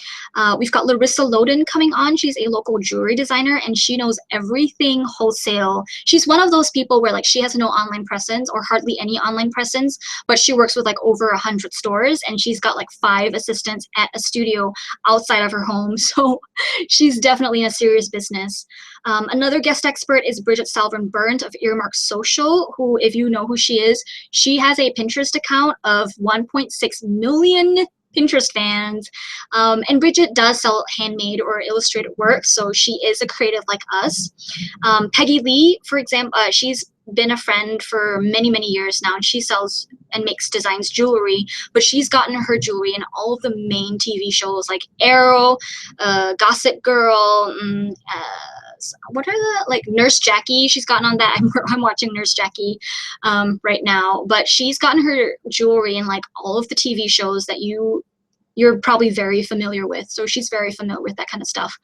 We've got Larissa Loden coming on. She's a local jewelry designer, and she knows everything wholesale. She's one of those people where like she has no online presence or hardly any online presence, but she works with like over 100 stores, and she's got like 5 assistants at a studio outside of her home. So she's definitely in a serious business. Another guest expert is Bridget Salvin Burnt of Earmark Social, who, if you know who she is, she has a Pinterest account of 1.6 million Pinterest fans. And Bridget does sell handmade or illustrated work, so she is a creative like us. Peggy Lee, for example, she's been a friend for many, many years now, and she sells and makes designs jewelry, but she's gotten her jewelry in all of the main TV shows like Arrow, Gossip Girl, what are the, like, Nurse Jackie, she's gotten on that. I'm watching Nurse Jackie right now, but she's gotten her jewelry in like all of the TV shows that you're probably very familiar with. So she's very familiar with that kind of stuff.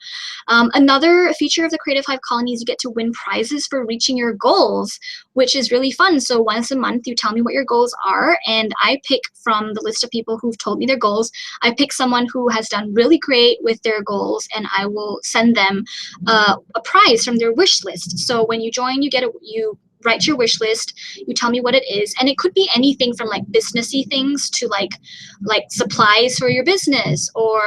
Another feature of the Creative Hive Colony is you get to win prizes for reaching your goals, which is really fun. So once a month, you tell me what your goals are, and I pick from the list of people who've told me their goals. I pick someone who has done really great with their goals, and I will send them a prize from their wish list. So when you join, you write your wish list, you tell me what it is, and it could be anything from like businessy things to like supplies for your business, or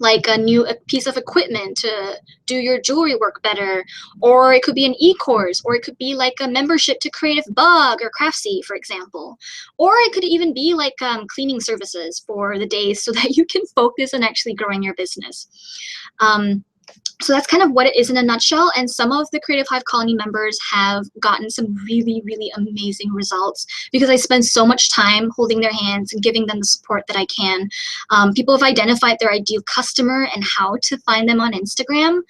like a piece of equipment to do your jewelry work better, or it could be an e-course, or it could be like a membership to Creative Bug or Craftsy, for example, or it could even be like cleaning services for the days so that you can focus on actually growing your business. So that's kind of what it is in a nutshell. And some of the Creative Hive Colony members have gotten some really, really amazing results because I spend so much time holding their hands and giving them the support that I can. People have identified their ideal customer and how to find them on Instagram.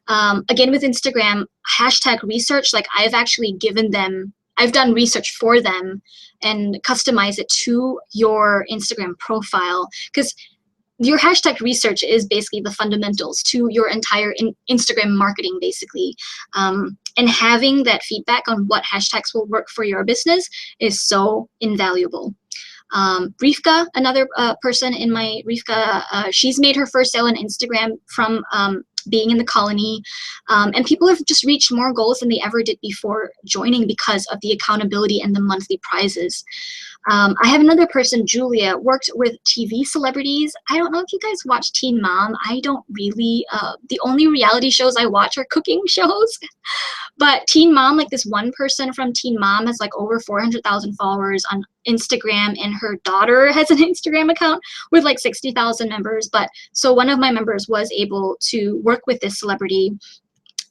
Again, with Instagram, hashtag research, like I've actually given them, I've done research for them and customize it to your Instagram profile, because your hashtag research is basically the fundamentals to your entire Instagram marketing, basically. And having that feedback on what hashtags will work for your business is so invaluable. Rivka, another person in my Rivka, she's made her first sale on Instagram from being in the colony, and people have just reached more goals than they ever did before joining because of the accountability and the monthly prizes. I have another person, Julia, worked with TV celebrities. I don't know if you guys watch Teen Mom. I don't really, the only reality shows I watch are cooking shows. But Teen Mom, like this one person from Teen Mom has like over 400,000 followers on Instagram, and her daughter has an Instagram account with like 60,000 members. But so one of my members was able to work with this celebrity.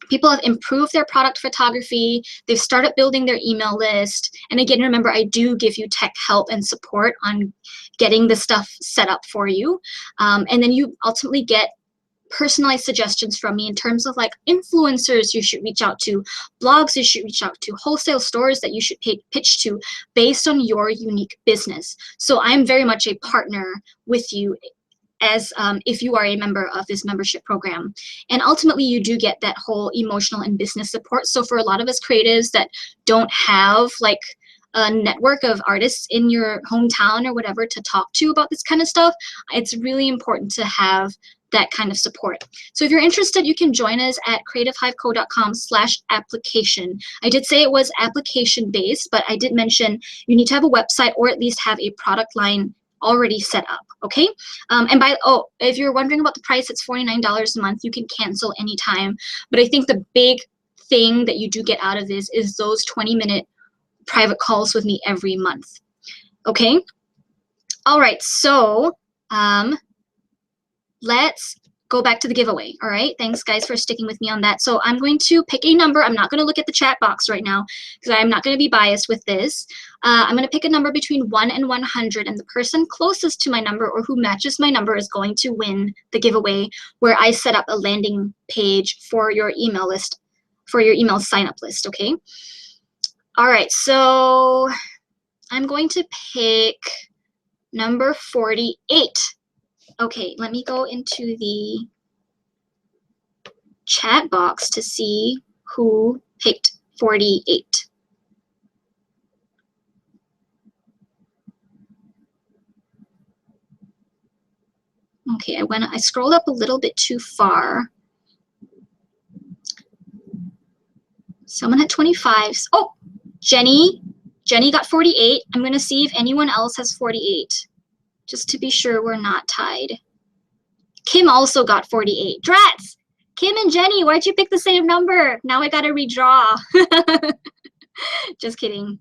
People have improved their product photography. They've started building their email list. And again, remember, I do give you tech help and support on getting the stuff set up for you. And then you ultimately get personalized suggestions from me in terms of like influencers you should reach out to, blogs you should reach out to, wholesale stores that you should pitch to based on your unique business. So I'm very much a partner with you as if you are a member of this membership program. And ultimately, you do get that whole emotional and business support. So for a lot of us creatives that don't have like a network of artists in your hometown or whatever to talk to about this kind of stuff, it's really important to have that kind of support. So if you're interested, you can join us at creativehiveco.com/application. I did say it was application based, but I did mention you need to have a website or at least have a product line already set up, okay? If you're wondering about the price, it's $49 a month. You can cancel anytime. But I think the big thing that you do get out of this is those 20-minute private calls with me every month, okay? All right, so let's go back to the giveaway, all right? Thanks, guys, for sticking with me on that. So I'm going to pick a number. I'm not going to look at the chat box right now because I'm not going to be biased with this. I'm going to pick a number between 1 and 100, and the person closest to my number or who matches my number is going to win the giveaway, where I set up a landing page for your email list, for your email sign-up list, okay? All right, so I'm going to pick number 48. Okay, let me go into the chat box to see who picked 48. Okay, I scrolled up a little bit too far. Someone had 25. Oh, Jenny got 48. I'm gonna see if anyone else has 48. Just to be sure we're not tied. Kim also got 48. Drats! Kim and Jenny, why'd you pick the same number? Now I gotta redraw. Just kidding.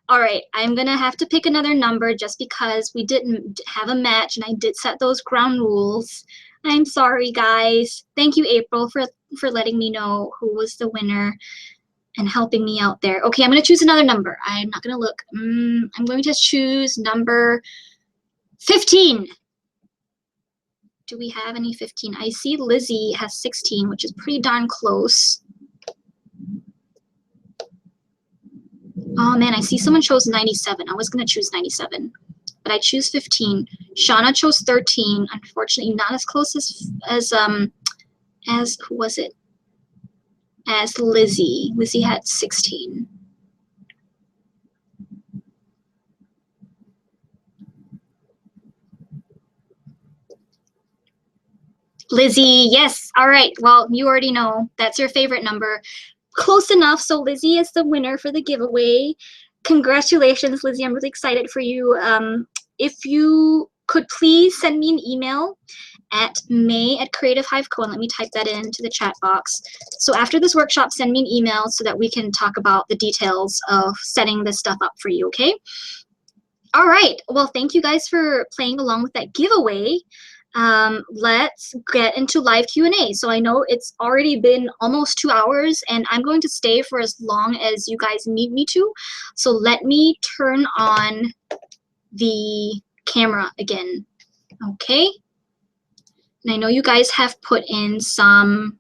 All right, I'm gonna have to pick another number just because we didn't have a match and I did set those ground rules. I'm sorry, guys. Thank you, April, for letting me know who was the winner and helping me out there. Okay, I'm gonna choose another number. I'm not gonna look. I'm going to choose number 15. Do we have any 15? I see Lizzie has 16, which is pretty darn close. Oh man, I see someone chose 97. I was gonna choose 97, but I choose 15. Shauna chose 13. Unfortunately, not as close as who was it? As Lizzie. Lizzie had 16. Lizzie, yes. All right. Well, you already know that's your favorite number. Close enough. So Lizzie is the winner for the giveaway. Congratulations, Lizzie. I'm really excited for you. If you could please send me an email at may@creativehiveco, and let me type that into the chat box. So after this workshop, send me an email so that we can talk about the details of setting this stuff up for you, okay? All right. Well, thank you guys for playing along with that giveaway. let's get into live Q&A. So I know it's already been almost 2 hours, and I'm going to stay for as long as you guys need me to. So let me turn on the camera again. Okay. And I know you guys have put in some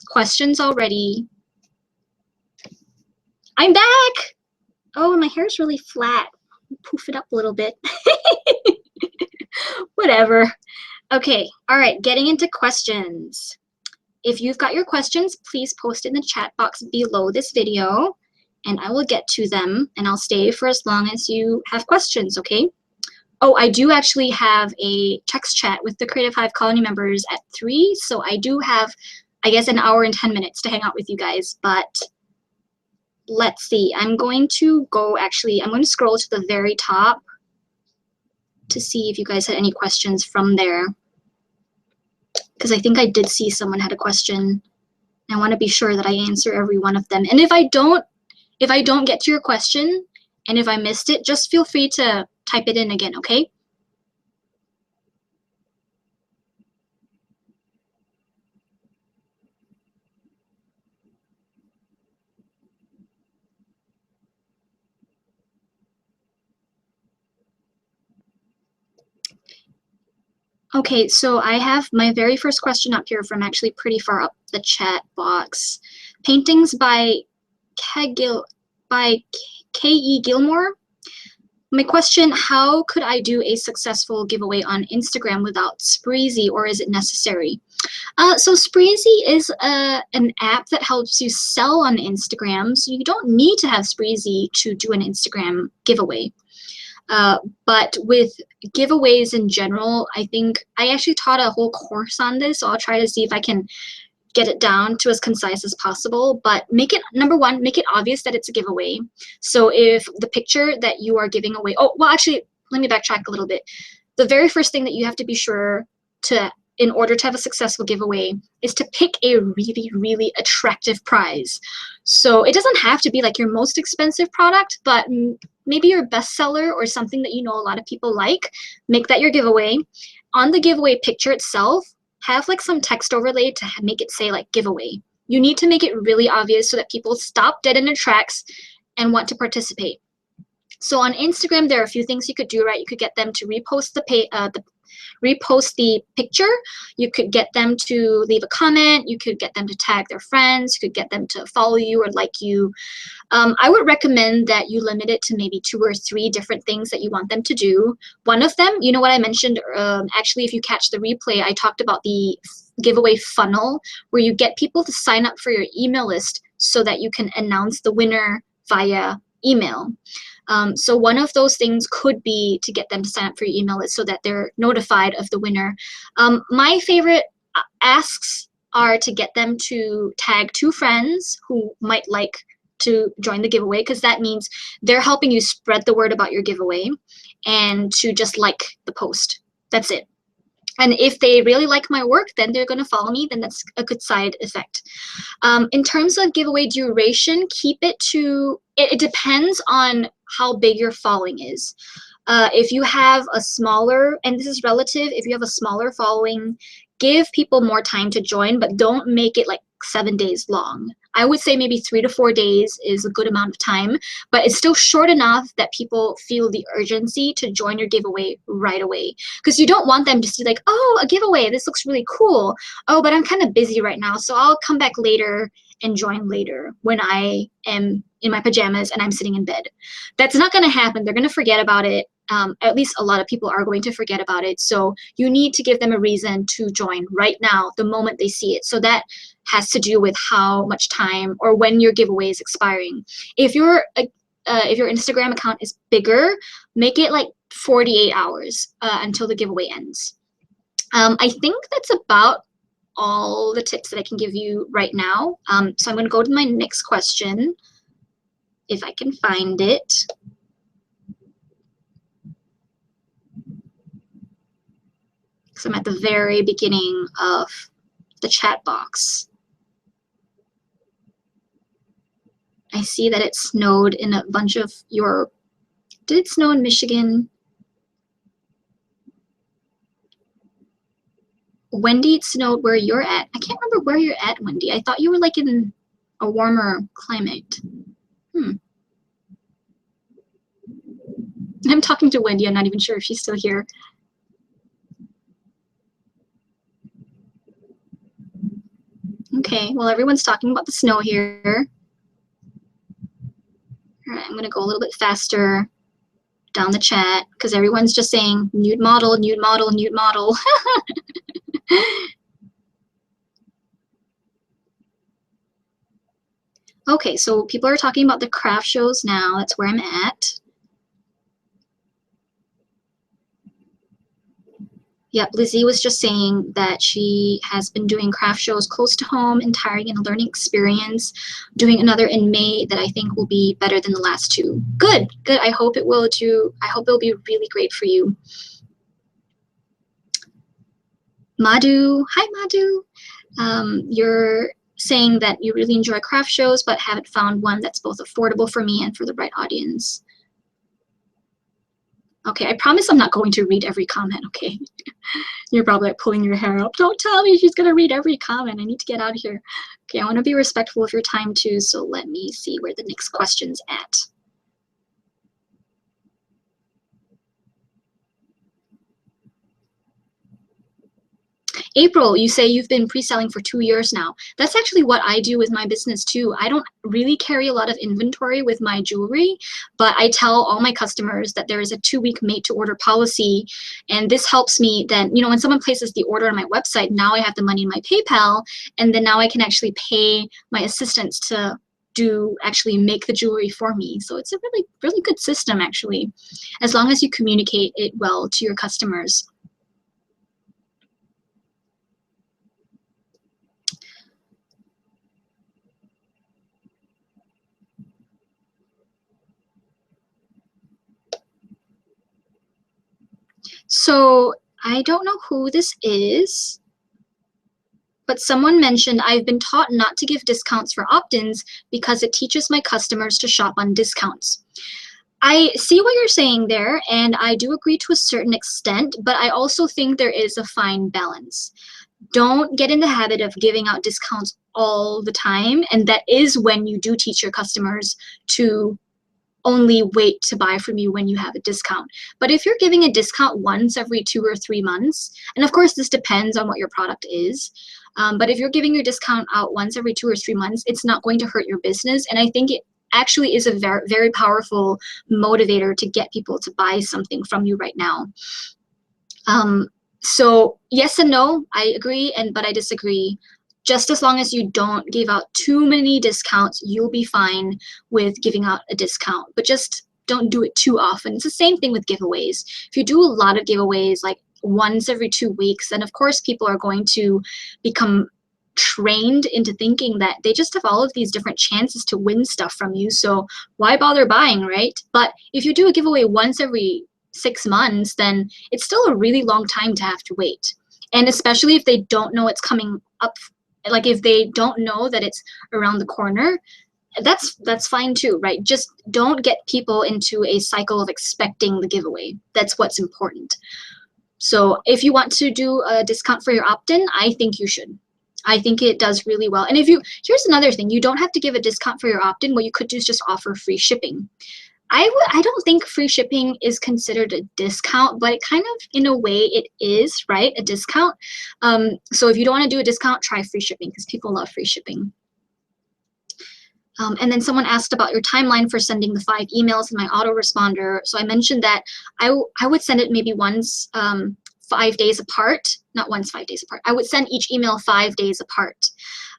questions already. I'm back! Oh, my hair's really flat. Poof it up a little bit. Whatever. Okay, all right, getting into questions. If you've got your questions, please post in the chat box below this video, and I will get to them, and I'll stay for as long as you have questions, okay? Oh, I do actually have a text chat with the Creative Hive Colony members at 3, so I do have, I guess, an hour and 10 minutes to hang out with you guys, but let's see. I'm going to scroll to the very top to see if you guys had any questions from there, because I think I did see someone had a question. I want to be sure that I answer every one of them. And if I don't get to your question, and if I missed it, just feel free to type it in again, okay? Okay, so I have my very first question up here from actually pretty far up the chat box. Paintings by K.E. Gilmore. My question, how could I do a successful giveaway on Instagram without Spreezy, or is it necessary? So Spreezy is an app that helps you sell on Instagram, so you don't need to have Spreezy to do an Instagram giveaway. But with giveaways in general, I think I actually taught a whole course on this, so I'll try to see if I can get it down to as concise as possible. But number one, make it obvious that it's a giveaway. So if the picture that you are giving away, oh, well, actually, let me backtrack a little bit. The very first thing that you have to be sure to, in order to have a successful giveaway, is to pick a really, really attractive prize. So it doesn't have to be like your most expensive product, but maybe your bestseller or something that you know a lot of people like. Make that your giveaway. On the giveaway picture itself, have like some text overlay to make it say like giveaway. You need to make it really obvious so that people stop dead in their tracks and want to participate. So on Instagram, there are a few things you could do, right? You could get them to repost the picture. You could get them to leave a comment. You could get them to tag their friends. You could get them to follow you or like you. I would recommend that you limit it to maybe 2 or 3 different things that you want them to do. One of them, you know what I mentioned, actually, if you catch the replay, I talked about the giveaway funnel where you get people to sign up for your email list so that you can announce the winner via email. So one of those things could be to get them to sign up for your email list so that they're notified of the winner. My favorite asks are to get them to tag 2 friends who might like to join the giveaway, because that means they're helping you spread the word about your giveaway, and to just like the post. That's it. And if they really like my work, then they're going to follow me. Then that's a good side effect. In terms of giveaway duration, keep it to, it depends on how big your following is. If you have a smaller, and this is relative, if you have a smaller following, give people more time to join, but don't make it like 7 days long. I would say maybe 3 to 4 days is a good amount of time, but it's still short enough that people feel the urgency to join your giveaway right away. Because you don't want them to see like, oh, a giveaway, this looks really cool. Oh, but I'm kind of busy right now, so I'll come back later and join later when I am in my pajamas and I'm sitting in bed. That's not going to happen. They're going to forget about it. At least a lot of people are going to forget about it. So you need to give them a reason to join right now, the moment they see it. So that has to do with how much time or when your giveaway is expiring. If your Instagram account is bigger, make it like 48 hours until the giveaway ends. I think that's about all the tips that I can give you right now. So I'm going to go to my next question, if I can find it. So I'm at the very beginning of the chat box. I see that it snowed in a bunch of your, did it snow in Michigan? Wendy, it snowed where you're at. I can't remember where you're at, Wendy. I thought you were like in a warmer climate. I'm talking to Wendy. I'm not even sure if she's still here. Okay, well, everyone's talking about the snow here. All right, I'm gonna go a little bit faster down the chat because everyone's just saying nude model, nude model, nude model. Okay, so people are talking about the craft shows now. That's where I'm at. Yep, Lizzie was just saying that she has been doing craft shows close to home and tiring and a learning experience, doing another in May that I think will be better than the last two. Good, good. I hope it will too. I hope it'll be really great for you. Madhu, hi Madhu. You're saying that you really enjoy craft shows but haven't found one that's both affordable for me and for the right audience. Okay, I promise I'm not going to read every comment, okay? You're probably like pulling your hair up. Don't tell me she's gonna read every comment. I need to get out of here. Okay, I wanna be respectful of your time too, so let me see where the next question's at. April, you say you've been pre-selling for 2 years now. That's actually what I do with my business too. I don't really carry a lot of inventory with my jewelry, but I tell all my customers that there is a 2-week made to order policy. And this helps me then, you know, when someone places the order on my website, now I have the money in my PayPal, and then now I can actually pay my assistants to actually make the jewelry for me. So it's a really, really good system actually, as long as you communicate it well to your customers. So I don't know who this is, but someone mentioned I've been taught not to give discounts for opt-ins because it teaches my customers to shop on discounts. I see what you're saying there, and I do agree to a certain extent, but I also think there is a fine balance. Don't get in the habit of giving out discounts all the time, and that is when you do teach your customers to only wait to buy from you when you have a discount. But if you're giving a discount once every 2 or 3 months, and of course this depends on what your product is, but if you're giving your discount out once every 2 or 3 months, it's not going to hurt your business. And I think it actually is a very, very powerful motivator to get people to buy something from you right now. So yes and no, I agree, but I disagree. Just as long as you don't give out too many discounts, you'll be fine with giving out a discount, but just don't do it too often. It's the same thing with giveaways. If you do a lot of giveaways, like once every 2 weeks, then of course people are going to become trained into thinking that they just have all of these different chances to win stuff from you, so why bother buying, right? But if you do a giveaway once every 6 months, then it's still a really long time to have to wait. And especially if they don't know it's coming up, like if they don't know that it's around the corner, that's fine too, right? Just don't get people into a cycle of expecting the giveaway. That's what's important. So if you want to do a discount for your opt-in, I think you should. I think it does really well. And here's another thing, you don't have to give a discount for your opt-in. What you could do is just offer free shipping. I don't think free shipping is considered a discount, but it kind of, in a way, it is, right? A discount. So if you don't want to do a discount, try free shipping because people love free shipping. And then someone asked about your timeline for sending the 5 emails in my autoresponder. So I mentioned that I would send it maybe once 5 days apart, not once 5 days apart. I would send each email 5 days apart.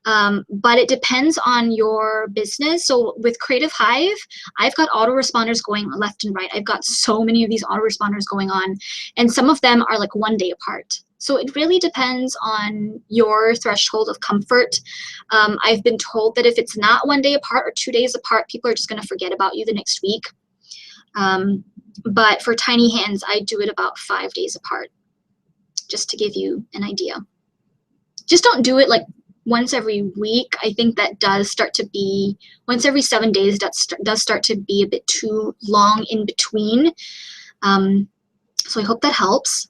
But it depends on your business. So with Creative Hive, I've got autoresponders going left and right. I've got so many of these autoresponders going on, and some of them are like 1 day apart. So it really depends on your threshold of comfort. I've been told that if it's not 1 day apart or 2 days apart, people are just going to forget about you the next week. But for tiny hands, I do it about 5 days apart, just to give you an idea. Just don't do it like once every week. I think that does start to be, once every 7 days, that does start to be a bit too long in between. So I hope that helps.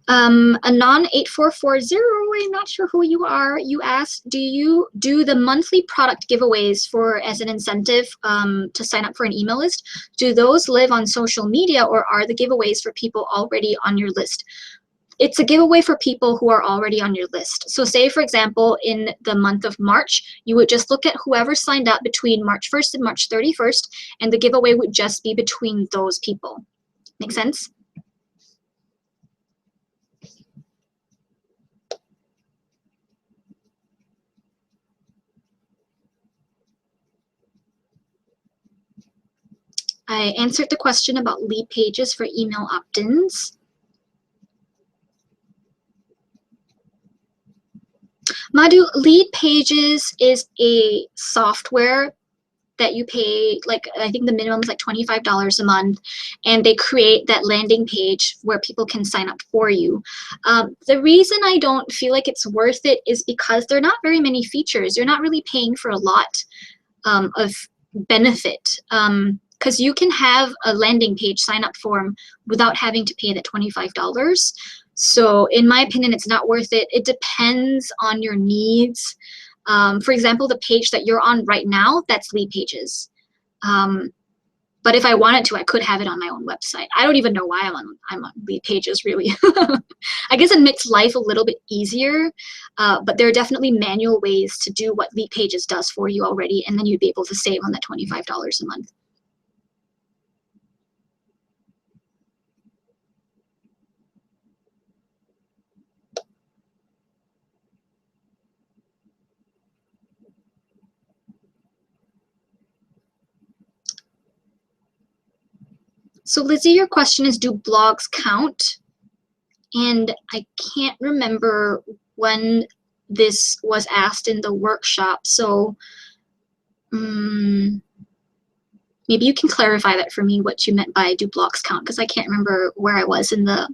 Anon 8440, I'm not sure who you are. You asked, do you do the monthly product giveaways for as an incentive to sign up for an email list? Do those live on social media, or are the giveaways for people already on your list? It's a giveaway for people who are already on your list. So say, for example, in the month of March, you would just look at whoever signed up between March 1st and March 31st, and the giveaway would just be between those people. Make sense? I answered the question about lead pages for email opt-ins. Madhu, lead pages is a software that you pay, like, I think the minimum is like $25 a month, and they create that landing page where people can sign up for you. The reason I don't feel like it's worth it is because there are not very many features. You're not really paying for a lot of benefit. Because you can have a landing page sign up form without having to pay that $25. So in my opinion, it's not worth it. It depends on your needs. For example, the page that you're on right now, that's lead pages. But if I wanted to, I could have it on my own website. I don't even know why I'm on lead pages, really. I guess it makes life a little bit easier, but there are definitely manual ways to do what lead pages does for you already, and then you'd be able to save on that $25 a month. So Lizzie, your question is, do blogs count? And I can't remember when this was asked in the workshop, so maybe you can clarify that for me, what you meant by do blogs count, because I can't remember where I was in the,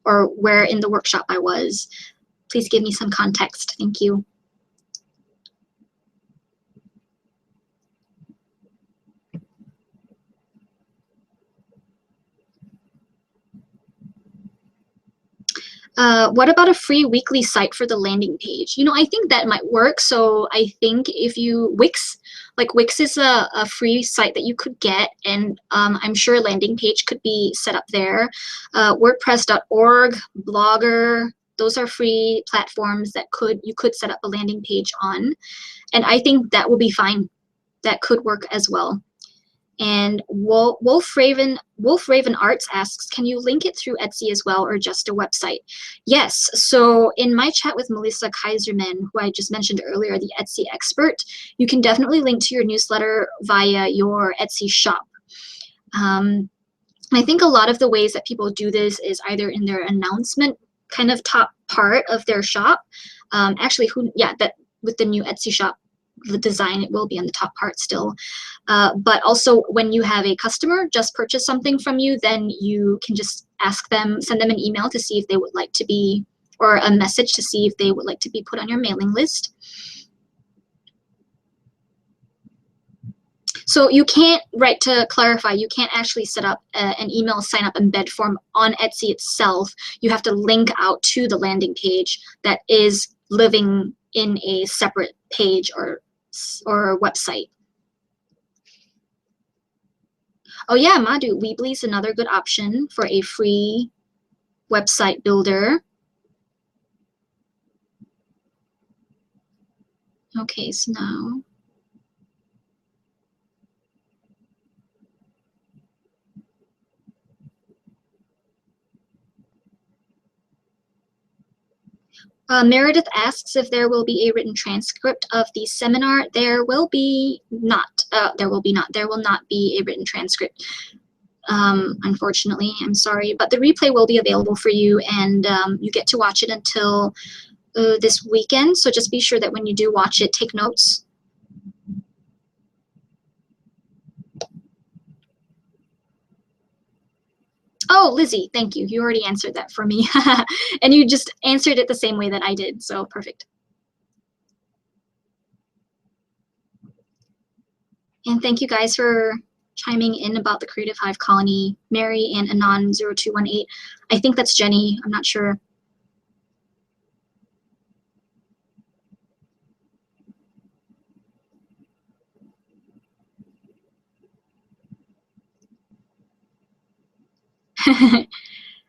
or where in the workshop I was. Please give me some context. Thank you. What about a free weekly site for the landing page? You know, I think that might work. So I think if you, Wix, like Wix is a free site that you could get, and I'm sure a landing page could be set up there. WordPress.org, Blogger, those are free platforms that you could set up a landing page on. And I think that will be fine. That could work as well. And Wolf Raven Arts asks, can you link it through Etsy as well, or just a website? Yes. So in my chat with Melissa Kaiserman, who I just mentioned earlier, the Etsy expert, you can definitely link to your newsletter via your Etsy shop. I think a lot of the ways that people do this is either in their announcement kind of top part of their shop. Actually, that with the new Etsy shop, the design, it will be on the top part still. But also when you have a customer just purchase something from you, then you can just ask them, send them an email to see if they would like to be, or a message to see if they would like to be put on your mailing list. So you can't, right, to clarify, you can't actually set up an email sign up embed form on Etsy itself. You have to link out to the landing page that is living in a separate page or website. Oh yeah, Madhu, Weebly is another good option for a free website builder. Okay, so now Meredith asks if there will be a written transcript of the seminar. There will be not. There will not be a written transcript. Unfortunately, I'm sorry, but the replay will be available for you, and you get to watch it until this weekend. So just be sure that when you do watch it, take notes. Oh, Lizzie, thank you. You already answered that for me. And you just answered it the same way that I did, so perfect. And thank you guys for chiming in about the Creative Hive Colony. Mary and Anon0218. I think that's Jenny. I'm not sure.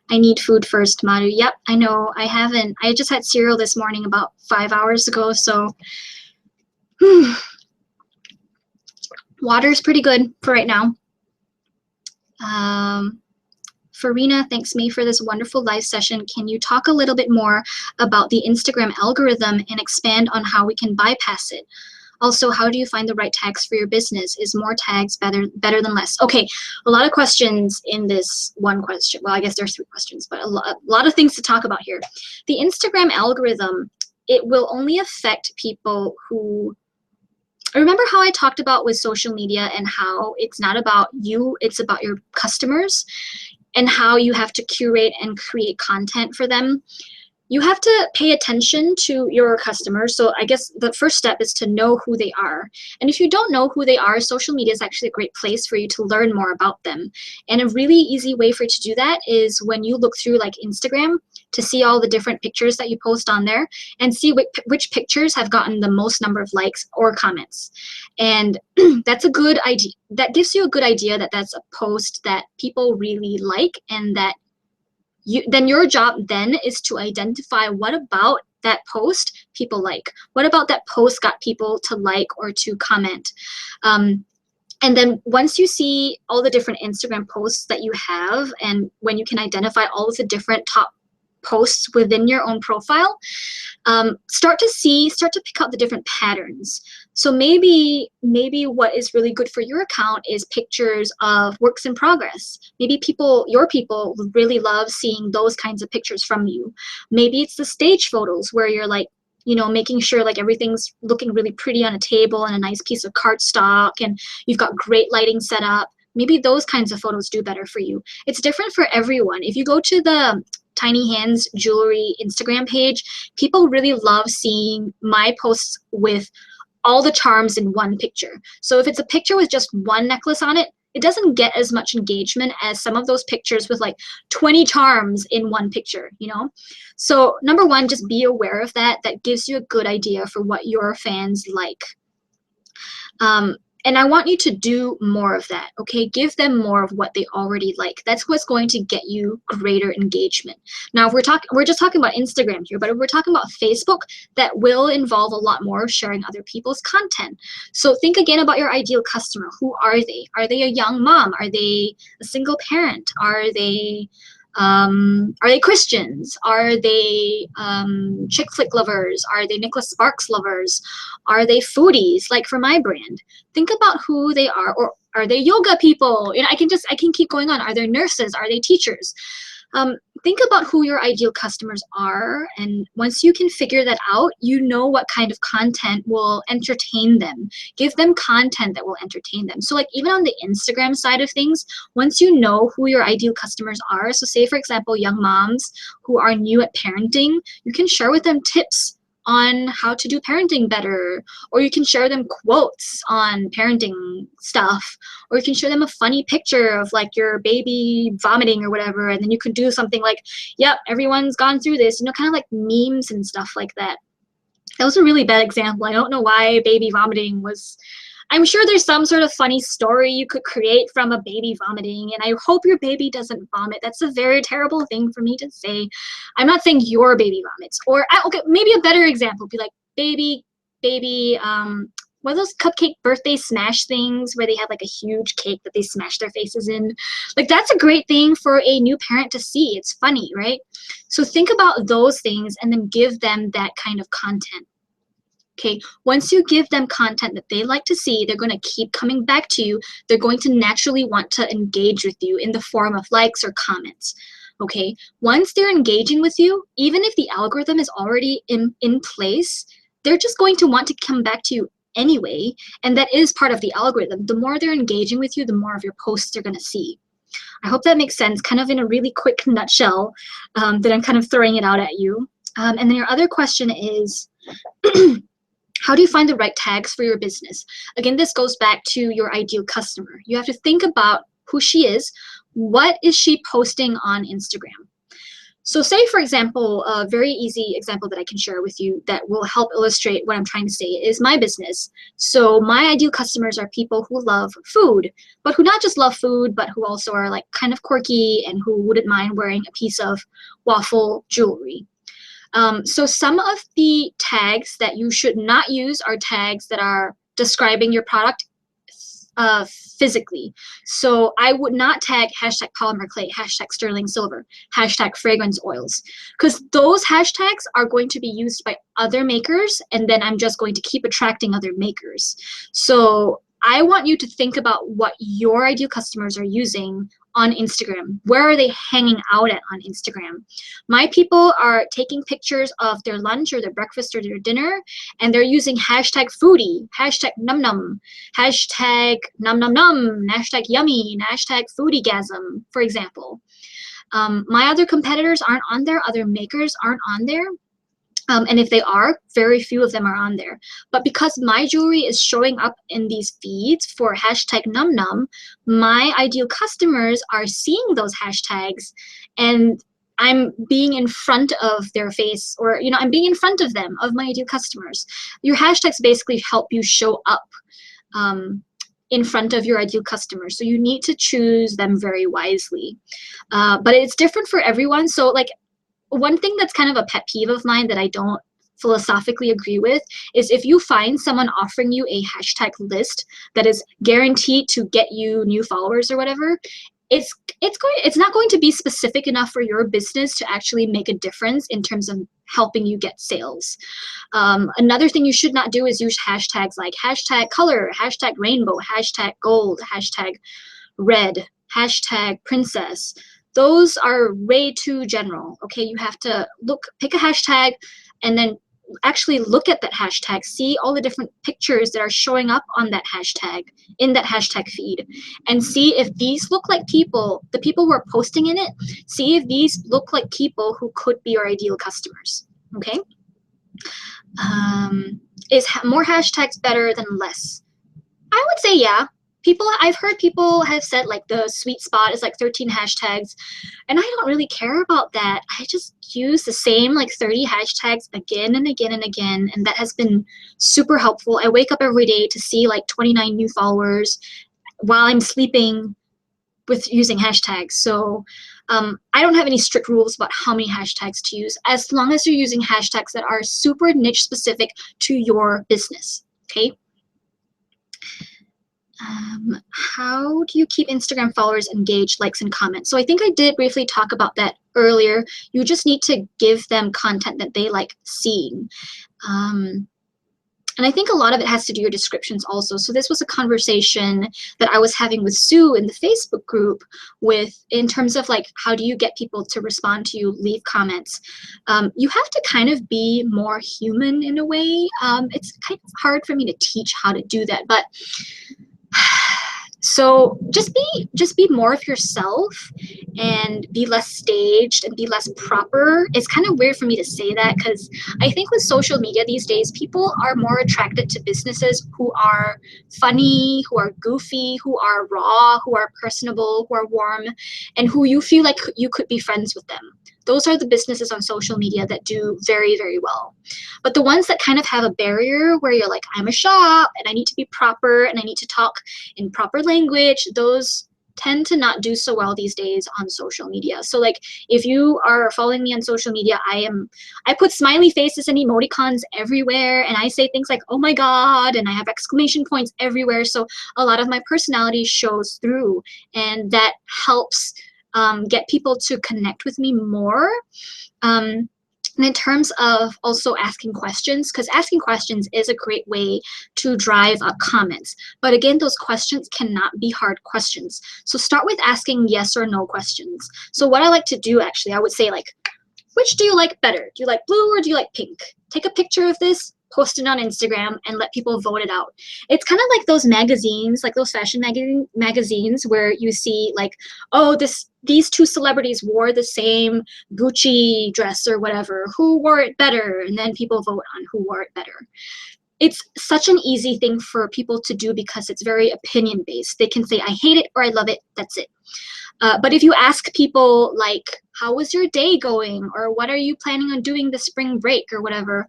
I need food first, Maru. Yep, I know. I haven't. I just had cereal this morning about 5 hours ago, so water's pretty good for right now. Farina thanks me for this wonderful live session. Can you talk a little bit more about the Instagram algorithm and expand on how we can bypass it? Also, how do you find the right tags for your business? Is more tags better than less? Okay, a lot of questions in this one question. Well, I guess there's 3 questions, but a lot of things to talk about here. The Instagram algorithm, it will only affect people who, remember how I talked about with social media and how it's not about you, it's about your customers and how you have to curate and create content for them. You have to pay attention to your customers. So I guess the first step is to know who they are. And if you don't know who they are, social media is actually a great place for you to learn more about them. And a really easy way for you to do that is when you look through like Instagram to see all the different pictures that you post on there and see which pictures have gotten the most number of likes or comments. And that's a good idea. That gives you a good idea that that's a post that people really like, and that then your job then is to identify what about that post people like. What about that post got people to like or to comment? And then once you see all the different Instagram posts that you have, and when you can identify all of the different top posts within your own profile, start to pick out the different patterns. So maybe what is really good for your account is pictures of works in progress. Maybe your people really love seeing those kinds of pictures from you. Maybe it's the stage photos where you're like, making sure like everything's looking really pretty on a table and a nice piece of cardstock and you've got great lighting set up. Maybe those kinds of photos do better for you. It's different for everyone. If you go to the Tiny Hands Jewelry Instagram page, people really love seeing my posts with all the charms in one picture. So if it's a picture with just one necklace on it, it doesn't get as much engagement as some of those pictures with like 20 charms in one picture, So number one, just be aware of that. That gives you a good idea for what your fans like. And I want you to do more of that, okay? Give them more of what they already like. That's what's going to get you greater engagement. Now, if we're just talking about Instagram here, but if we're talking about Facebook, that will involve a lot more of sharing other people's content. So think again about your ideal customer. Who are they? Are they a young mom? Are they a single parent? Are they Christians? Are they chick flick lovers? Are they Nicholas Sparks lovers? Are they foodies, like for my brand? Think about who they are. Or are they yoga people? I can keep going on. Are they nurses? Are they teachers? Think about who your ideal customers are, and once you can figure that out, you know what kind of content will entertain them. Give them content that will entertain them. So like even on the Instagram side of things, once you know who your ideal customers are, so say for example, young moms who are new at parenting, you can share with them tips on how to do parenting better, or you can share them quotes on parenting stuff, or you can show them a funny picture of like your baby vomiting or whatever, and then you could do something like, yep, everyone's gone through this, kind of like memes and stuff like that. That was a really bad example. I don't know why baby vomiting was. I'm sure there's some sort of funny story you could create from a baby vomiting, and I hope your baby doesn't vomit. That's a very terrible thing for me to say. I'm not saying your baby vomits. Or, okay, maybe a better example would be like baby, what are those cupcake birthday smash things where they have like a huge cake that they smash their faces in? Like that's a great thing for a new parent to see. It's funny, right? So think about those things and then give them that kind of content. Okay, once you give them content that they like to see, they're going to keep coming back to you. They're going to naturally want to engage with you in the form of likes or comments. Okay, once they're engaging with you, even if the algorithm is already in place, they're just going to want to come back to you anyway, and that is part of the algorithm. The more they're engaging with you, the more of your posts they're going to see. I hope that makes sense, kind of in a really quick nutshell that I'm kind of throwing it out at you. And then your other question is, How do you find the right tags for your business? Again, this goes back to your ideal customer. You have to think about who she is. What is she posting on Instagram? So say, for example, a very easy example that I can share with you that will help illustrate what I'm trying to say is my business. So my ideal customers are people who love food, but who not just love food, but who also are like kind of quirky and who wouldn't mind wearing a piece of waffle jewelry. So some of the tags that you should not use are tags that are describing your product physically. So I would not tag hashtag polymer clay, hashtag sterling silver, hashtag fragrance oils, because those hashtags are going to be used by other makers, and then I'm just going to keep attracting other makers. So I want you to think about what your ideal customers are using on Instagram. Where are they hanging out at on Instagram? My people are taking pictures of their lunch or their breakfast or their dinner, and they're using hashtag foodie, hashtag num num, hashtag num num num, hashtag yummy, hashtag foodiegasm, for example. My other competitors aren't on there, other makers aren't on there. And if they are, very few of them are on there. But because my jewelry is showing up in these feeds for hashtag num num, my ideal customers are seeing those hashtags, and I'm being in front of their face, or I'm being in front of them, of my ideal customers. Your hashtags basically help you show up in front of your ideal customers. So you need to choose them very wisely. But it's different for everyone. So like, one thing that's kind of a pet peeve of mine that I don't philosophically agree with is if you find someone offering you a hashtag list that is guaranteed to get you new followers or whatever, it's not going to be specific enough for your business to actually make a difference in terms of helping you get sales. Another thing you should not do is use hashtags like hashtag color, hashtag rainbow, hashtag gold, hashtag red, hashtag princess. Those are way too general. Okay, you have to pick a hashtag and then actually look at that hashtag, see all the different pictures that are showing up on that hashtag, in that hashtag feed, and see if these look like the people who are posting in it, see if these look like people who could be your ideal customers. Okay. Is more hashtags better than less? I would say yeah. I've heard people have said like the sweet spot is like 13 hashtags, and I don't really care about that. I just use the same like 30 hashtags again and again and again, and that has been super helpful. I wake up every day to see like 29 new followers while I'm sleeping with using hashtags. So I don't have any strict rules about how many hashtags to use, as long as you're using hashtags that are super niche specific to your business. Okay. How do you keep Instagram followers engaged, likes, and comments? So I think I did briefly talk about that earlier. You just need to give them content that they like seeing. And I think a lot of it has to do with your descriptions also. So this was a conversation that I was having with Sue in the Facebook group in terms of like, how do you get people to respond to you, leave comments? You have to kind of be more human in a way. It's kind of hard for me to teach how to do that, but so just be more of yourself and be less staged and be less proper. It's kind of weird for me to say that because I think with social media these days, people are more attracted to businesses who are funny, who are goofy, who are raw, who are personable, who are warm, and who you feel like you could be friends with them. Those are the businesses on social media that do very, very well. But the ones that kind of have a barrier where you're like, I'm a shop and I need to be proper and I need to talk in proper language, those tend to not do so well these days on social media. So like if you are following me on social media, I put smiley faces and emoticons everywhere, and I say things like, oh my God, and I have exclamation points everywhere. So a lot of my personality shows through, and that helps get people to connect with me more. And in terms of also asking questions, because asking questions is a great way to drive up comments. But again, those questions cannot be hard questions. So start with asking yes or no questions. So what I like to do, actually, I would say like, which do you like better? Do you like blue or do you like pink? Take a picture of this, post it on Instagram, and let people vote it out. It's kind of like those magazines, like those fashion magazines where you see like, oh, these two celebrities wore the same Gucci dress or whatever. Who wore it better? And then people vote on who wore it better. it's such an easy thing for people to do because it's very opinion based. They can say, I hate it or I love it, that's it. But if you ask people like, how was your day going? Or what are you planning on doing this spring break or whatever?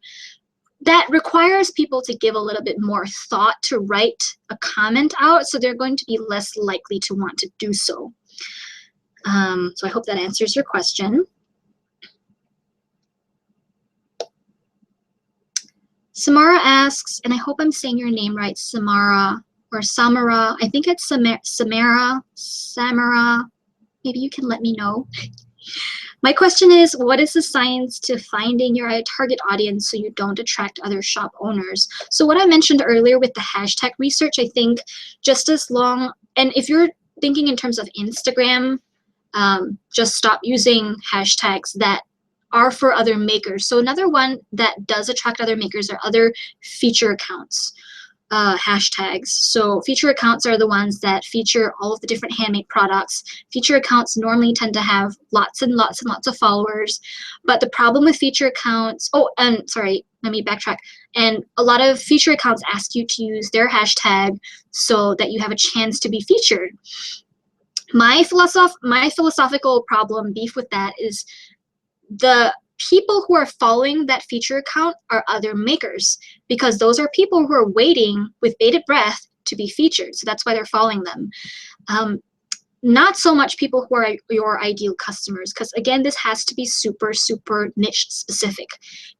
That requires people to give a little bit more thought to write a comment out. So they're going to be less likely to want to do so. So I hope that answers your question. Samara asks, and I hope I'm saying your name right, Samara or Samara. I think it's Samara. Maybe you can let me know. My question is, what is the science to finding your target audience so you don't attract other shop owners? So what I mentioned earlier with the hashtag research, I think just as long, and if you're thinking in terms of Instagram, just stop using hashtags that are for other makers. So another one that does attract other makers are other feature accounts. Hashtags. So feature accounts are the ones that feature all of the different handmade products. Feature accounts normally tend to have lots and lots and lots of followers. But the problem with feature accounts, oh, and sorry, let me backtrack. And a lot of feature accounts ask you to use their hashtag so that you have a chance to be featured. My philosophical beef with that is the people who are following that feature account are other makers, because those are people who are waiting with bated breath to be featured. So that's why they're following them. Not so much people who are your ideal customers, because again, this has to be super, super niche specific.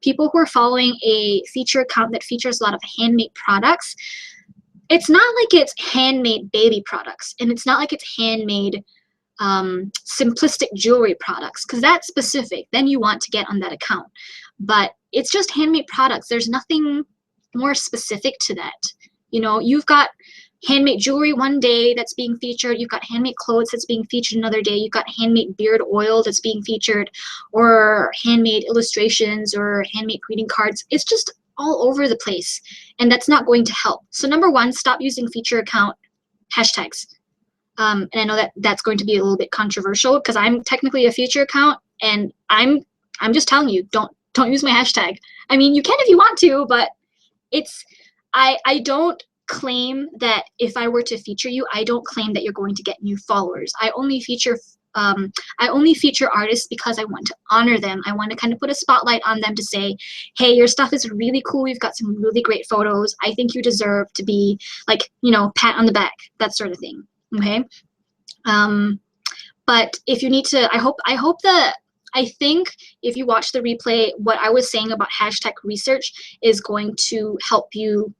People who are following a feature account that features a lot of handmade products, it's not like it's handmade baby products, and it's not like it's handmade simplistic jewelry products, because that's specific. Then you want to get on that account. But it's just handmade products. There's nothing more specific to that. You know, you've got handmade jewelry one day that's being featured. You've got handmade clothes that's being featured another day. You've got handmade beard oil that's being featured, or handmade illustrations or handmade greeting cards. It's just all over the place, and that's not going to help. So number one, stop using feature account hashtags. And I know that that's going to be a little bit controversial because I'm technically a feature account, and I'm just telling you, don't use my hashtag. I mean, you can if you want to, but it's I don't claim that if I were to feature you, I don't claim that you're going to get new followers. I only feature artists because I want to honor them. I want to kind of put a spotlight on them to say, hey, your stuff is really cool. You've got some really great photos. I think you deserve to be, like, you know, pat on the back, that sort of thing. Okay. But if you need to, I think if you watch the replay, what I was saying about hashtag research is going to help you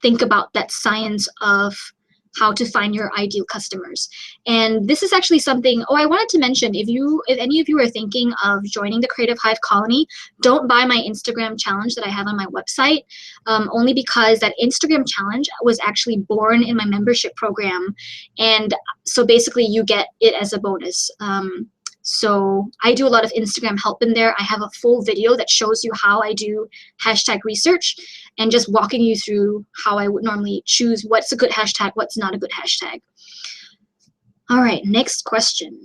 think about that science of how to find your ideal customers. And this is actually something, I wanted to mention, if any of you are thinking of joining the Creative Hive Colony, don't buy my Instagram challenge that I have on my website, only because that Instagram challenge was actually born in my membership program. And so basically you get it as a bonus. So I do a lot of Instagram help in there. I have a full video that shows you how I do hashtag research and just walking you through how I would normally choose what's a good hashtag, what's not a good hashtag. All right, next question.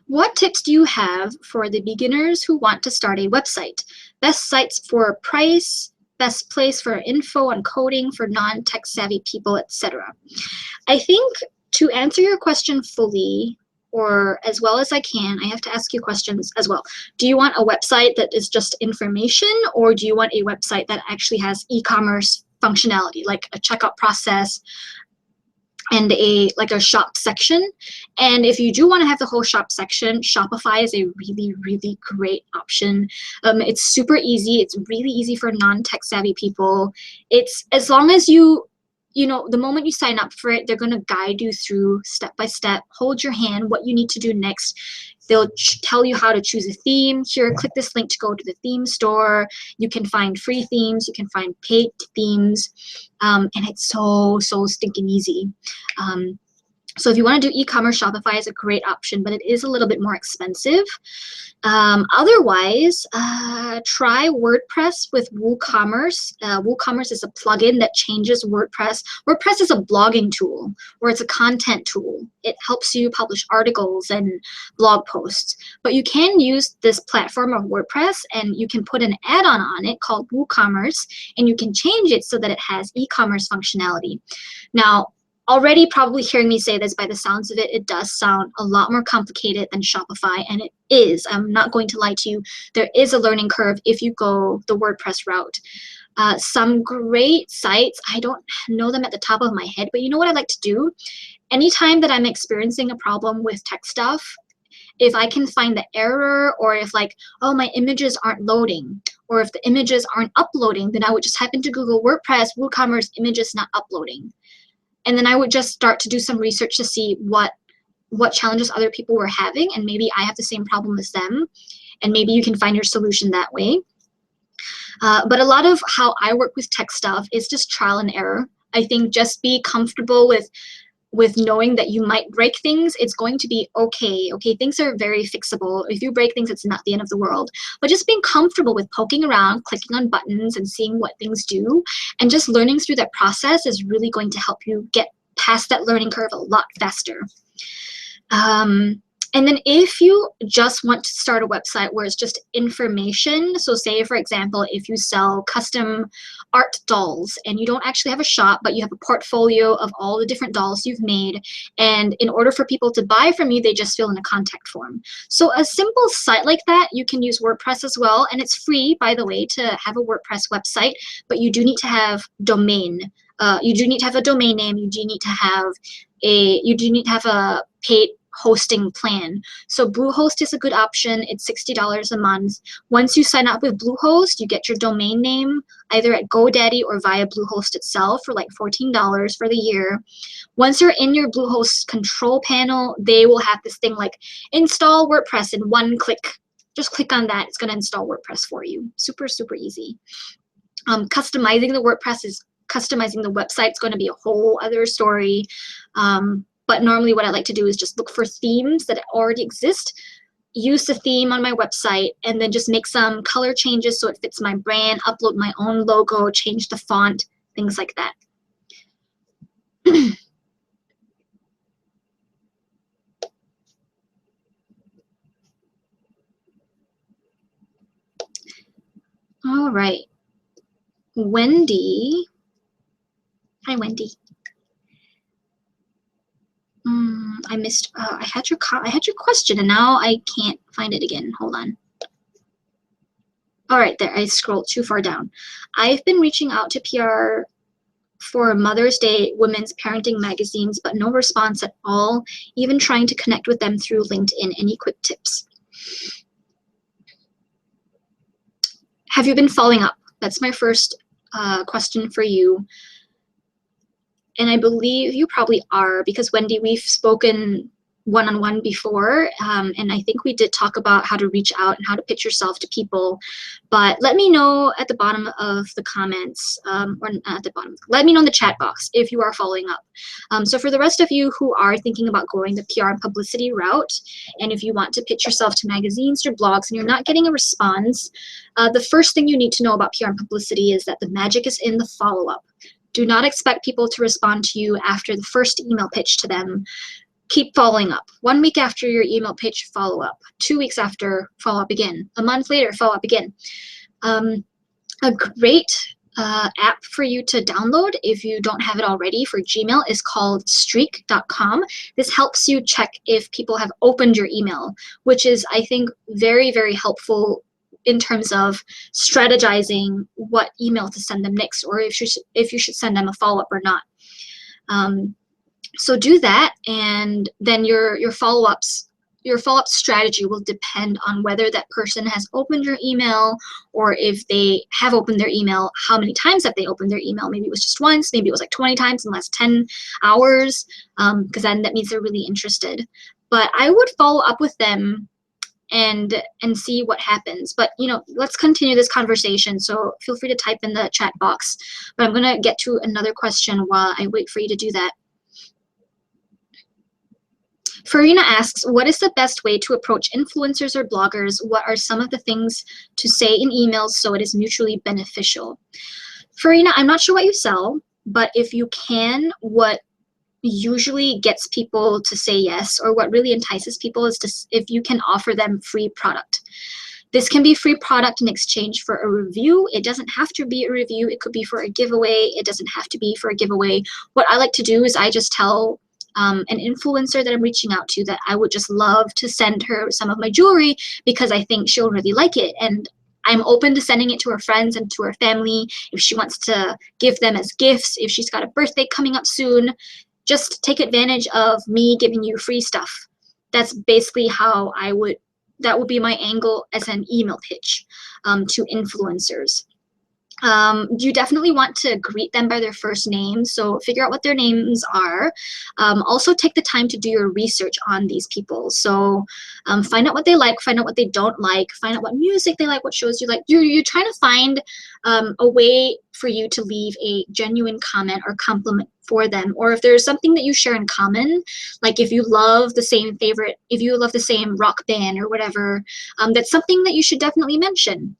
What tips do you have for the beginners who want to start a website? Best sites for price, best place for info on coding for non-tech savvy people, etc. I think to answer your question fully, or as well as I can, I have to ask you questions as well. Do you want a website that is just information, or do you want a website that actually has e-commerce functionality, like a checkout process and a shop section? And if you do want to have the whole shop section, Shopify is a really, really great option. It's super easy. It's really easy for non-tech savvy people. It's as long as you know, the moment you sign up for it, they're going to guide you through step by step, hold your hand, what you need to do next. They'll tell you how to choose a theme. Here, click this link to go to the theme store. You can find free themes. You can find paid themes. And it's so, so stinking easy. So if you want to do e-commerce, Shopify is a great option, but it is a little bit more expensive. Otherwise, try WordPress with WooCommerce. WooCommerce is a plugin that changes WordPress. WordPress is a blogging tool, or it's a content tool. It helps you publish articles and blog posts. But you can use this platform of WordPress, and you can put an add-on on it called WooCommerce, and you can change it so that it has e-commerce functionality. Now, already probably hearing me say this, by the sounds of it, it does sound a lot more complicated than Shopify, and it is. I'm not going to lie to you. There is a learning curve if you go the WordPress route. Some great sites, I don't know them at the top of my head, but you know what I like to do? Anytime that I'm experiencing a problem with tech stuff, if I can find the error, or if like, oh, my images aren't loading, or if the images aren't uploading, then I would just type into Google WordPress, WooCommerce, images not uploading. And then I would just start to do some research to see what challenges other people were having, and maybe I have the same problem as them, and maybe you can find your solution that way. But a lot of how I work with tech stuff is just trial and error. I think just be comfortable with knowing that you might break things. It's going to be okay. Okay, things are very fixable. If you break things, it's not the end of the world. But just being comfortable with poking around, clicking on buttons, and seeing what things do, and just learning through that process is really going to help you get past that learning curve a lot faster. And then if you just want to start a website where it's just information, so say, for example, if you sell custom art dolls and you don't actually have a shop, but you have a portfolio of all the different dolls you've made, and in order for people to buy from you, they just fill in a contact form. So a simple site like that, you can use WordPress as well, and it's free, by the way, to have a WordPress website, but you do need to have domain. You do need to have a domain name. You do need to have a paid hosting plan. So Bluehost is a good option. It's $60 a month. Once you sign up with Bluehost, you get your domain name either at GoDaddy or via Bluehost itself for like $14 for the year. Once you're in your Bluehost control panel, they will have this thing like install WordPress in one click. Just click on that. It's going to install WordPress for you. Super, super easy. Customizing the WordPress is customizing the website is going to be a whole other story. But normally what I like to do is just look for themes that already exist, use the theme on my website, and then just make some color changes so it fits my brand, upload my own logo, change the font, things like that. All right. Wendy. Hi, Wendy. I missed. I had your question, and now I can't find it again. Hold on. All right, there. I scrolled too far down. I've been reaching out to PR for Mother's Day women's parenting magazines, but no response at all. Even trying to connect with them through LinkedIn. Any quick tips? Have you been following up? That's my first question for you. And I believe you probably are, because Wendy, we've spoken one-on-one before, and I think we did talk about how to reach out and how to pitch yourself to people. But let me know at the bottom of the comments, or not at the bottom, let me know in the chat box if you are following up. So for the rest of you who are thinking about going the PR and publicity route, and if you want to pitch yourself to magazines or blogs and you're not getting a response, the first thing you need to know about PR and publicity is that the magic is in the follow-up. Do not expect people to respond to you after the first email pitch to them. Keep following up. 1 week after your email pitch, follow up. 2 weeks after, follow up again. A month later, follow up again. A great app for you to download if you don't have it already for Gmail is called streak.com. This helps you check if people have opened your email, which is, I think, very, very helpful in terms of strategizing what email to send them next, or if you should send them a follow-up or not. So do that, and then your follow-up strategy will depend on whether that person has opened your email, or if they have opened their email, how many times have they opened their email. Maybe it was just once, maybe it was like 20 times in the last 10 hours, because then that means they're really interested. But I would follow up with them and see what happens. But let's continue this conversation, so feel free to type in the chat box. But I'm going to get to another question while I wait for you to do that. Farina asks, what is the best way to approach influencers or bloggers? What are some of the things to say in emails so it is mutually beneficial? Farina, I'm not sure what you sell, but if you can, what usually gets people to say yes, or what really entices people, is if you can offer them free product. This can be free product in exchange for a review. It doesn't have to be a review. It could be for a giveaway. It doesn't have to be for a giveaway. What I like to do is I just tell an influencer that I'm reaching out to that I would just love to send her some of my jewelry because I think she'll really like it. And I'm open to sending it to her friends and to her family if she wants to give them as gifts, if she's got a birthday coming up soon. Just take advantage of me giving you free stuff. That's basically how that would be my angle as an email pitch to influencers. You definitely want to greet them by their first name, so figure out what their names are. Also take the time to do your research on these people. So find out what they like, find out what they don't like, find out what music they like, what shows you like. You're trying to find a way for you to leave a genuine comment or compliment for them. Or if there's something that you share in common, like if you love the same rock band or whatever, that's something that you should definitely mention.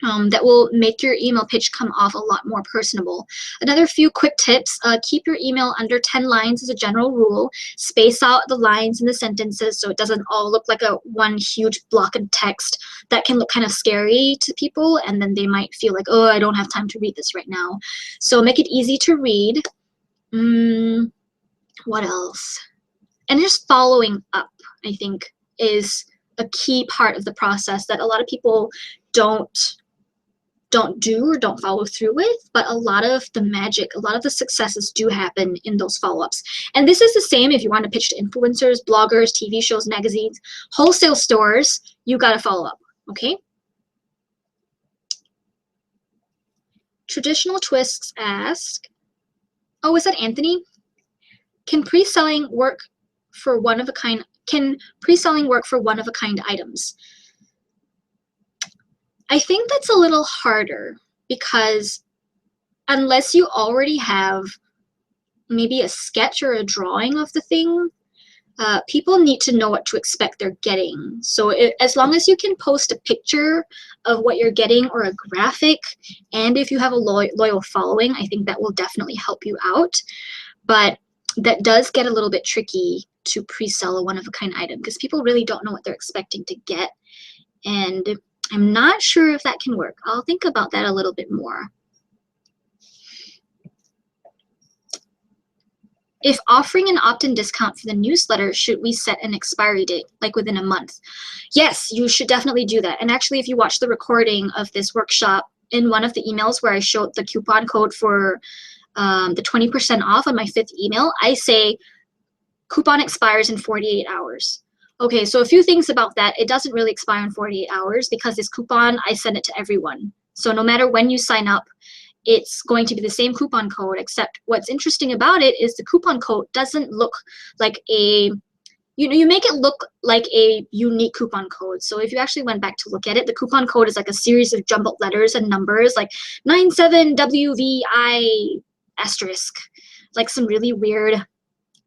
That will make your email pitch come off a lot more personable. Another few quick tips, keep your email under 10 lines as a general rule. Space out the lines in the sentences so it doesn't all look like one huge block of text that can look kind of scary to people, and then they might feel like, oh, I don't have time to read this right now. So make it easy to read. What else? And just following up, I think, is a key part of the process that a lot of people don't do or don't follow through with, but a lot of the magic, a lot of the successes do happen in those follow-ups. And this is the same if you want to pitch to influencers, bloggers, TV shows, magazines, wholesale stores, you got to follow up, okay? Traditional Twists ask, oh, is that Anthony? Can pre-selling work for one-of-a-kind items? I think that's a little harder because unless you already have maybe a sketch or a drawing of the thing, people need to know what to expect they're getting. So as long as you can post a picture of what you're getting or a graphic, and if you have a loyal following, I think that will definitely help you out. But that does get a little bit tricky to pre-sell a one-of-a-kind item because people really don't know what they're expecting to get. And I'm not sure if that can work. I'll think about that a little bit more. If offering an opt-in discount for the newsletter, should we set an expiry date, like within a month? Yes, you should definitely do that. And actually, if you watch the recording of this workshop, in one of the emails where I showed the coupon code for the 20% off on my 5th email, I say coupon expires in 48 hours. Okay, so a few things about that. It doesn't really expire in 48 hours because this coupon, I send it to everyone. So no matter when you sign up, it's going to be the same coupon code, except what's interesting about it is the coupon code doesn't look like you make it look like a unique coupon code. So if you actually went back to look at it, the coupon code is like a series of jumbled letters and numbers, like 97WVI asterisk, like some really weird,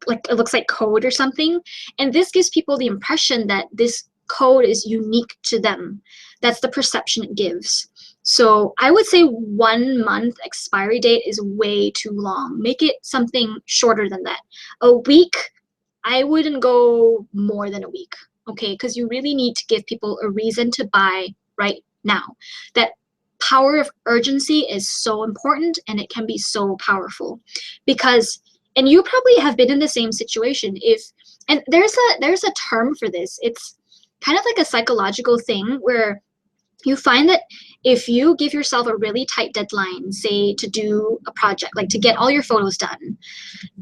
like it looks like code or something. And this gives people the impression that this code is unique to them. That's the perception it gives. So I would say 1 month expiry date is way too long. Make it something shorter than that. A week, I wouldn't go more than a week, okay? Because you really need to give people a reason to buy right now. That power of urgency is so important, and it can be so powerful because, and you probably have been in the same situation. And there's a term for this. It's kind of like a psychological thing where you find that if you give yourself a really tight deadline, say to do a project, like to get all your photos done,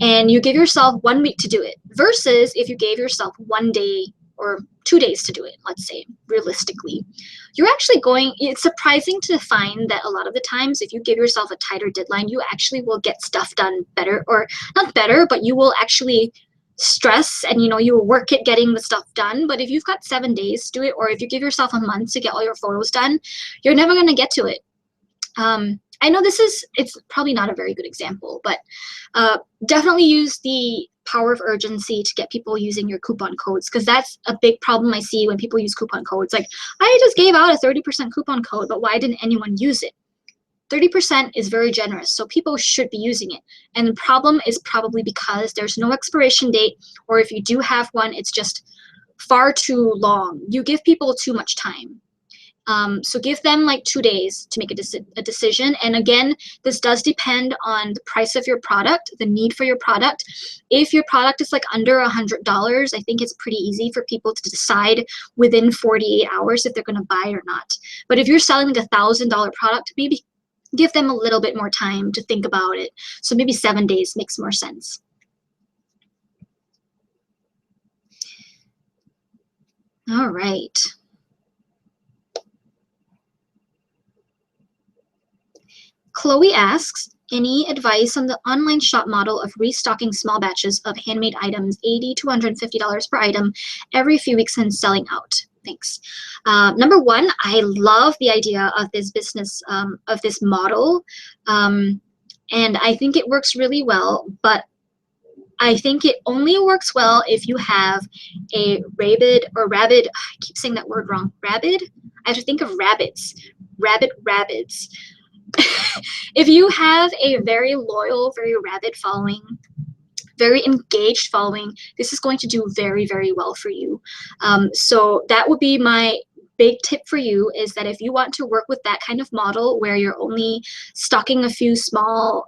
and you give yourself 1 week to do it, versus if you gave yourself 1 day or 2 days to do it, let's say, realistically, you're actually it's surprising to find that a lot of the times, if you give yourself a tighter deadline, you actually will get stuff done better, or not better, but you will actually stress and you will work at getting the stuff done. But if you've got 7 days to do it, or if you give yourself a month to get all your photos done, you're never going to get to it. I know it's probably not a very good example, but definitely use the power of urgency to get people using your coupon codes, because that's a big problem I see when people use coupon codes. Like, I just gave out a 30% coupon code, but why didn't anyone use it? 30% is very generous, so people should be using it. And the problem is probably because there's no expiration date, or if you do have one, it's just far too long. You give people too much time. So give them like 2 days to make a decision. And again, this does depend on the price of your product, the need for your product. If your product is like under $100, I think it's pretty easy for people to decide within 48 hours if they're going to buy or not. But if you're selling like $1,000 product, maybe give them a little bit more time to think about it. So maybe 7 days makes more sense. All right. Chloe asks, any advice on the online shop model of restocking small batches of handmade items, $80 to $150 per item, every few weeks and selling out? Thanks. Number one, I love the idea of this business, of this model. And I think it works really well, but I think it only works well if you have a rabid, I keep saying that word wrong, rabid? I have to think of rabbits, rabbits. If you have a very loyal, very rabid following, very engaged following, this is going to do very, very well for you. So that would be my big tip for you, is that if you want to work with that kind of model where you're only stocking a few small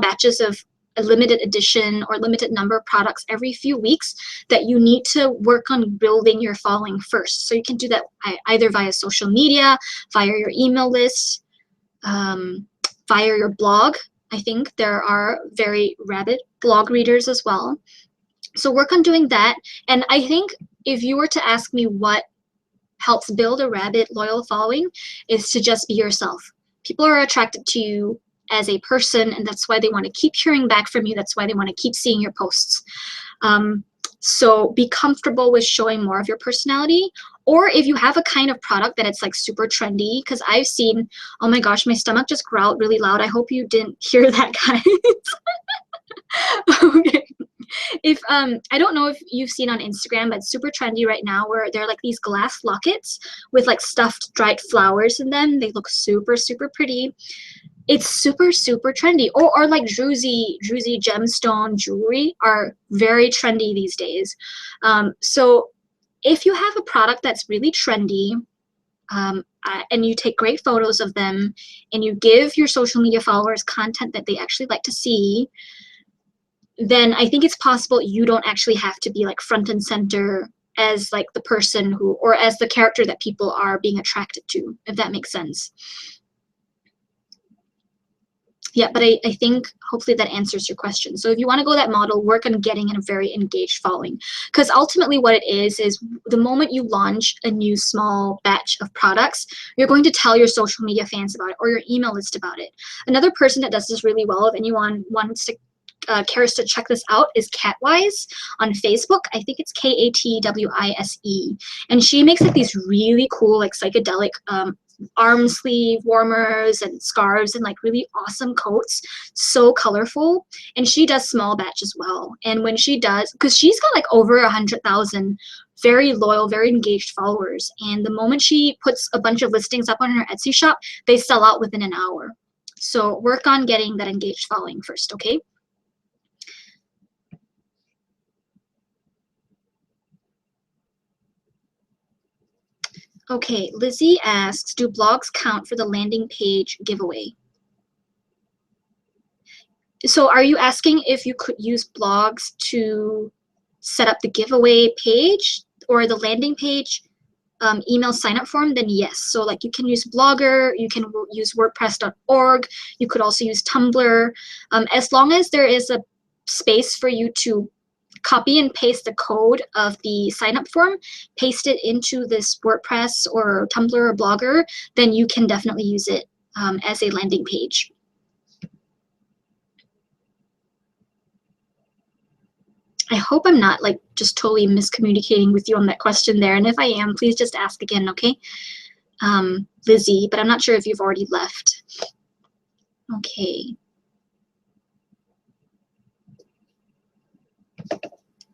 batches of a limited edition or limited number of products every few weeks, that you need to work on building your following first. So you can do that either via social media, via your email list, via your blog. I think there are very rabid blog readers as well. So work on doing that. And I think if you were to ask me what helps build a rabid loyal following, is to just be yourself. People are attracted to you as a person, and that's why they want to keep hearing back from you. That's why they want to keep seeing your posts. So be comfortable with showing more of your personality. Or if you have a kind of product that it's like super trendy, because I've seen, oh my gosh, my stomach just growled really loud. I hope you didn't hear that, guys. Okay. If I don't know if you've seen on Instagram, but it's super trendy right now, where they're like these glass lockets with like stuffed dried flowers in them. They look super, super pretty. It's super, super trendy. Or like druzy gemstone jewelry are very trendy these days. So if you have a product that's really trendy, and you take great photos of them, and you give your social media followers content that they actually like to see, then I think it's possible you don't actually have to be like front and center as like the person who, or as the character that people are being attracted to, if that makes sense. Yeah, but I think hopefully that answers your question. So if you want to go that model, work on getting in a very engaged following. Because ultimately what it is the moment you launch a new small batch of products, you're going to tell your social media fans about it, or your email list about it. Another person that does this really well, if anyone wants to cares to check this out, is Catwise on Facebook. I think it's Katwise. And she makes like these really cool, like psychedelic arm sleeve warmers and scarves and like really awesome coats, so colorful. And she does small batch as well. And when she does, because she's got like over 100,000 very loyal, very engaged followers, and the moment she puts a bunch of listings up on her Etsy shop, they sell out within an hour. So work on getting that engaged following first, okay? Okay, Lizzie asks, do blogs count for the landing page giveaway? So are you asking if you could use blogs to set up the giveaway page or the landing page email sign up form? Then yes. So like you can use Blogger, you can use WordPress.org, you could also use Tumblr. As long as there is a space for you to copy and paste the code of the sign up form, paste it into this WordPress or Tumblr or Blogger, then you can definitely use it as a landing page. I hope I'm not like just totally miscommunicating with you on that question there. And if I am, please just ask again, okay? Lizzie, but I'm not sure if you've already left. Okay.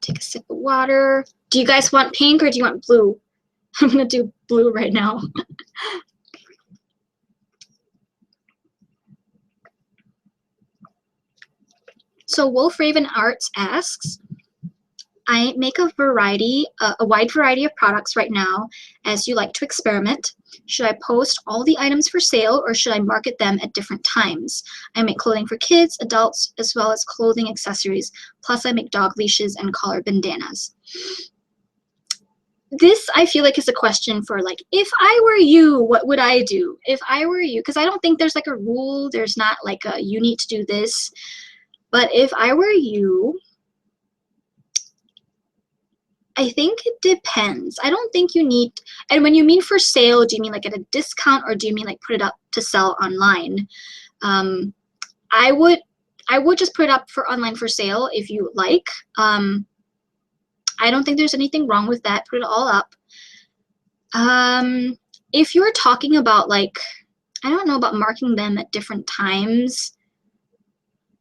Take a sip of water. Do you guys want pink or do you want blue? I'm gonna do blue right now. So Wolf Raven Arts asks, I make a wide variety of products right now as you like to experiment. Should I post all the items for sale or should I market them at different times? I make clothing for kids, adults, as well as clothing accessories. Plus I make dog leashes and collar bandanas. This I feel like is a question for like, if I were you, what would I do? If I were you, because I don't think there's like a rule, there's not like a you need to do this. But if I were you, I think it depends. I don't think you need, and when you mean for sale, do you mean like at a discount or do you mean like put it up to sell online? I would just put it up for online for sale if you like. I don't think there's anything wrong with that. Put it all up. If you're talking about like, I don't know about marking them at different times.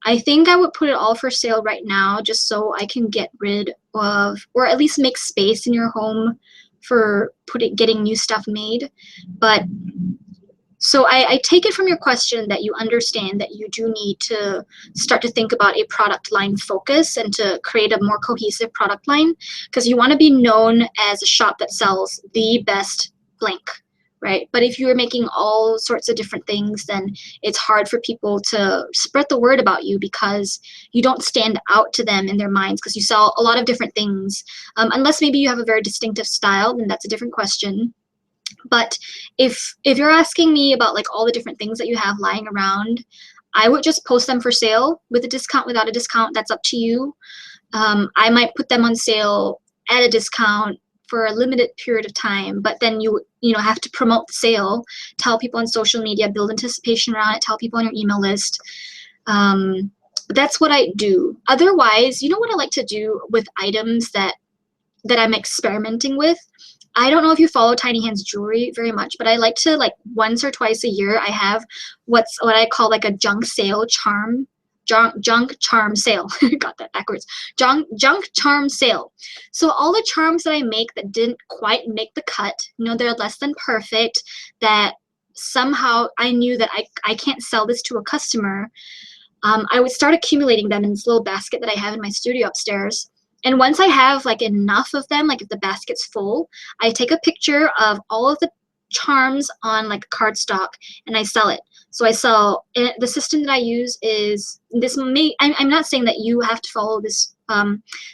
I think I would put it all for sale right now just so I can get rid of, or at least make space in your home for getting new stuff made. But so I take it from your question that you understand that you do need to start to think about a product line focus and to create a more cohesive product line, because you want to be known as a shop that sells the best blank. Right? But if you're making all sorts of different things, then it's hard for people to spread the word about you because you don't stand out to them in their minds because you sell a lot of different things. Unless maybe you have a very distinctive style, then that's a different question. But if you're asking me about like all the different things that you have lying around, I would just post them for sale with a discount, without a discount. That's up to you. I might put them on sale at a discount for a limited period of time, but then you have to promote the sale, tell people on social media, build anticipation around it, tell people on your email list. That's what I do. Otherwise, you know what I like to do with items that I'm experimenting with? I don't know if you follow Tiny Hands Jewelry very much, but I like to, like, once or twice a year, I have what I call like a junk charm sale. Got that backwards. Junk charm sale. So all the charms that I make that didn't quite make the cut, they're less than perfect, that somehow I knew that I can't sell this to a customer, I would start accumulating them in this little basket that I have in my studio upstairs. And once I have like enough of them, like if the basket's full, I take a picture of all of the charms on like cardstock and I sell it. So I sell, the system that I use is this. I'm not saying that you have to follow this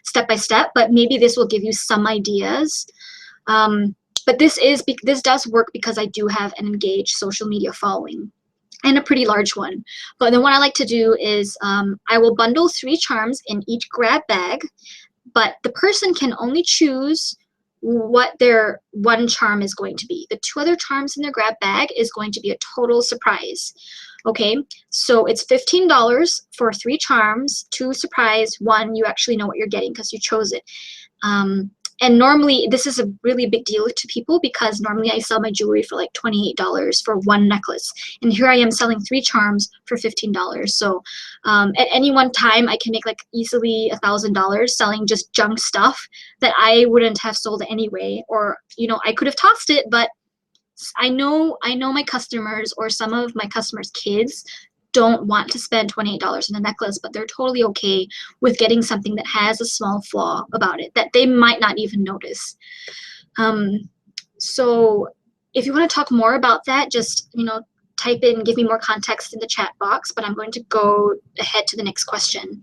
step by step, but maybe this will give you some ideas. But this does work because I do have an engaged social media following, and a pretty large one. But then what I like to do is I will bundle 3 charms in each grab bag, but the person can only choose what their one charm is going to be. The 2 other charms in their grab bag is going to be a total surprise. Okay, so it's $15 for 3 charms, 2 surprise, 1 you actually know what you're getting because you chose it. And normally this is a really big deal to people because normally I sell my jewelry for like $28 for 1 necklace. And here I am selling 3 charms for $15. So at any one time I can make like easily $1,000 selling just junk stuff that I wouldn't have sold anyway. Or, I could have tossed it, but I know my customers or some of my customers' kids don't want to spend $28 on a necklace, but they're totally okay with getting something that has a small flaw about it that they might not even notice. So if you want to talk more about that, just type in, give me more context in the chat box, but I'm going to go ahead to the next question.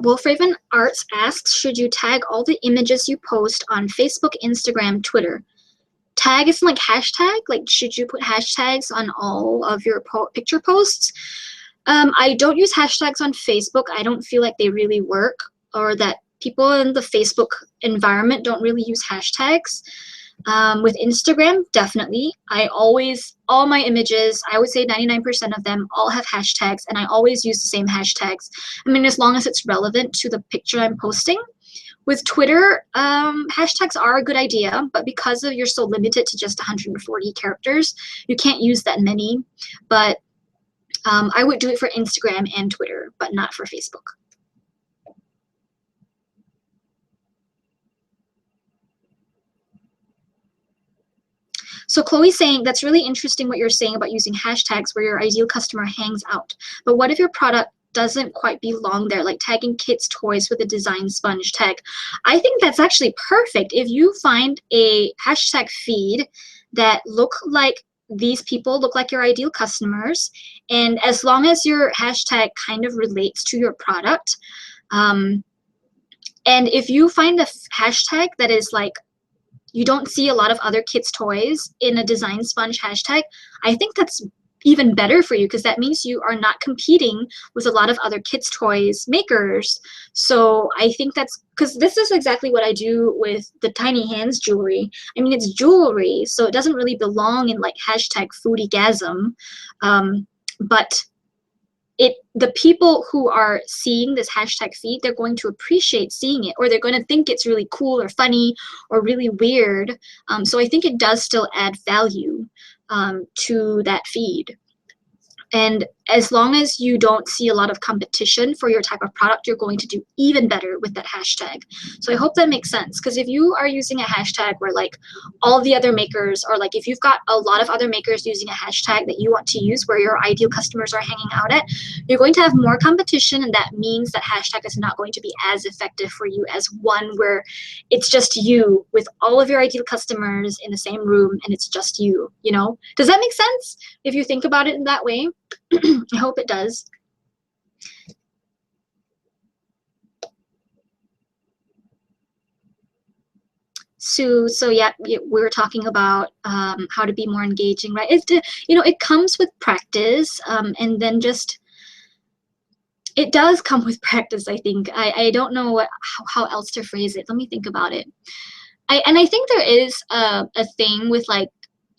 Wolf Raven Arts asks, should you tag all the images you post on Facebook, Instagram, Twitter? Tag isn't like hashtag? Like, should you put hashtags on all of your picture posts? I don't use hashtags on Facebook. I don't feel like they really work, or that people in the Facebook environment don't really use hashtags. With Instagram, definitely. All my images, I would say 99% of them all have hashtags, and I always use the same hashtags. I mean, as long as it's relevant to the picture I'm posting. With Twitter, hashtags are a good idea, but because you're so limited to just 140 characters, you can't use that many. But I would do it for Instagram and Twitter, but not for Facebook. So Chloe's saying, that's really interesting what you're saying about using hashtags where your ideal customer hangs out. But what if your product doesn't quite belong there, like tagging kids' toys with a design sponge tag? I think that's actually perfect. If you find a hashtag feed that look like these people, look like your ideal customers, and as long as your hashtag kind of relates to your product, and if you find a hashtag that is like, you don't see a lot of other kids' toys in a design sponge hashtag, I think that's even better for you, because that means you are not competing with a lot of other kids' toys makers. So I think that's, because this is exactly what I do with the tiny hands jewelry. I mean, it's jewelry, so it doesn't really belong in like hashtag foodiegasm, but the people who are seeing this hashtag feed, they're going to appreciate seeing it, or they're going to think it's really cool or funny or really weird. So I think it does still add value to that feed. And as long as you don't see a lot of competition for your type of product, you're going to do even better with that hashtag. So I hope that makes sense, because if you are using a hashtag where like all the other makers, or like if you've got a lot of other makers using a hashtag that you want to use where your ideal customers are hanging out at, you're going to have more competition, and that means that hashtag is not going to be as effective for you as one where it's just you with all of your ideal customers in the same room and it's just you, you know? Does that make sense if you think about it in that way? I hope it does. Sue, so yeah, we were talking about how to be more engaging, right? It comes with practice, and then just, it does come with practice, I think. I don't know how else to phrase it. Let me think about it. I think there is a thing with like,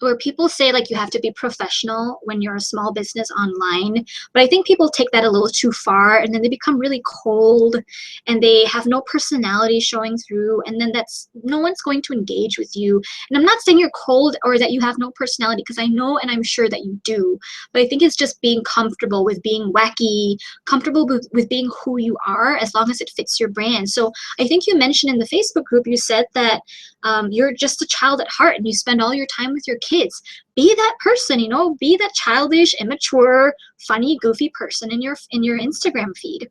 where people say like you have to be professional when you're a small business online, but I think people take that a little too far, and then they become really cold and they have no personality showing through, and then no one's going to engage with you. And I'm not saying you're cold or that you have no personality, because I know and I'm sure that you do, but I think it's just being comfortable with being wacky, comfortable with being who you are, as long as it fits your brand. So I think you mentioned in the Facebook group, you said that you're just a child at heart and you spend all your time with your kids. Be that person, be that childish, immature, funny, goofy person in your Instagram feed.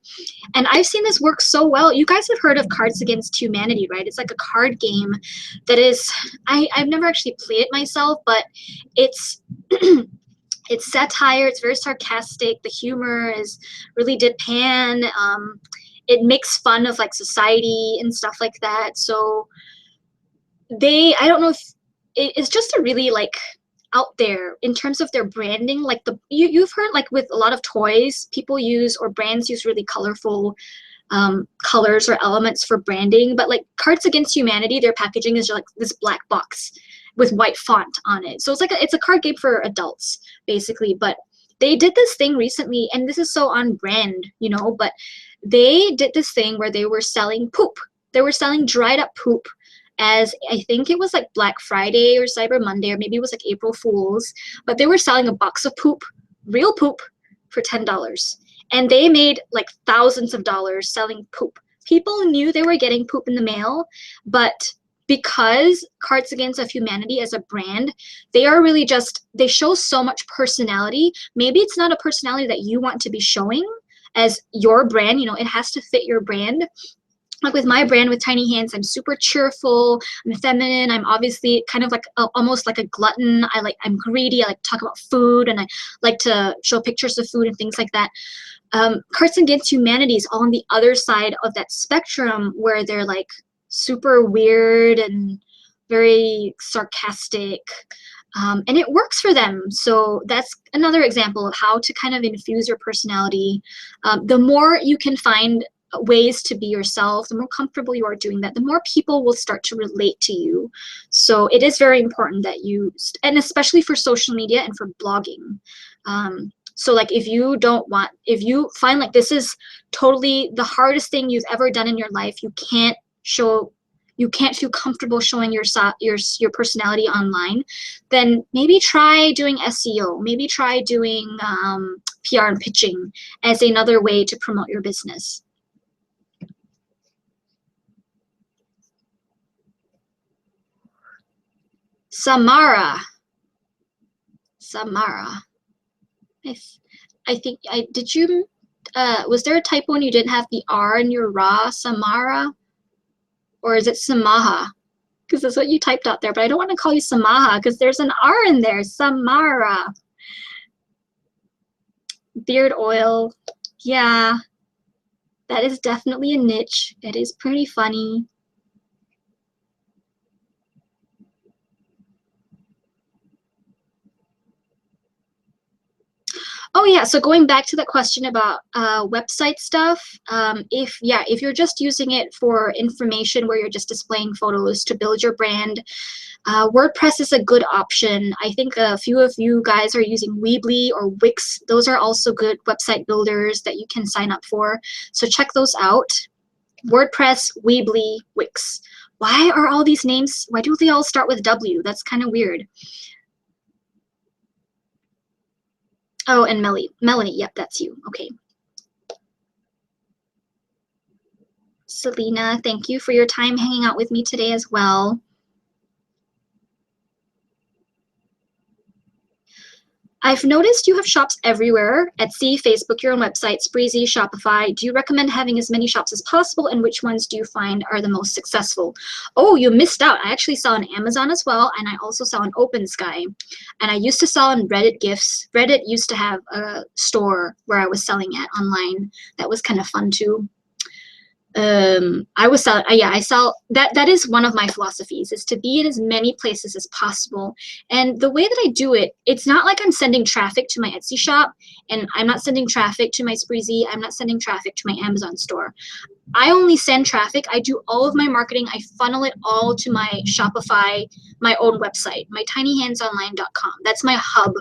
And I've seen this work so well. You guys have heard of Cards Against Humanity, right? It's like a card game that is, I've never actually played it myself, but it's it's satire, it's very sarcastic, the humor is really deadpan, it makes fun of like society and stuff like that. So I don't know if it's just a really like out there in terms of their branding. Like you've heard like with a lot of toys, people use, or brands use, really colorful colors or elements for branding. But like Cards Against Humanity, their packaging is like this black box with white font on it. So it's like it's a card game for adults basically. But they did this thing recently, and this is so on brand, but they did this thing where they were selling poop. They were selling dried up poop, as I think it was like Black Friday or Cyber Monday, or maybe it was like April Fools, but they were selling a box of poop, real poop, for $10. And they made like thousands of dollars selling poop. People knew they were getting poop in the mail, but because Cards Against Humanity as a brand, they are really they show so much personality. Maybe it's not a personality that you want to be showing as your brand, it has to fit your brand. Like with my brand, with Tiny Hands, I'm super cheerful, I'm feminine, I'm obviously kind of like almost like a glutton. I'm greedy, I like to talk about food, and I like to show pictures of food and things like that. Cards Against Humanity is all on the other side of that spectrum, where they're like super weird and very sarcastic, and it works for them. So that's another example of how to kind of infuse your personality. The more you can find ways to be yourself, the more comfortable you are doing that, the more people will start to relate to you. So it is very important that you, and especially for social media and for blogging. So like if you find like this is totally the hardest thing you've ever done in your life, you can't feel comfortable showing your personality online, then maybe try doing SEO, maybe try doing PR and pitching as another way to promote your business. Samara. I think did you was there a typo and you didn't have the R in your Ra? Samara? Or is it Samaha? Because that's what you typed out there, but I don't want to call you Samaha because there's an R in there. Samara. Beard oil. Yeah, that is definitely a niche. It is pretty funny. Oh yeah, so going back to the question about website stuff, if you're just using it for information where you're just displaying photos to build your brand, WordPress is a good option. I think a few of you guys are using Weebly or Wix. Those are also good website builders that you can sign up for. So check those out. WordPress, Weebly, Wix. Why are all these names, why do they all start with W? That's kind of weird. Oh, and Melanie, yep, that's you. Okay. Selena, thank you for your time hanging out with me today as well. I've noticed you have shops everywhere: Etsy, Facebook, your own website, Spreezy, Shopify. Do you recommend having as many shops as possible, and which ones do you find are the most successful? Oh, you missed out. I actually sell on Amazon as well, and I also sell on OpenSky. And I used to sell on Reddit gifts. Reddit used to have a store where I was selling at online. That was kind of fun too. I sell that is one of my philosophies, is to be in as many places as possible. And the way that I do it, it's not like I'm sending traffic to my Etsy shop, and I'm not sending traffic to my Spreezy, I'm not sending traffic to my Amazon store. I only send traffic. I do all of my marketing. I funnel it all to my Shopify, my own website, my tinyhandsonline.com. That's my hub,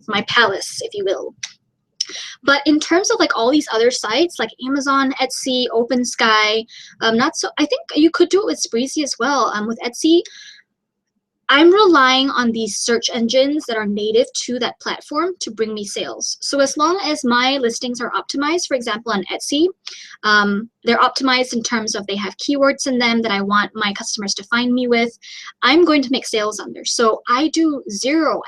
my palace, if you will. But in terms of like all these other sites like Amazon, Etsy, OpenSky, I think you could do it with Spreezy as well. With Etsy, I'm relying on these search engines that are native to that platform to bring me sales. So as long as my listings are optimized, for example, on Etsy, they're optimized in terms of they have keywords in them that I want my customers to find me with, I'm going to make sales on there. So I do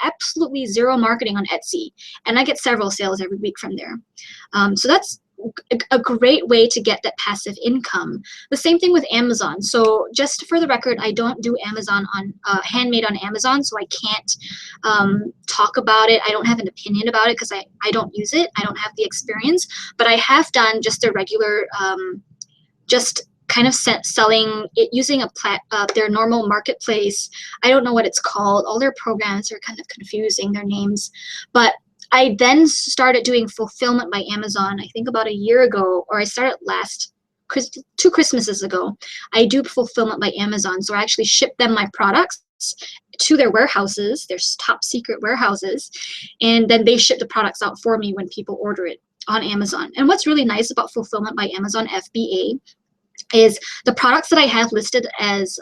absolutely zero marketing on Etsy, and I get several sales every week from there. So that's a great way to get that passive income. The same thing with Amazon. So just for the record, I don't do Amazon on handmade on Amazon, so I can't talk about it. I don't have an opinion about it because I don't use it. I don't have the experience, but I have done just a regular, just kind of selling it using their normal marketplace. I don't know what it's called. All their programs are kind of confusing, their names, but I then started doing fulfillment by Amazon, I think about a year ago, or I started two Christmases ago. I do fulfillment by Amazon. So I actually ship them my products to their warehouses, their top secret warehouses, and then they ship the products out for me when people order it on Amazon. And what's really nice about fulfillment by Amazon, FBA, is the products that I have listed as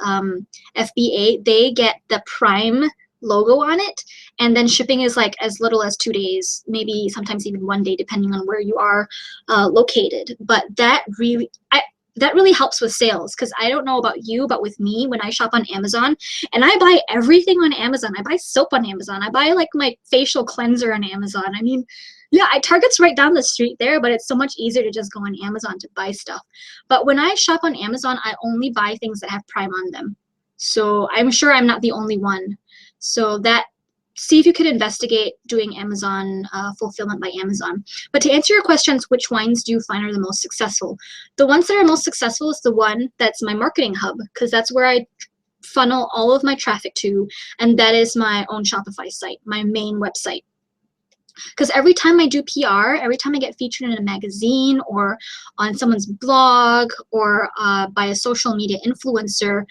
FBA, they get the Prime logo on it, and then shipping is like as little as 2 days, maybe sometimes even 1 day, depending on where you are located. But that really helps with sales, because I don't know about you, but with me, when I shop on Amazon, and I buy everything on Amazon, I buy soap on Amazon, I buy like my facial cleanser on Amazon. I mean, yeah, Target's right down the street there, but it's so much easier to just go on Amazon to buy stuff. But when I shop on Amazon, I only buy things that have Prime on them. So I'm sure I'm not the only one. So see if you could investigate doing Amazon fulfillment by Amazon. But to answer your questions, which ones do you find are the most successful? The ones that are most successful is the one that's my marketing hub, because that's where I funnel all of my traffic to, and that is my own Shopify site, my main website. Because every time I do PR, every time I get featured in a magazine or on someone's blog or by a social media influencer,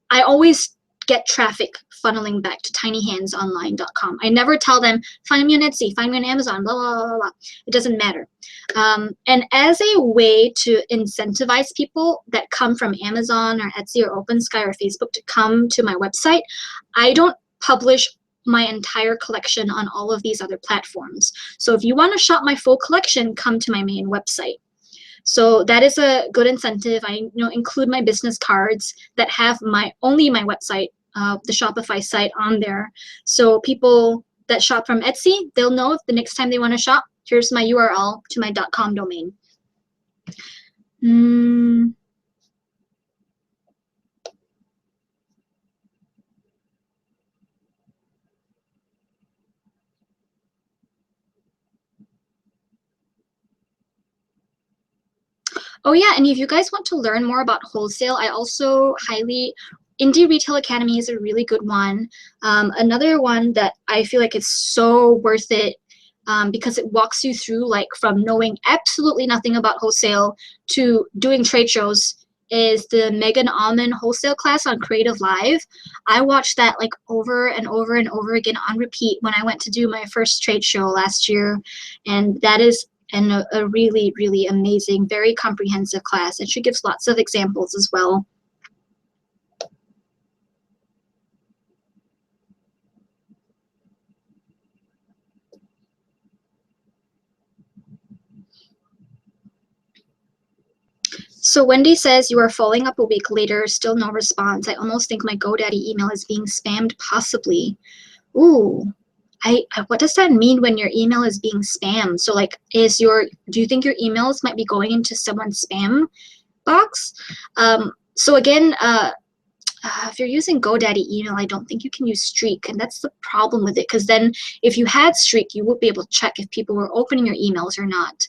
I always get traffic funneling back to tinyhandsonline.com. I never tell them, find me on Etsy, find me on Amazon, blah, blah, blah, blah. It doesn't matter. And as a way to incentivize people that come from Amazon or Etsy or OpenSky or Facebook to come to my website, I don't publish my entire collection on all of these other platforms. So if you want to shop my full collection, come to my main website. So that is a good incentive. I include my business cards that have only my website, the Shopify site on there. So people that shop from Etsy, they'll know if the next time they want to shop, here's my URL to my .com domain. Oh yeah, and if you guys want to learn more about wholesale, I also Indie Retail Academy is a really good one. Another one that I feel like is so worth it because it walks you through like from knowing absolutely nothing about wholesale to doing trade shows is the Megan Almond wholesale class on Creative Live. I watched that like over and over and over again on repeat when I went to do my first trade show last year, and that is a really, really amazing, very comprehensive class, and she gives lots of examples as well. So Wendy says, you are following up a week later, still no response. I almost think my GoDaddy email is being spammed, possibly. Ooh, what does that mean when your email is being spammed? So like, do you think your emails might be going into someone's spam box? So again, if you're using GoDaddy email, I don't think you can use Streak, and that's the problem with it, because then if you had Streak, you would be able to check if people were opening your emails or not.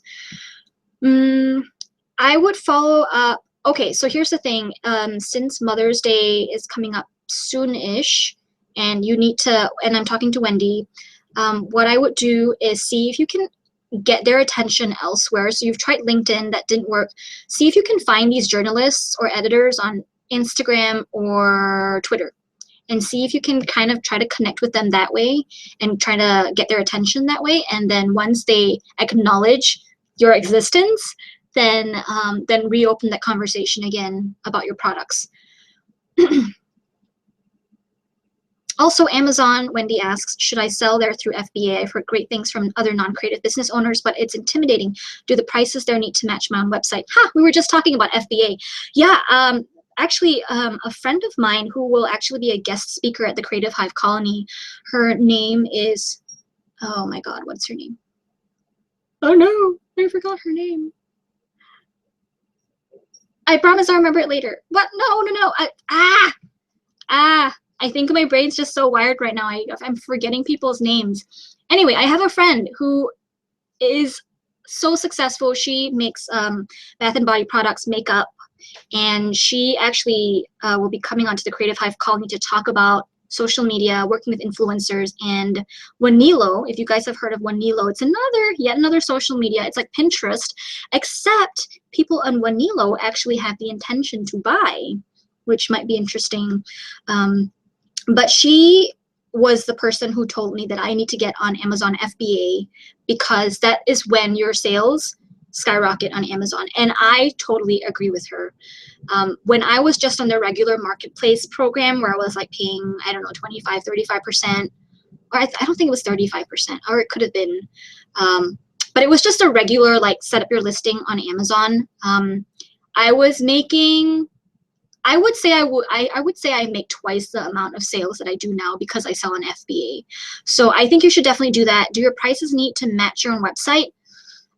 I would follow up. Okay, so here's the thing. Since Mother's Day is coming up soon-ish, and you need to, and I'm talking to Wendy, what I would do is see if you can get their attention elsewhere. So you've tried LinkedIn, that didn't work. See if you can find these journalists or editors on Instagram or Twitter, and see if you can kind of try to connect with them that way and try to get their attention that way. And then once they acknowledge your existence, then reopen that conversation again about your products. Also, Amazon, Wendy asks, should I sell there through FBA? I've heard great things from other non-creative business owners, but it's intimidating. Do the prices there need to match my own website? We were just talking about FBA. Yeah, actually, a friend of mine who will actually be a guest speaker at the Creative Hive Colony, her name is, oh my God, what's her name? Oh no, I forgot her name. I promise I'll remember it later. What? No. I think my brain's just so wired right now. I'm forgetting people's names. Anyway, I have a friend who is so successful. She makes bath and body products, makeup, and she actually will be coming onto the Creative Hive Colony to talk about social media, working with influencers, and Wanilo. If you guys have heard of Wanilo, it's yet another social media. It's like Pinterest, except people on Wanilo actually have the intention to buy, which might be interesting. But she was the person who told me that I need to get on Amazon FBA because that is when your sales skyrocket on Amazon. And I totally agree with her. When I was just on the regular marketplace program where I was like paying, I don't know, 25, 35%, or I don't think it was 35%, or it could have been, but it was just a regular, like, set up your listing on Amazon. I was making, I would say I make twice the amount of sales that I do now because I sell on FBA. So I think you should definitely do that. Do your prices need to match your own website?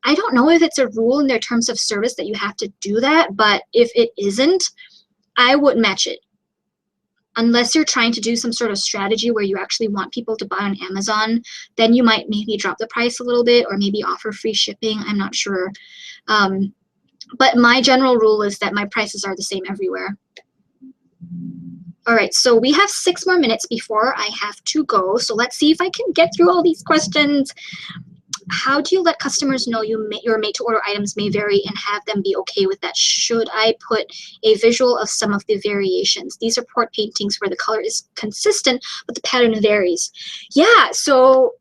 I don't know if it's a rule in their terms of service that you have to do that, but if it isn't, I would match it. Unless you're trying to do some sort of strategy where you actually want people to buy on Amazon, then you might maybe drop the price a little bit or maybe offer free shipping. I'm not sure. But my general rule is that my prices are the same everywhere. All right, so we have 6 more minutes before I have to go. So let's see if I can get through all these questions. How do you let customers know your made-to-order items may vary and have them be okay with that? Should I put a visual of some of the variations? These are port paintings where the color is consistent, but the pattern varies. Yeah, so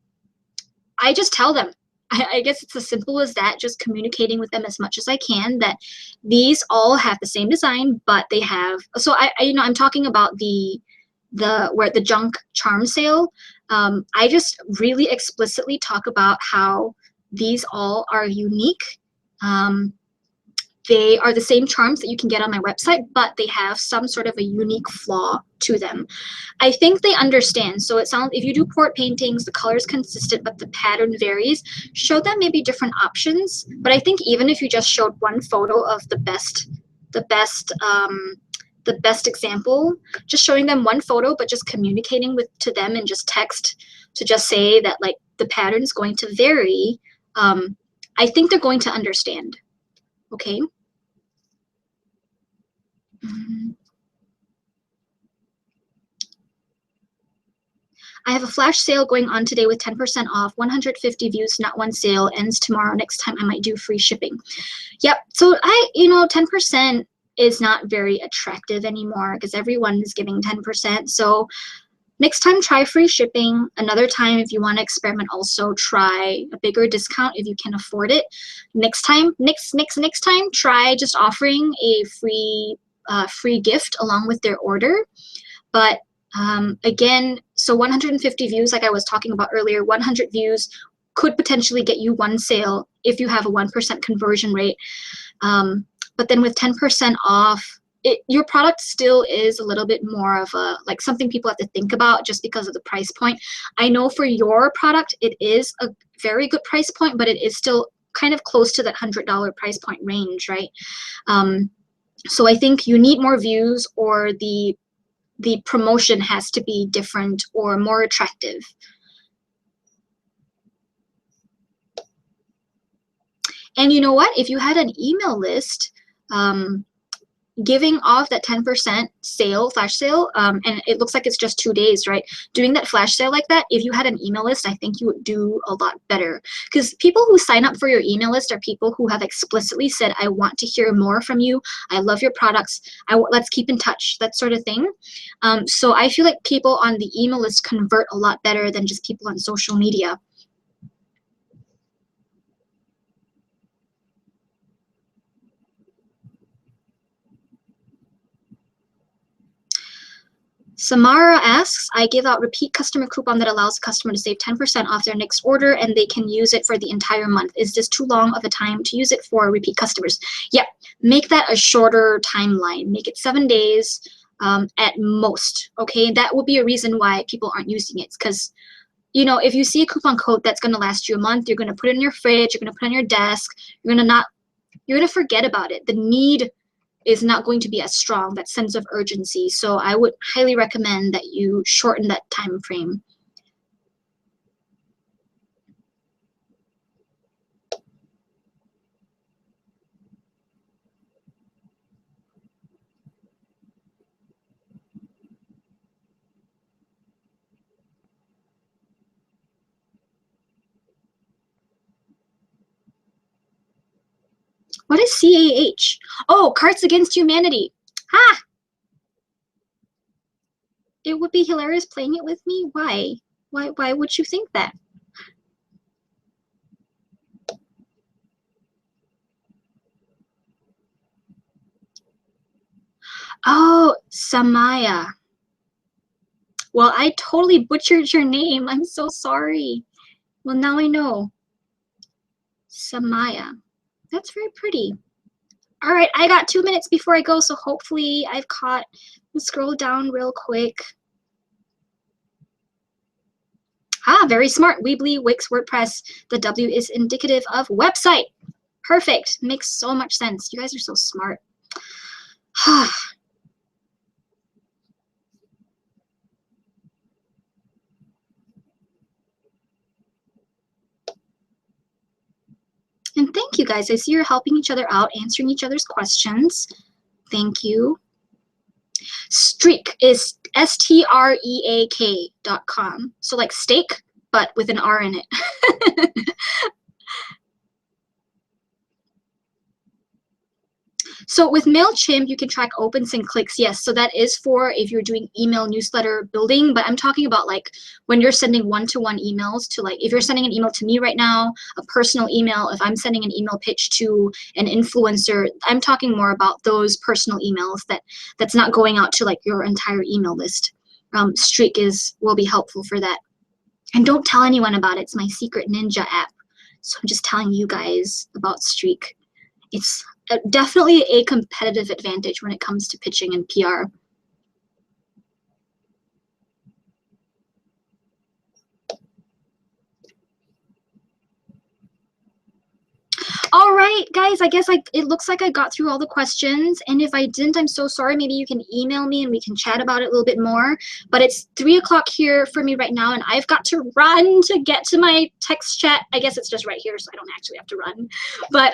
I just tell them. I guess it's as simple as that, just communicating with them as much as I can that these all have the same design, but they have, so I'm talking about the junk charm sale. I just really explicitly talk about how these all are unique. They are the same charms that you can get on my website, but they have some sort of a unique flaw to them. I think they understand. So it sounds, if you do port paintings, the color is consistent, but the pattern varies. Show them maybe different options. But I think even if you just showed one photo of the best example, just showing them one photo, but just communicating to them in just text to just say that like the pattern is going to vary. I think they're going to understand. Okay. I have a flash sale going on today with 10% off, 150 views, not one sale, ends tomorrow. Next time I might do free shipping. Yep, so 10% is not very attractive anymore because everyone is giving 10%. So next time, try free shipping. Another time, if you want to experiment, also try a bigger discount if you can afford it. Next time, next time, try just offering a free gift along with their order. But again, so 150 views, like I was talking about earlier, 100 views could potentially get you one sale if you have a 1% conversion rate. But then with 10% off, your product still is a little bit more of like something people have to think about just because of the price point. I know for your product, it is a very good price point, but it is still kind of close to that $100 price point range, right? So I think you need more views, or the promotion has to be different or more attractive. And you know what? If you had an email list, giving off that 10% sale, flash sale, and it looks like it's just 2 days, right? Doing that flash sale like that, if you had an email list, I think you would do a lot better. Because people who sign up for your email list are people who have explicitly said, I want to hear more from you. I love your products. Let's keep in touch, that sort of thing. So I feel like people on the email list convert a lot better than just people on social media. Samara asks, I give out repeat customer coupon that allows the customer to save 10% off their next order, and they can use it for the entire month. Is this too long of a time to use it for repeat customers? Yep, make that a shorter timeline. Make it 7 days at most, okay? That will be a reason why people aren't using it, because if you see a coupon code that's going to last you a month, you're going to put it in your fridge, you're going to put it on your desk, you're going to forget about it. The need is not going to be as strong, that sense of urgency. So I would highly recommend that you shorten that time frame. What is CAH? Oh, Cards Against Humanity. Ha! It would be hilarious playing it with me. Why? Why would you think that? Oh, Samaya. Well, I totally butchered your name. I'm so sorry. Well, now I know. Samaya. That's very pretty. All right, I got 2 minutes before I go, so hopefully I've caught. Let's scroll down real quick. Very smart. Weebly, Wix, WordPress. The W is indicative of website. Perfect. Makes so much sense. You guys are so smart. And thank you guys. I see you're helping each other out, answering each other's questions. Thank you. Streak is streak.com. So like steak, but with an R in it. So with MailChimp, you can track opens and clicks. Yes, so that is for if you're doing email newsletter building, but I'm talking about like when you're sending one-to-one emails to, like, if you're sending an email to me right now, a personal email, if I'm sending an email pitch to an influencer, I'm talking more about those personal emails that's not going out to like your entire email list. Streak will be helpful for that. And don't tell anyone about it. It's my secret ninja app. So I'm just telling you guys about Streak. It's definitely a competitive advantage when it comes to pitching and PR. All right, guys, I guess it looks like I got through all the questions. And if I didn't, I'm so sorry. Maybe you can email me and we can chat about it a little bit more. But it's 3 o'clock here for me right now, and I've got to run to get to my text chat. I guess it's just right here, so I don't actually have to run. But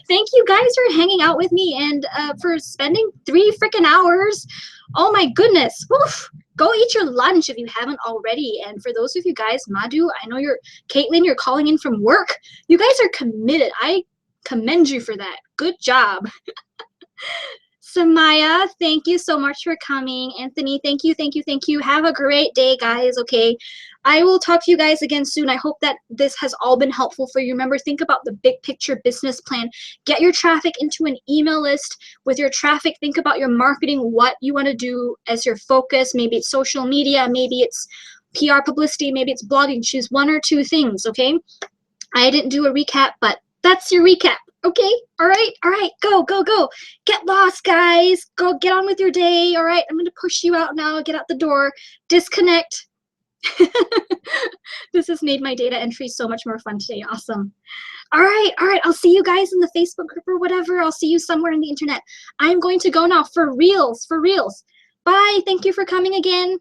thank you guys for hanging out with me and for spending 3 freaking hours. Oh my goodness. Woof. Go eat your lunch if you haven't already. And for those of you guys, Madhu, I know Caitlin, you're calling in from work. You guys are committed. I commend you for that. Good job. Samaya, thank you so much for coming. Anthony, thank you, thank you, thank you. Have a great day, guys, okay? I will talk to you guys again soon. I hope that this has all been helpful for you. Remember, think about the big picture business plan. Get your traffic into an email list. With your traffic, think about your marketing, what you want to do as your focus. Maybe it's social media, maybe it's PR publicity, maybe it's blogging. Choose 1 or 2 things, okay? I didn't do a recap, but that's your recap. Okay, all right, go, go, go. Get lost, guys. Go get on with your day. All right, I'm going to push you out now. Get out the door. Disconnect. This has made my data entry so much more fun today. Awesome. All right, I'll see you guys in the Facebook group or whatever. I'll see you somewhere on the internet. I'm going to go now for reals, for reals. Bye, thank you for coming again.